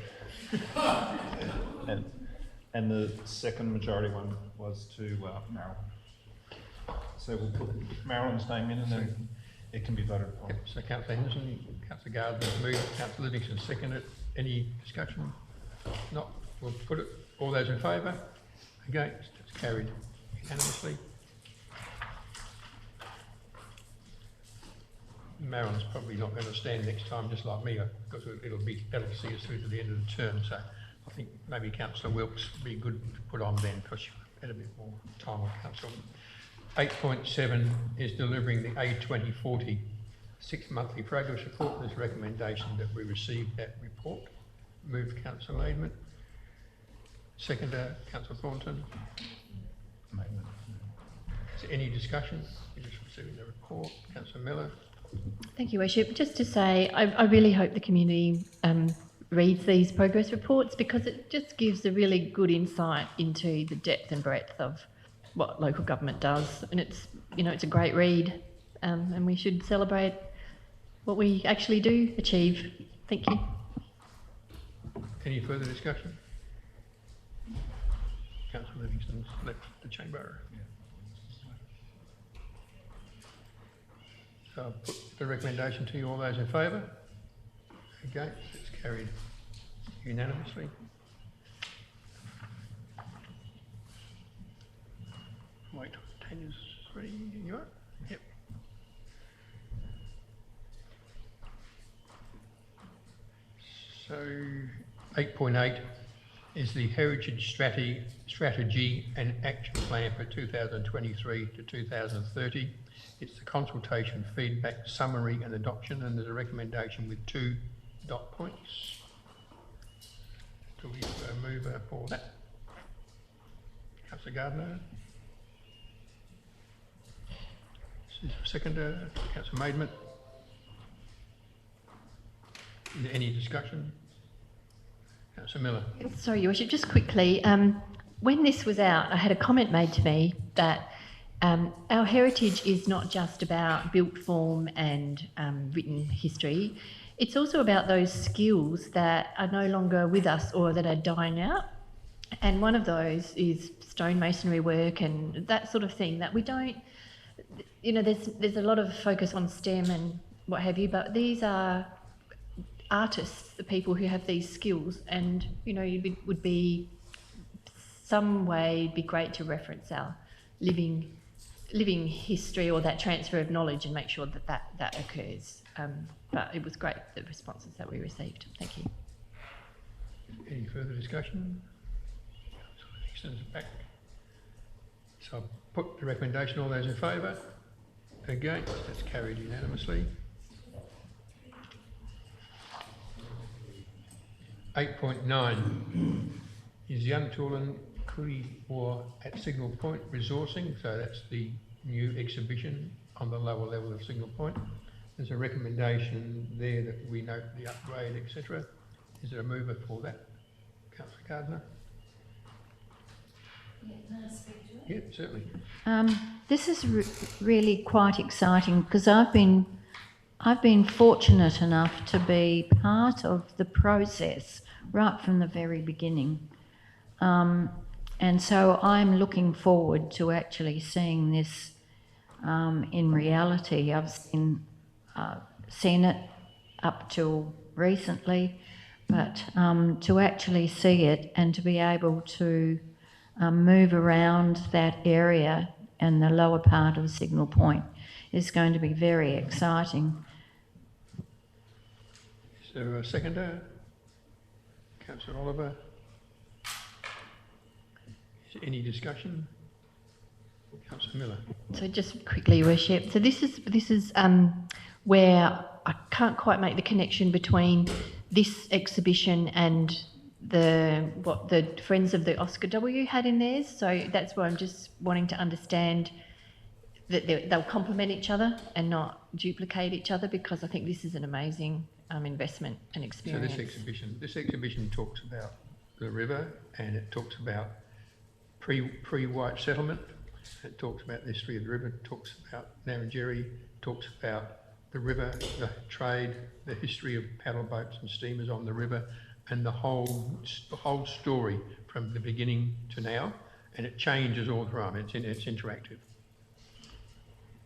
and the second majority one was to Marilyn. So we'll put Marilyn's name in and then it can be voted upon. Yep. So Councillor Henderson, Councillor Gardner moved, Councillor Livingston seconded. Any discussion? Not. We'll put it. All those in favour? Against? It's carried unanimously. Marilyn's probably not going to stand next time, just like me, because that'll see us through to the end of the term. So I think maybe Councillor Wilkes would be good to put on then, because she had a bit more time on council. 8.7 is delivering the A2040 6-monthly progress report. There's recommendation that we receive that report. Moved Councillor Laidman. Seconder, Councillor Thornton. Is there any discussion? We're just receiving the report. Councillor Miller. Thank you, Worship. Just to say, I really hope the community reads these progress reports, because it just gives a really good insight into the depth and breadth of what local government does, and it's a great read, and we should celebrate what we actually do achieve. Thank you. Any further discussion? Councillor Livingston's left the chamber. So I'll put the recommendation to you. All those in favour? Against? It's carried unanimously. Wait, 10 is 3. You are? Yep. So 8.8 is the Heritage Strategy and Action Plan for 2023 to 2030. It's the consultation, feedback, summary and adoption, and there's a recommendation with 2 dot points. Do we move for that? Councillor Gardner. Seconder, Councillor Maidment. Is there any discussion? Councillor Miller. Sorry, Your Worship, just quickly, when this was out, I had a comment made to me that our heritage is not just about built form and written history. It's also about those skills that are no longer with us or that are dying out. And one of those is stonemasonry work and that sort of thing that we don't, you know, there's a lot of focus on STEM and what have you, but these are artists, the people who have these skills, and, you know, it would be some way it'd be great to reference our living history or that transfer of knowledge and make sure that occurs. But it was great, the responses that we received. Thank you. Any further discussion? Nixon's back. So I'll put the recommendation. All those in favour? Against? That's carried unanimously. 8.9 is Yuntulun Prix at Signal Point Resourcing. So that's the new exhibition on the lower level of Signal Point. There's a recommendation there that we note the upgrade, etc. Is there a mover for that? Councillor Gardner? Yeah, certainly. This is really quite exciting because I've been fortunate enough to be part of the process right from the very beginning. And so I'm looking forward to actually seeing this in reality. I've seen it up till recently, but to actually see it and to be able to move around that area and the lower part of Signal Point is going to be very exciting. Is there a seconder? Councillor Oliver. Is there any discussion? Councillor Miller. So just quickly, Your Worship. So this is where I can't quite make the connection between this exhibition and what the Friends of the Oscar W had in theirs. So that's where I'm just wanting to understand that they'll complement each other and not duplicate each other, because I think this is an amazing investment and experience. So this exhibition talks about the river, and it talks about pre-white settlement. It talks about the history of the river. It talks about Narrandjeri. Talks about the river, the trade, the history of paddle boats and steamers on the river, and the whole story from the beginning to now. And it changes all the time. It's interactive.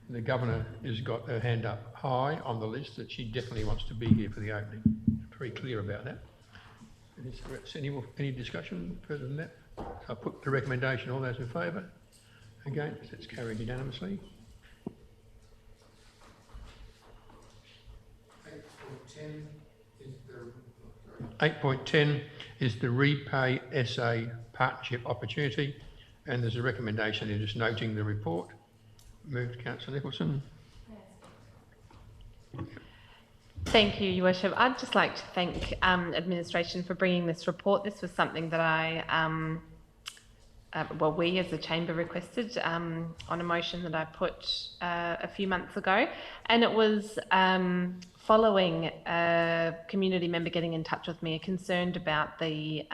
The Governor has got her hand up high on the list that she definitely wants to be here for the opening. Very clear about that. Is there any discussion further than that? I'll put the recommendation. All those in favour? Against? It's carried unanimously. 8.10 is the Repay SA partnership opportunity, and there's a recommendation in just noting the report. Moved, Councillor Nicholson. Thank you, Your Worship. I'd just like to thank administration for bringing this report. This was something that we as the Chamber requested on a motion that I put a few months ago, and it was following a community member getting in touch with me, concerned about the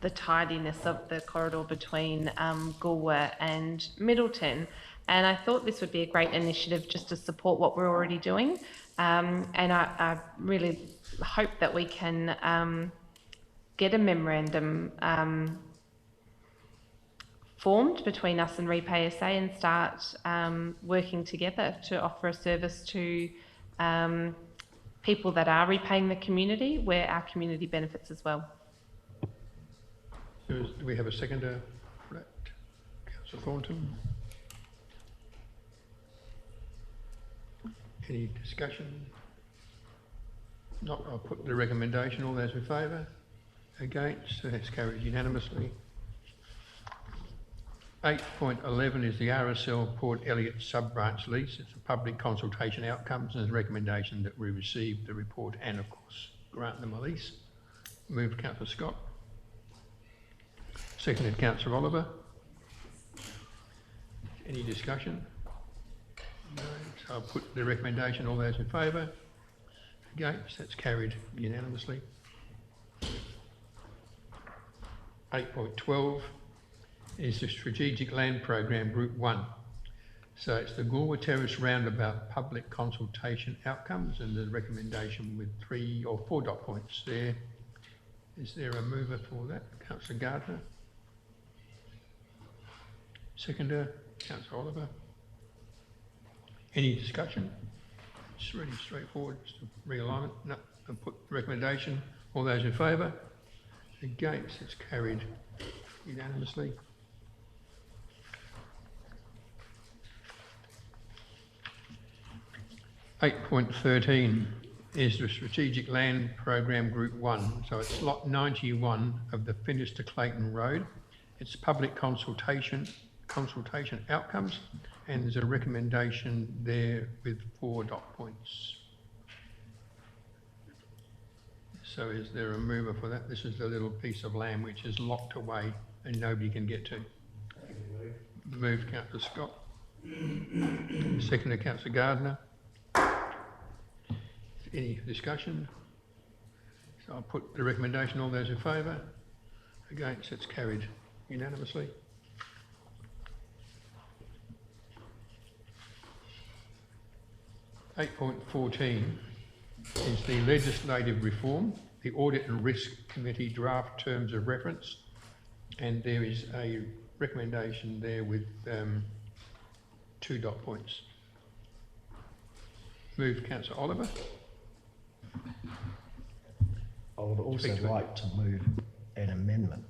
the tidiness of the corridor between Goolwa and Middleton. And I thought this would be a great initiative just to support what we're already doing. And I really hope that we can get a memorandum formed between us and Repay SA and start working together to offer a service to people that are repaying the community, where our community benefits as well. Do we have a seconder for that? Councillor Thornton? Any discussion? Not, I'll put the recommendation. All those in favour? Against? So that's carried unanimously. 8.11 is the RSL Port Elliot Subbranch lease. It's a public consultation outcomes and a recommendation that we receive the report and, of course, grant them a lease. Moved Councillor Scott. Seconded Councillor Oliver. Any discussion? No. So I'll put the recommendation. All those in favour? Against? That's carried unanimously. 8.12 is the Strategic Land Program Group 1. So it's the Goolwa Terrace Roundabout public consultation outcomes and the recommendation with 3 or 4 dot points there. Is there a mover for that? Councillor Gardner. Seconder, Councillor Oliver. Any discussion? It's really straightforward, just a realignment. No, I'll put the recommendation. All those in favour? Against? It's carried unanimously. .13 is the Strategic Land Program Group 1. So it's lot 91 of the Finniss to Clayton Road. It's public consultation outcomes, and there's a recommendation there with 4 dot points. So is there a mover for that? This is the little piece of land which is locked away and nobody can get to. Moved Councillor Scott. Seconded Councillor Gardner. Any discussion? So I'll put the recommendation. All those in favour? Against? It's carried unanimously. .14 is the legislative reform, the Audit and Risk Committee draft terms of reference, and there is a recommendation there with 2 dot points. Move Councillor Oliver. I would also like to move an amendment.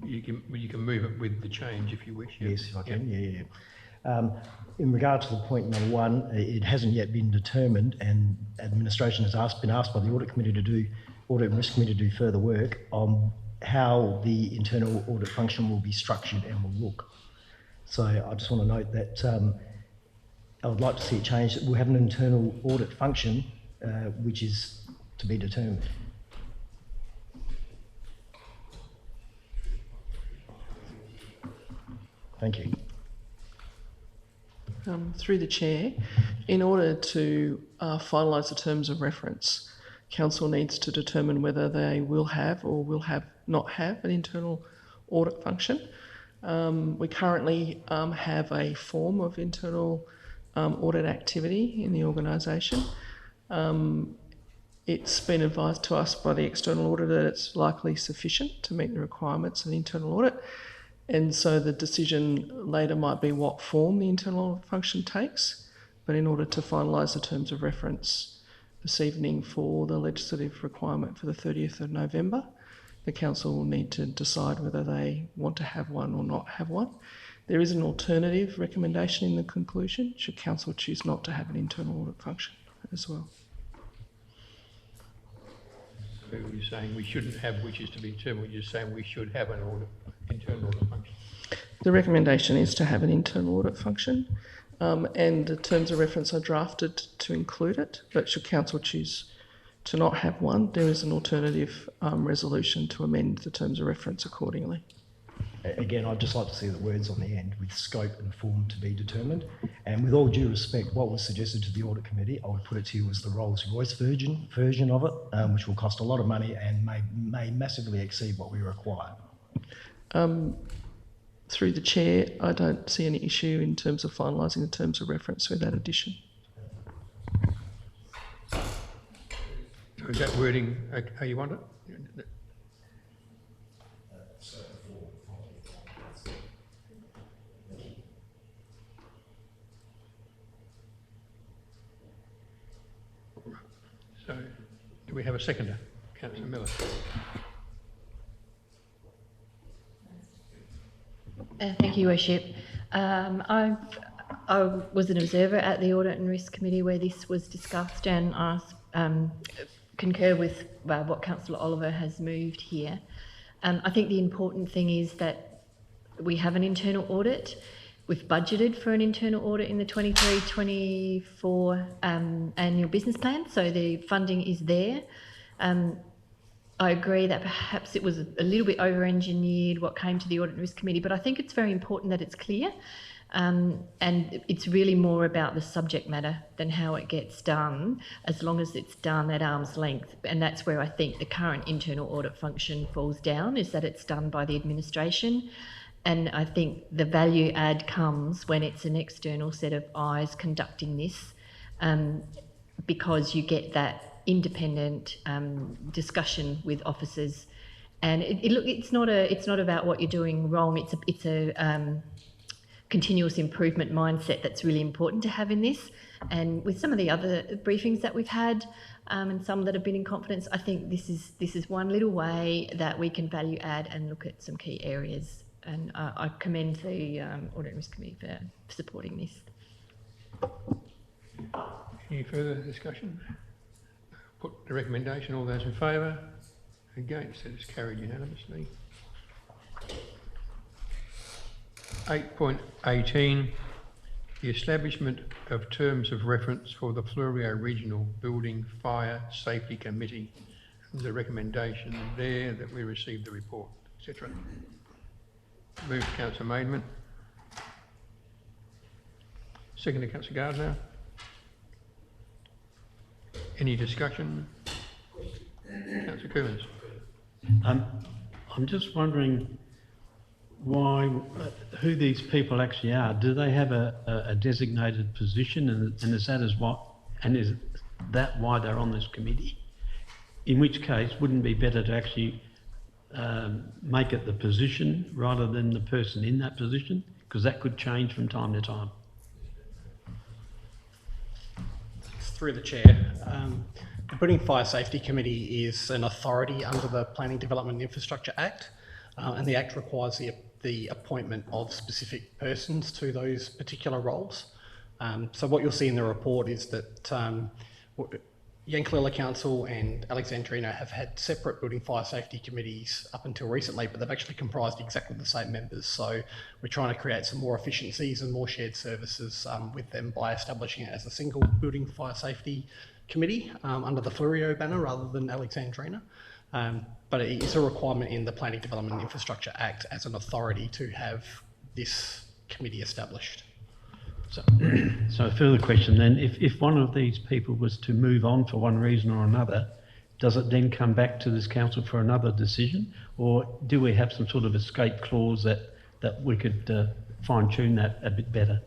You can move it with the change if you wish. Yes, if I can. Yeah. In regard to the point number 1, it hasn't yet been determined, and administration has been asked by the Audit and Risk Committee to do further work on how the internal audit function will be structured and will look. So I just want to note that I would like to see it changed. We'll have an internal audit function, which is to be determined. Thank you. Through the chair, in order to finalise the terms of reference, council needs to determine whether they will have or will not have an internal audit function. We currently have a form of internal audit activity in the organisation. It's been advised to us by the external auditor that it's likely sufficient to meet the requirements of the internal audit. And so the decision later might be what form the internal function takes. But in order to finalise the terms of reference this evening for the legislative requirement for the 30th of November, the council will need to decide whether they want to have one or not have one. There is an alternative recommendation in the conclusion, should council choose not to have an internal audit function as well. So you're saying we shouldn't have, which is to be determined, you're saying we should have an internal audit function? The recommendation is to have an internal audit function, and the terms of reference are drafted to include it, but should council choose to not have one, there is an alternative resolution to amend the terms of reference accordingly. Again, I'd just like to see the words on the end with scope and form to be determined. And with all due respect, what was suggested to the Audit Committee, I would put it to you as the Rolls-Royce version of it, which will cost a lot of money and may massively exceed what we require. Through the chair, I don't see any issue in terms of finalising the terms of reference with that addition. So is that wording how you want it? Do we have a seconder? Councillor Miller. Thank you, Worship. I was an observer at the Audit and Risk Committee where this was discussed, and I concur with what Councillor Oliver has moved here. I think the important thing is that we have an internal audit. We've budgeted for an internal audit in the 23-24 annual business plan, so the funding is there. I agree that perhaps it was a little bit over-engineered what came to the Audit and Risk Committee, but I think it's very important that it's clear, and it's really more about the subject matter than how it gets done, as long as it's done at arm's length. And that's where I think the current internal audit function falls down, is that it's done by the administration. And I think the value add comes when it's an external set of eyes conducting this, because you get that independent discussion with officers, and it's not about what you're doing wrong. It's a continuous improvement mindset that's really important to have in this. And with some of the other briefings that we've had, and some that have been in confidence, I think this is one little way that we can value add and look at some key areas. And I commend the Audit and Risk Committee for supporting this. Any further discussion? Put the recommendation. All those in favour? Against? That is carried unanimously. 8.18, the establishment of terms of reference for the Fleurieu Regional Building Fire Safety Committee. There's a recommendation there that we receive the report, etc. Moved Councillor Maidment. Seconded Councillor Gardner. Any discussion? Councillor Coomans. I'm just wondering who these people actually are. Do they have a designated position, and is that why they're on this committee? In which case, wouldn't it be better to actually make it the position rather than the person in that position? Because that could change from time to time. Through the chair, the Building Fire Safety Committee is an authority under the Planning Development and Infrastructure Act, and the Act requires the appointment of specific persons to those particular roles. So what you'll see in the report is that Yuntulun Council and Alexandrina have had separate building fire safety committees up until recently, but they've actually comprised exactly the same members. So we're trying to create some more efficiencies and more shared services with them by establishing it as a single building fire safety committee under the Fleurieu banner rather than Alexandrina. But it is a requirement in the Planning Development and Infrastructure Act as an authority to have this committee established. So a further question then, if one of these people was to move on for one reason or another, does it then come back to this council for another decision, or do we have some sort of escape clause that we could fine-tune that a bit better?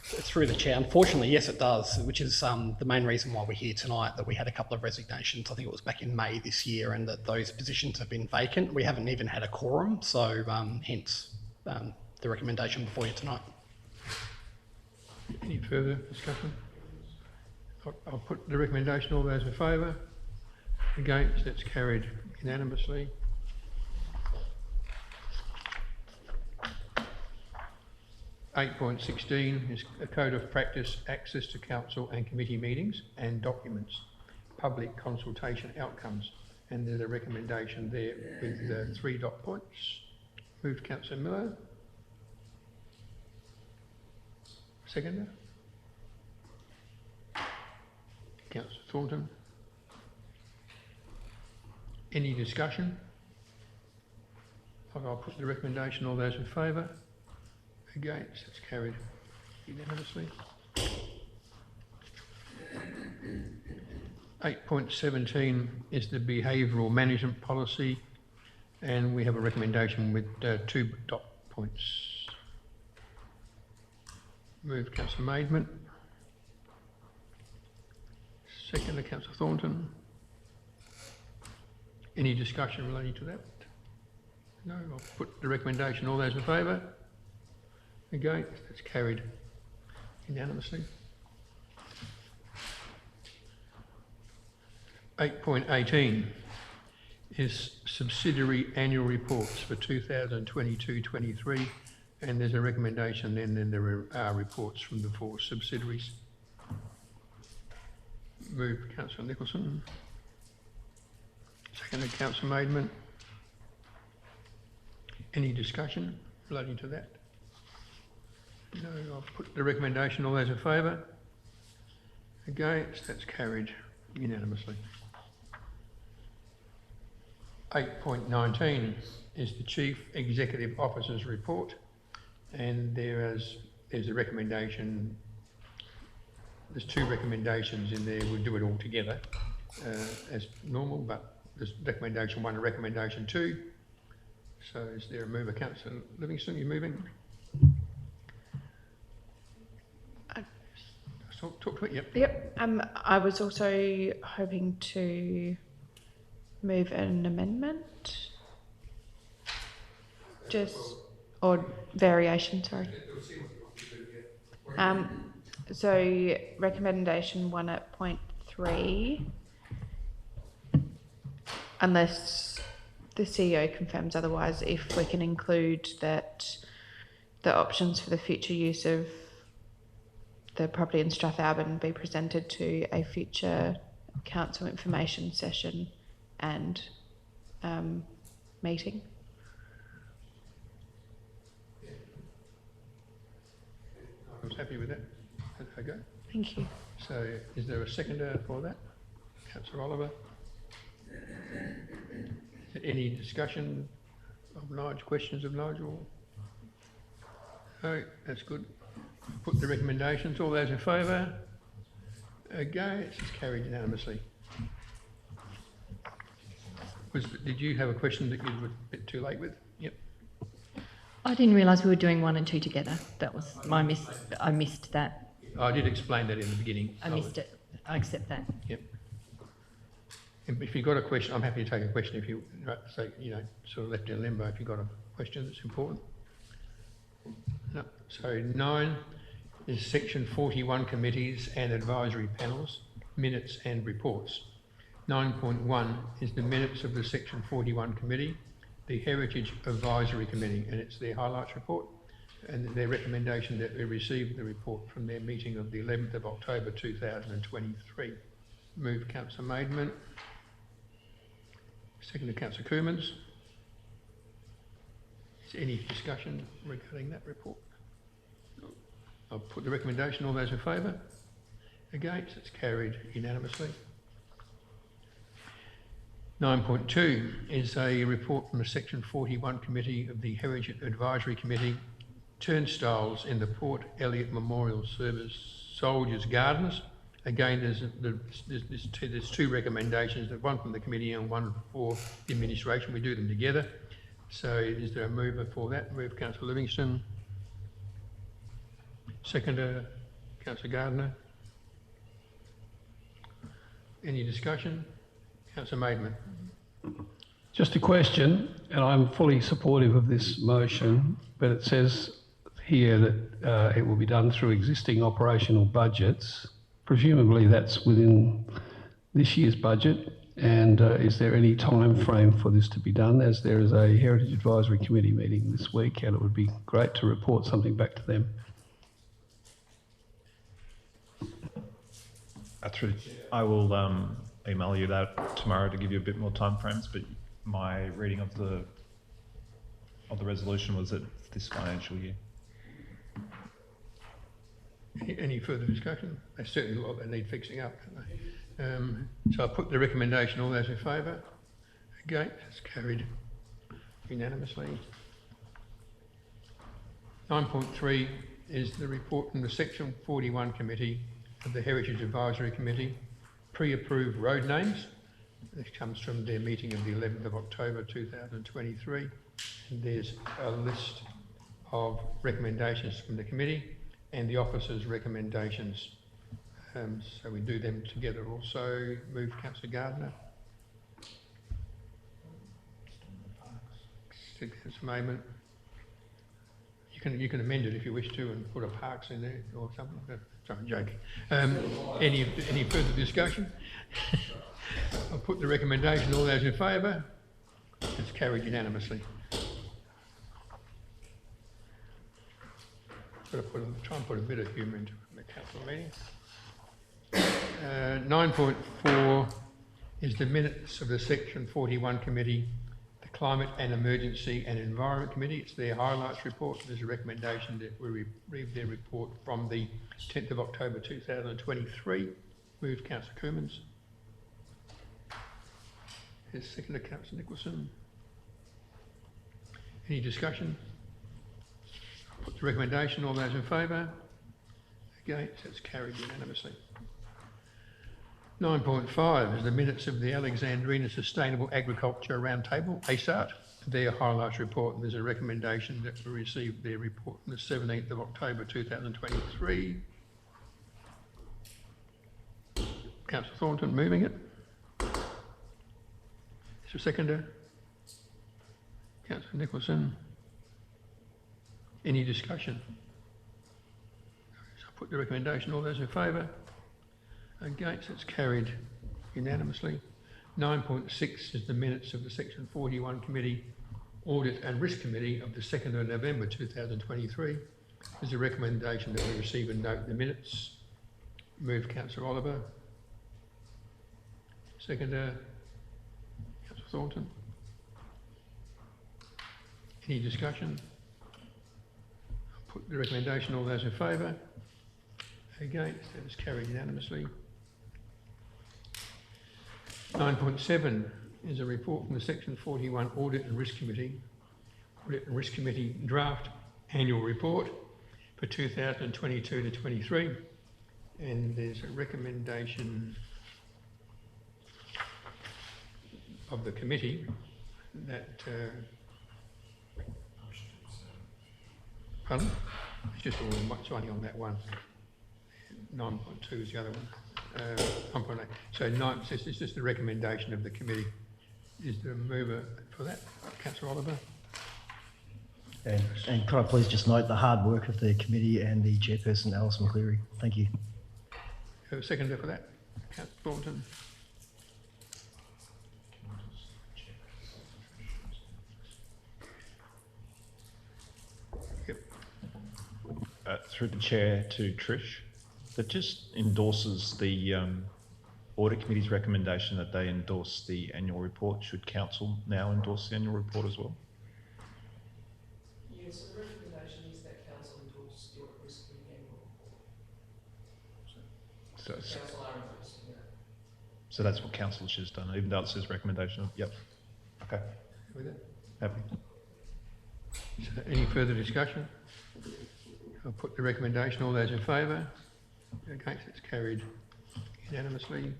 Through the chair, unfortunately, yes, it does, which is the main reason why we're here tonight, that we had a couple of resignations. I think it was back in May this year, and that those positions have been vacant. We haven't even had a quorum, so hence the recommendation before you tonight. Any further discussion? I'll put the recommendation. All those in favour? Against? That's carried unanimously. .16 is a code of practice, access to council and committee meetings and documents, public consultation outcomes, and there's a recommendation there with 3 dot points. Moved Councillor Miller. Seconder. Councillor Thornton. Any discussion? I'll put the recommendation. All those in favour? Against? It's carried unanimously. 8.17 is the behavioural management policy, and we have a recommendation with 2 dot points. Move Councillor Maidment. Seconder Councillor Thornton. Any discussion relating to that? No, I'll put the recommendation. All those in favour? Against? It's carried unanimously. 8.18 is subsidiary annual reports for 2022-23, and there's a recommendation then there are reports from the 4 subsidiaries. Move Councillor Nicholson. Seconded Councillor Maidment. Any discussion relating to that? No, I'll put the recommendation. All those in favour? Against? That's carried unanimously. 8.19 is the Chief Executive Officer's report, and there's a recommendation. There's 2 recommendations in there. We'll do it all together as normal, but there's recommendation 1 and recommendation 2. So is there a mover? Councillor Livingston, you moving? Talk to it, yep. Yep. I was also hoping to move an amendment, or variation, sorry. So recommendation 1 at point 3, unless the CEO confirms otherwise, if we can include that the options for the future use of the property in Strathalbyn be presented to a future council information session and meeting. I was happy with that. Okay. Thank you. So is there a seconder for that? Councillor Oliver. Any discussion of Nigel, questions of Nigel? No, that's good. Put the recommendations. All those in favour? Against? It's carried unanimously. Did you have a question that you were a bit too late with? Yep. I didn't realise we were doing 1 and 2 together. That was my miss. I missed that. I did explain that in the beginning. I missed it. I accept that. Yep. And if you've got a question, I'm happy to take a question if you say, sort of left in limbo if you've got a question that's important. No. So 9 is section 41 committees and advisory panels, minutes and reports. 9.1 is the minutes of the section 41 committee, the Heritage Advisory Committee, and it's their highlights report, and their recommendation that we receive the report from their meeting of the 11th of October 2023. Move Councillor Maidment. Seconded Councillor Coomans. Is there any discussion regarding that report? I'll put the recommendation. All those in favour? Against? It's carried unanimously. 9.2 is a report from the Section 41 Committee of the Heritage Advisory Committee, turnstiles in the Port Elliot Memorial Service Soldiers Gardens. Again, there's 2 recommendations, one from the committee and one for the administration. We do them together. So is there a mover for that? Move Councillor Livingston. Seconder, Councillor Gardner. Any discussion? Councillor Maidment. Just a question, and I'm fully supportive of this motion, but it says here that it will be done through existing operational budgets. Presumably that's within this year's budget, and is there any time frame for this to be done, as there is a Heritage Advisory Committee meeting this week, and it would be great to report something back to them. I will email you that tomorrow to give you a bit more time frames, but my reading of the resolution was that it's this financial year. Any further discussion? There's certainly a lot that need fixing up, don't they? So I'll put the recommendation. All those in favour? Against? It's carried unanimously. 9.3 is the report from the Section 41 Committee of the Heritage Advisory Committee, pre-approved road names. This comes from their meeting of the 11th of October 2023. And there's a list of recommendations from the committee and the officers' recommendations. So we do them together also. Move Councillor Gardner. Councillor Maidment. You can amend it if you wish to and put a parks in there or something. Sorry, I'm joking. Any further discussion? I'll put the recommendation. All those in favour? It's carried unanimously. Try and put a bit of humour into the council meeting. 9.4 is the minutes of the Section 41 Committee, the Climate and Emergency and Environment Committee. It's their highlights report. There's a recommendation that we read their report from the 10th of October 2023. Moved Councillor Coomans. Is seconded Councillor Nicholson. Any discussion? Put the recommendation. All those in favour? Against? That's carried unanimously. 9.5 is the minutes of the Alexandrina Sustainable Agriculture Roundtable, ASART, their highlights report. There's a recommendation that we receive their report on the 17th of October 2023. Councillor Thornton moving it. Is there a seconder? Councillor Nicholson. Any discussion? So I'll put the recommendation. All those in favour? Against? It's carried unanimously. 9.6 is the minutes of the Section 41 Committee, Audit and Risk Committee of the 2nd of November 2023. There's a recommendation that we receive and note the minutes. Moved Councillor Oliver. Seconder, Councillor Thornton. Any discussion? I'll put the recommendation. All those in favour? Against? That is carried unanimously. 9.7 is a report from the Section 41 Audit and Risk Committee. Audit and Risk Committee draft annual report for 2022 to 23. And there's a recommendation of the committee that pardon? It's just all only on that one. 9.2 is the other one. So it's just the recommendation of the committee. Is there a mover for that? Councillor Oliver. And could I please just note the hard work of the committee and the chairperson, Alice McCleary. Thank you. Have a seconder for that? Councillor Thornton. Yep. Through the chair to Trish, that just endorses the audit committee's recommendation that they endorse the annual report. Should council now endorse the annual report as well? Yes, the recommendation is that council endorse the audit risk committee annual report. So Council are endorsing that. So that's what council has just done, even though it says recommendation. Yep. Okay. With it? Happy. So any further discussion? I'll put the recommendation. All those in favour? Against? It's carried unanimously.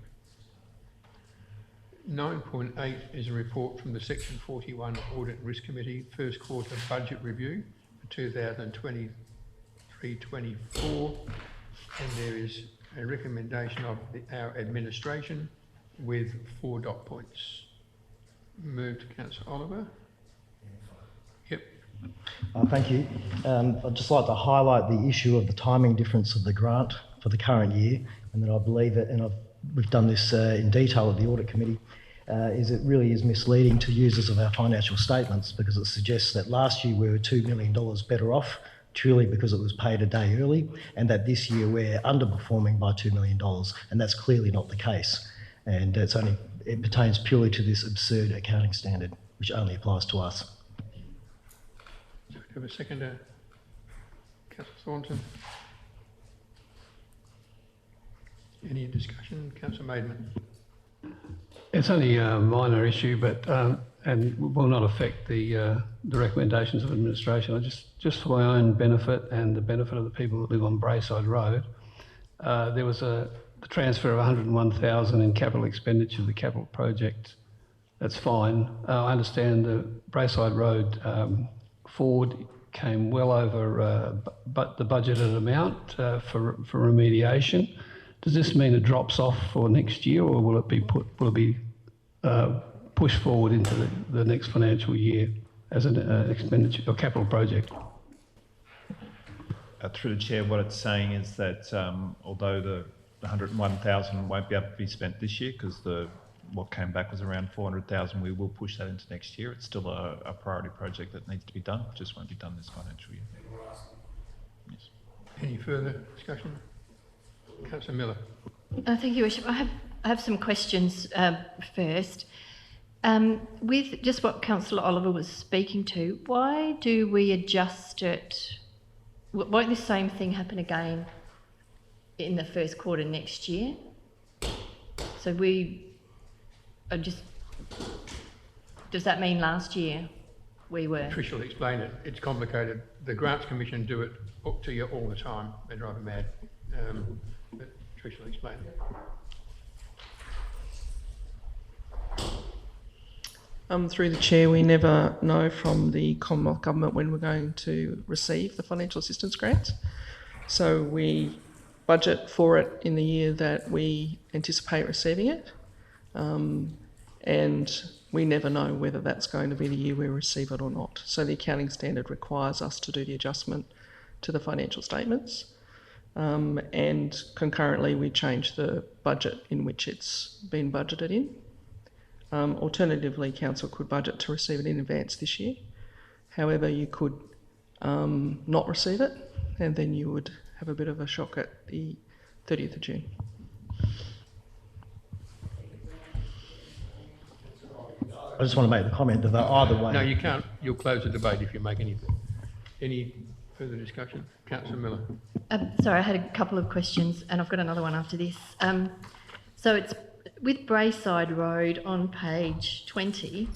9.8 is a report from the Section 41 Audit and Risk Committee, first quarter budget review for 2023-24, and there is a recommendation of our administration with 4 dot points. Moved Councillor Oliver. Yep. Thank you. I'd just like to highlight the issue of the timing difference of the grant for the current year, and that I believe it, and we've done this in detail at the Audit Committee, is it really is misleading to users of our financial statements, because it suggests that last year we were $2 million better off, truly because it was paid a day early, and that this year we're underperforming by $2 million, and that's clearly not the case. And it pertains purely to this absurd accounting standard, which only applies to us. So have a seconder, Councillor Thornton. Any discussion, Councillor Maidman? It's only a minor issue, but and will not affect the recommendations of administration. Just for my own benefit and the benefit of the people that live on Brayside Road, there was the transfer of $101,000 in capital expenditure of the capital project. That's fine. I understand the Brayside Road Ford came well over but the budgeted amount for remediation. Does this mean it drops off for next year, or will it be pushed forward into the next financial year as an expenditure or capital project? Through the chair, what it's saying is that although the 101,000 won't be able to be spent this year because what came back was around 400,000, we will push that into next year. It's still a priority project that needs to be done, just won't be done this financial year. Yes. Any further discussion? Councillor Miller. Thank you, Worship. I have some questions first. With just what Councillor Oliver was speaking to, why do we adjust it? Won't the same thing happen again in the first quarter next year? So does that mean last year we were? Trish will explain it. It's complicated. The Grants Commission do it up to you all the time. They drive me mad. But Trish will explain it. Through the chair, we never know from the Commonwealth Government when we're going to receive the financial assistance grants. So we budget for it in the year that we anticipate receiving it. And we never know whether that's going to be the year we receive it or not. So the accounting standard requires us to do the adjustment to the financial statements. And concurrently, we change the budget in which it's been budgeted in. Alternatively, Council could budget to receive it in advance this year. However, you could not receive it, and then you would have a bit of a shock at the 30th of June. I just want to make the comment that either way... No, you can't. You'll close the debate if you make any further discussion. Councillor Miller. Sorry, I had a couple of questions, and I've got another one after this. So it's with Brayside Road on page 20.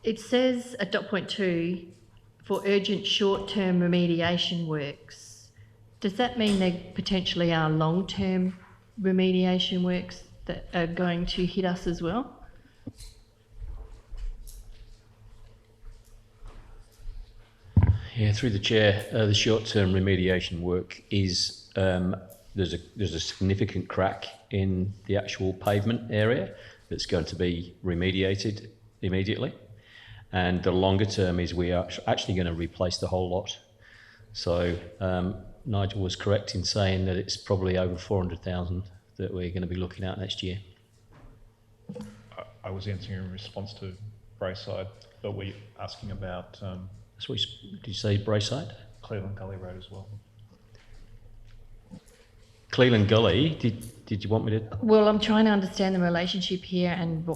It says at dot point 2 for urgent short-term remediation works. Does that mean there potentially are long-term remediation works that are going to hit us as well? Yeah, through the chair, the short-term remediation work is there's a significant crack in the actual pavement area that's going to be remediated immediately, and the longer term is we are actually going to replace the whole lot. So Nigel was correct in saying that it's probably over 400,000 that we're going to be looking at next year. I was answering in response to Brayside, but we're asking about... did you say Brayside? Cleveland Gully Road as well. Cleveland Gully, did you want me to... Well, I'm trying to understand the relationship here and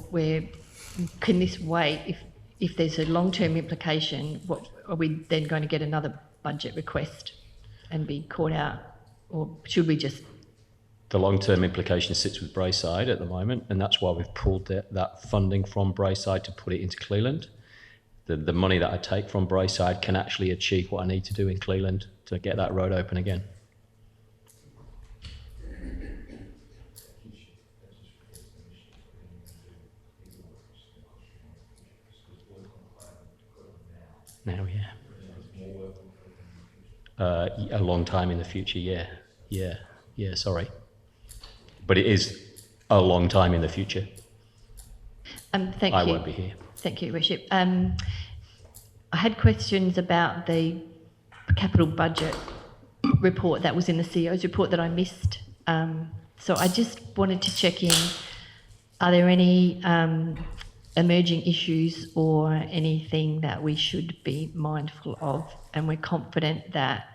can this wait? If there's a long-term implication, what are we then going to get another budget request and be caught out? Or should we just... The long-term implication sits with Brayside at the moment, and that's why we've pulled that funding from Brayside to put it into Cleveland. The money that I take from Brayside can actually achieve what I need to do in Cleveland to get that road open again. Now, yeah. A long time in the future, yeah, sorry. But it is a long time in the future. Thank you. I won't be here. Thank you, Worship. I had questions about the capital budget report that was in the CEO's report that I missed. So I just wanted to check in, are there any emerging issues or anything that we should be mindful of? And we're confident that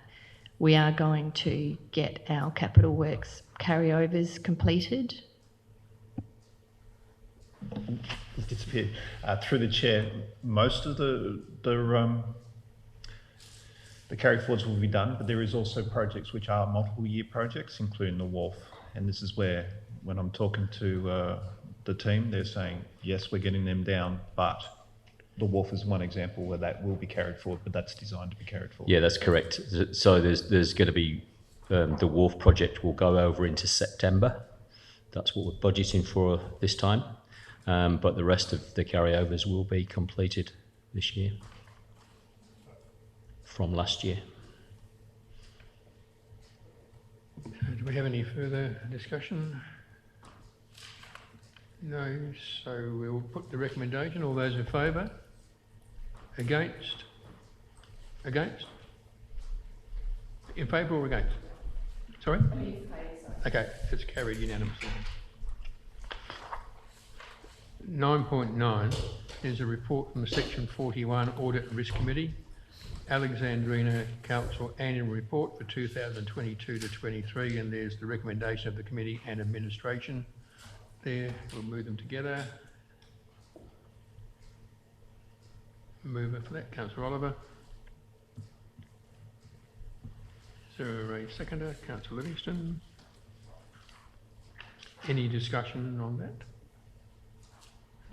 we are going to get our capital works carryovers completed? It's disappeared. Through the chair, most of the carry forwards will be done, but there is also projects which are multiple year projects, including the wharf. And this is where, when I'm talking to the team, they're saying, yes, we're getting them down, but the wharf is one example where that will be carried forward, but that's designed to be carried forward. Yeah, that's correct. So there's going to be, the wharf project will go over into September. That's what we're budgeting for this time. But the rest of the carryovers will be completed this year from last year. Do we have any further discussion? No, so we'll put the recommendation. All those in favour? Against? Against? In favour or against? Sorry? Okay, it's carried unanimously. 9.9 is a report from the Section 41 Audit and Risk Committee. Alexandrina Council Annual Report for 2022 to 23, and there's the recommendation of the committee and administration there. We'll move them together. Mover for that, Councillor Oliver. Is there a seconder? Councillor Livingston. Any discussion on that?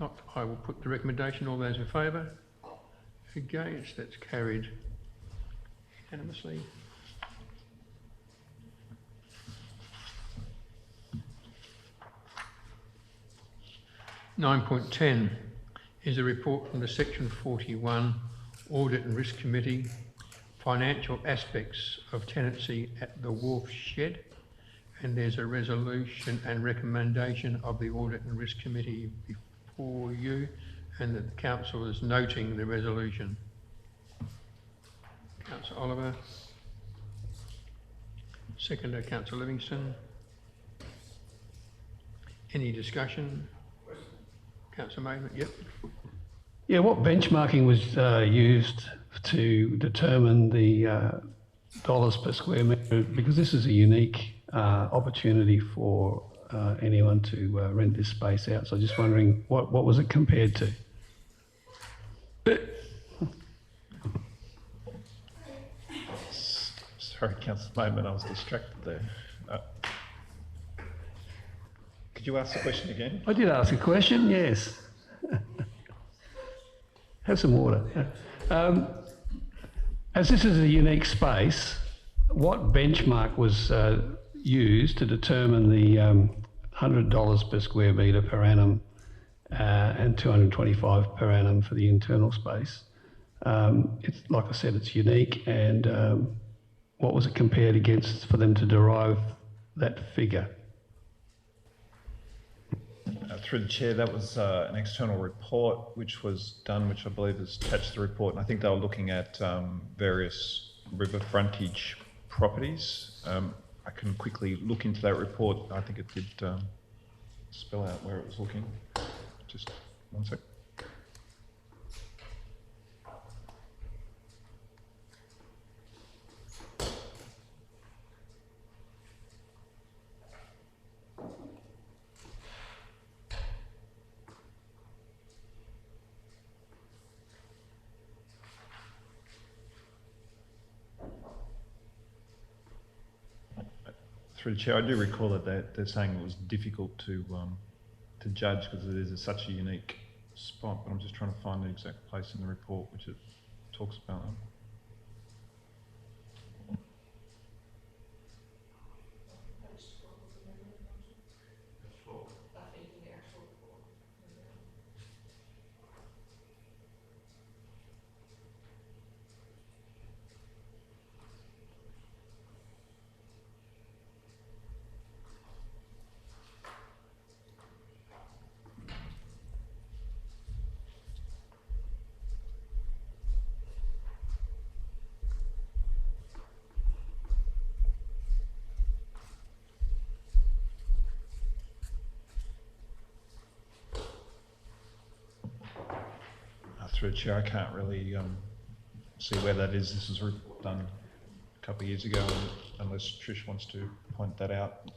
Not, I will put the recommendation. All those in favour? Against? That's carried unanimously. (9.10) is a report from the Section 41 Audit and Risk Committee, financial aspects of tenancy at the Wharf Shed, and there's a resolution and recommendation of the Audit and Risk Committee before you, and that the council is noting the resolution. Councillor Oliver. Seconder, Councillor Livingston. Any discussion? Councillor Maitland, yep. Yeah, what benchmarking was used to determine the dollars per square metre? Because this is a unique opportunity for anyone to rent this space out. So I'm just wondering, what was it compared to? Sorry, Councillor Maitland, I was distracted there. Could you ask the question again? I did ask a question, yes. Have some water. As this is a unique space, what benchmark was used to determine the $100 per square metre per annum and $225 per annum for the internal space? It's like I said, it's unique, and what was it compared against for them to derive that figure? Through the chair, that was an external report which was done, which I believe is attached to the report, and I think they were looking at various river frontage properties. I can quickly look into that report. I think it did spell out where it was looking. Just one sec. Through the chair, I do recall that they're saying it was difficult to judge because it is such a unique spot, but I'm just trying to find the exact place in the report which it talks about that. Through the chair, I can't really see where that is. This was done a couple of years ago, unless Trish wants to point that out.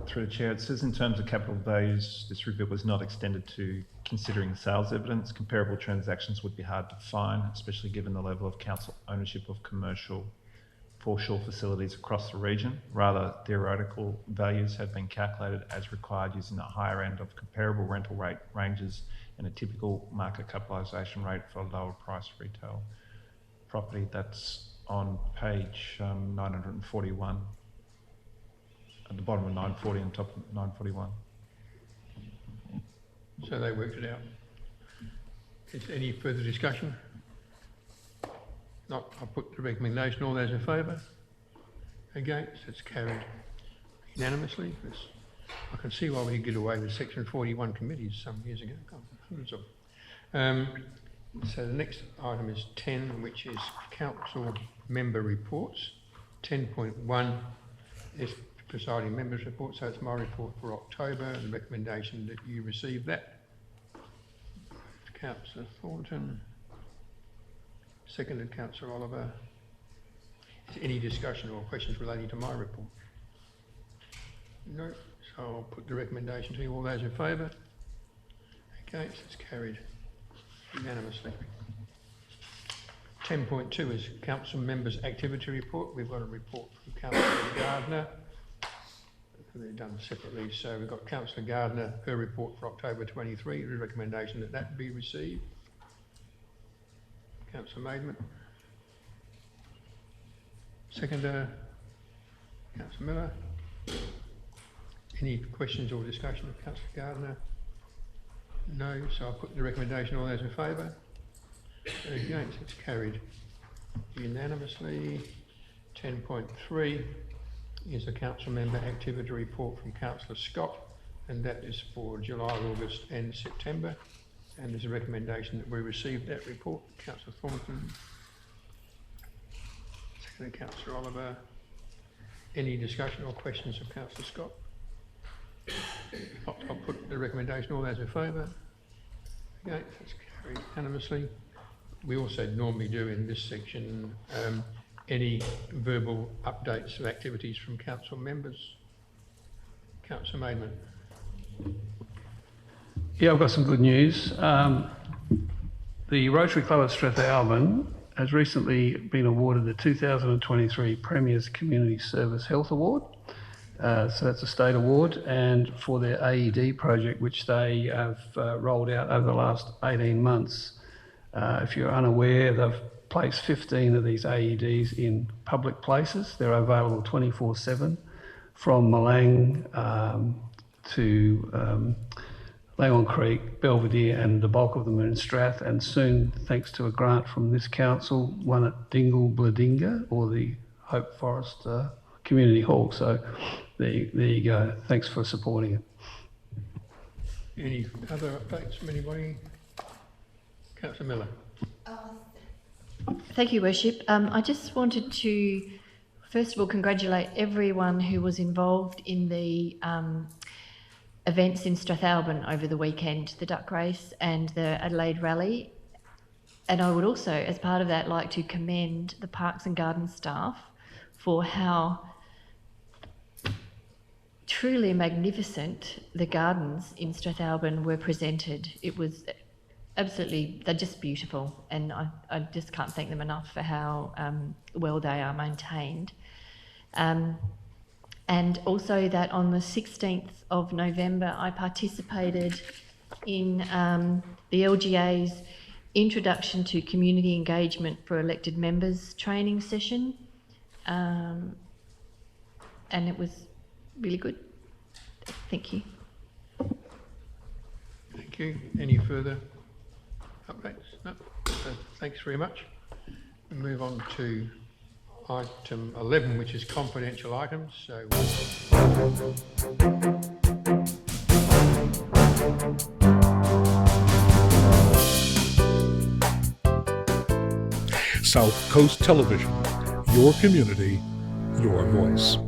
Through the chair, it says in terms of capital values, this report was not extended to considering sales evidence. Comparable transactions would be hard to find, especially given the level of council ownership of commercial foreshore facilities across the region. Rather, theoretical values have been calculated as required using the higher end of comparable rental rate ranges and a typical market capitalisation rate for a lower price retail property. That's on page 941. at the bottom of 940 and top of 941. So they worked it out. Is there any further discussion? Not, I'll put the recommendation. All those in favour? Against? It's carried unanimously. I can see why we did get away with Section 41 committees some years ago. Hundreds of them. So the next item is 10, which is council member reports. 10.1 is presiding members report, so it's my report for October. The recommendation that you receive that. Councillor Thornton. Seconded Councillor Oliver. Is there any discussion or questions relating to my report? No, so I'll put the recommendation to you. All those in favour? Against? It's carried unanimously. 10.2 is Council Members' Activity Report. We've got a report from Councillor Gardner. They're done separately. So we've got Councillor Gardner, her report for October 23, the recommendation that that be received. Councillor Maidment. Seconder, Councillor Miller. Any questions or discussion of Councillor Gardner? No, so I'll put the recommendation. All those in favour? Against? It's carried unanimously. 10.3 is a council member activity report from Councillor Scott, and that is for July, August and September. And there's a recommendation that we receive that report. Councillor Thornton. Second, Councillor Oliver. Any discussion or questions of Councillor Scott? I'll put the recommendation. All those in favour? Against? That's carried unanimously. We also normally do in this section any verbal updates of activities from council members. Councillor Maidment. Yeah, I've got some good news. The Rotary Club of Strathalbyn has recently been awarded the 2023 Premier's Community Service Health Award. So that's a state award, and for their AED project, which they have rolled out over the last 18 months. If you're unaware, they've placed 15 of these AEDs in public places. They're available 24/7 from Malang to Langon Creek, Belvedere, and the bulk of them are in Strath, and soon, thanks to a grant from this council, one at Dingle Bladinga, or the Hope Forest Community Hall. So there you go. Thanks for supporting it. Any other updates from anybody? Councillor Miller. Thank you, Worship. I just wanted to, first of all, congratulate everyone who was involved in the events in Strathalbyn over the weekend, the duck race and the Adelaide rally. And I would also, as part of that, like to commend the Parks and Gardens staff for how truly magnificent the gardens in Strathalbyn were presented. It was absolutely, they're just beautiful, and I just can't thank them enough for how well they are maintained. And also that on the 16th of November, I participated in the LGA's Introduction to Community Engagement for Elected Members training session, and it was really good. Thank you. Thank you. Any further updates? No. So thanks very much. We move on to item 11, which is confidential items. So South Coast Television, your community, your voice.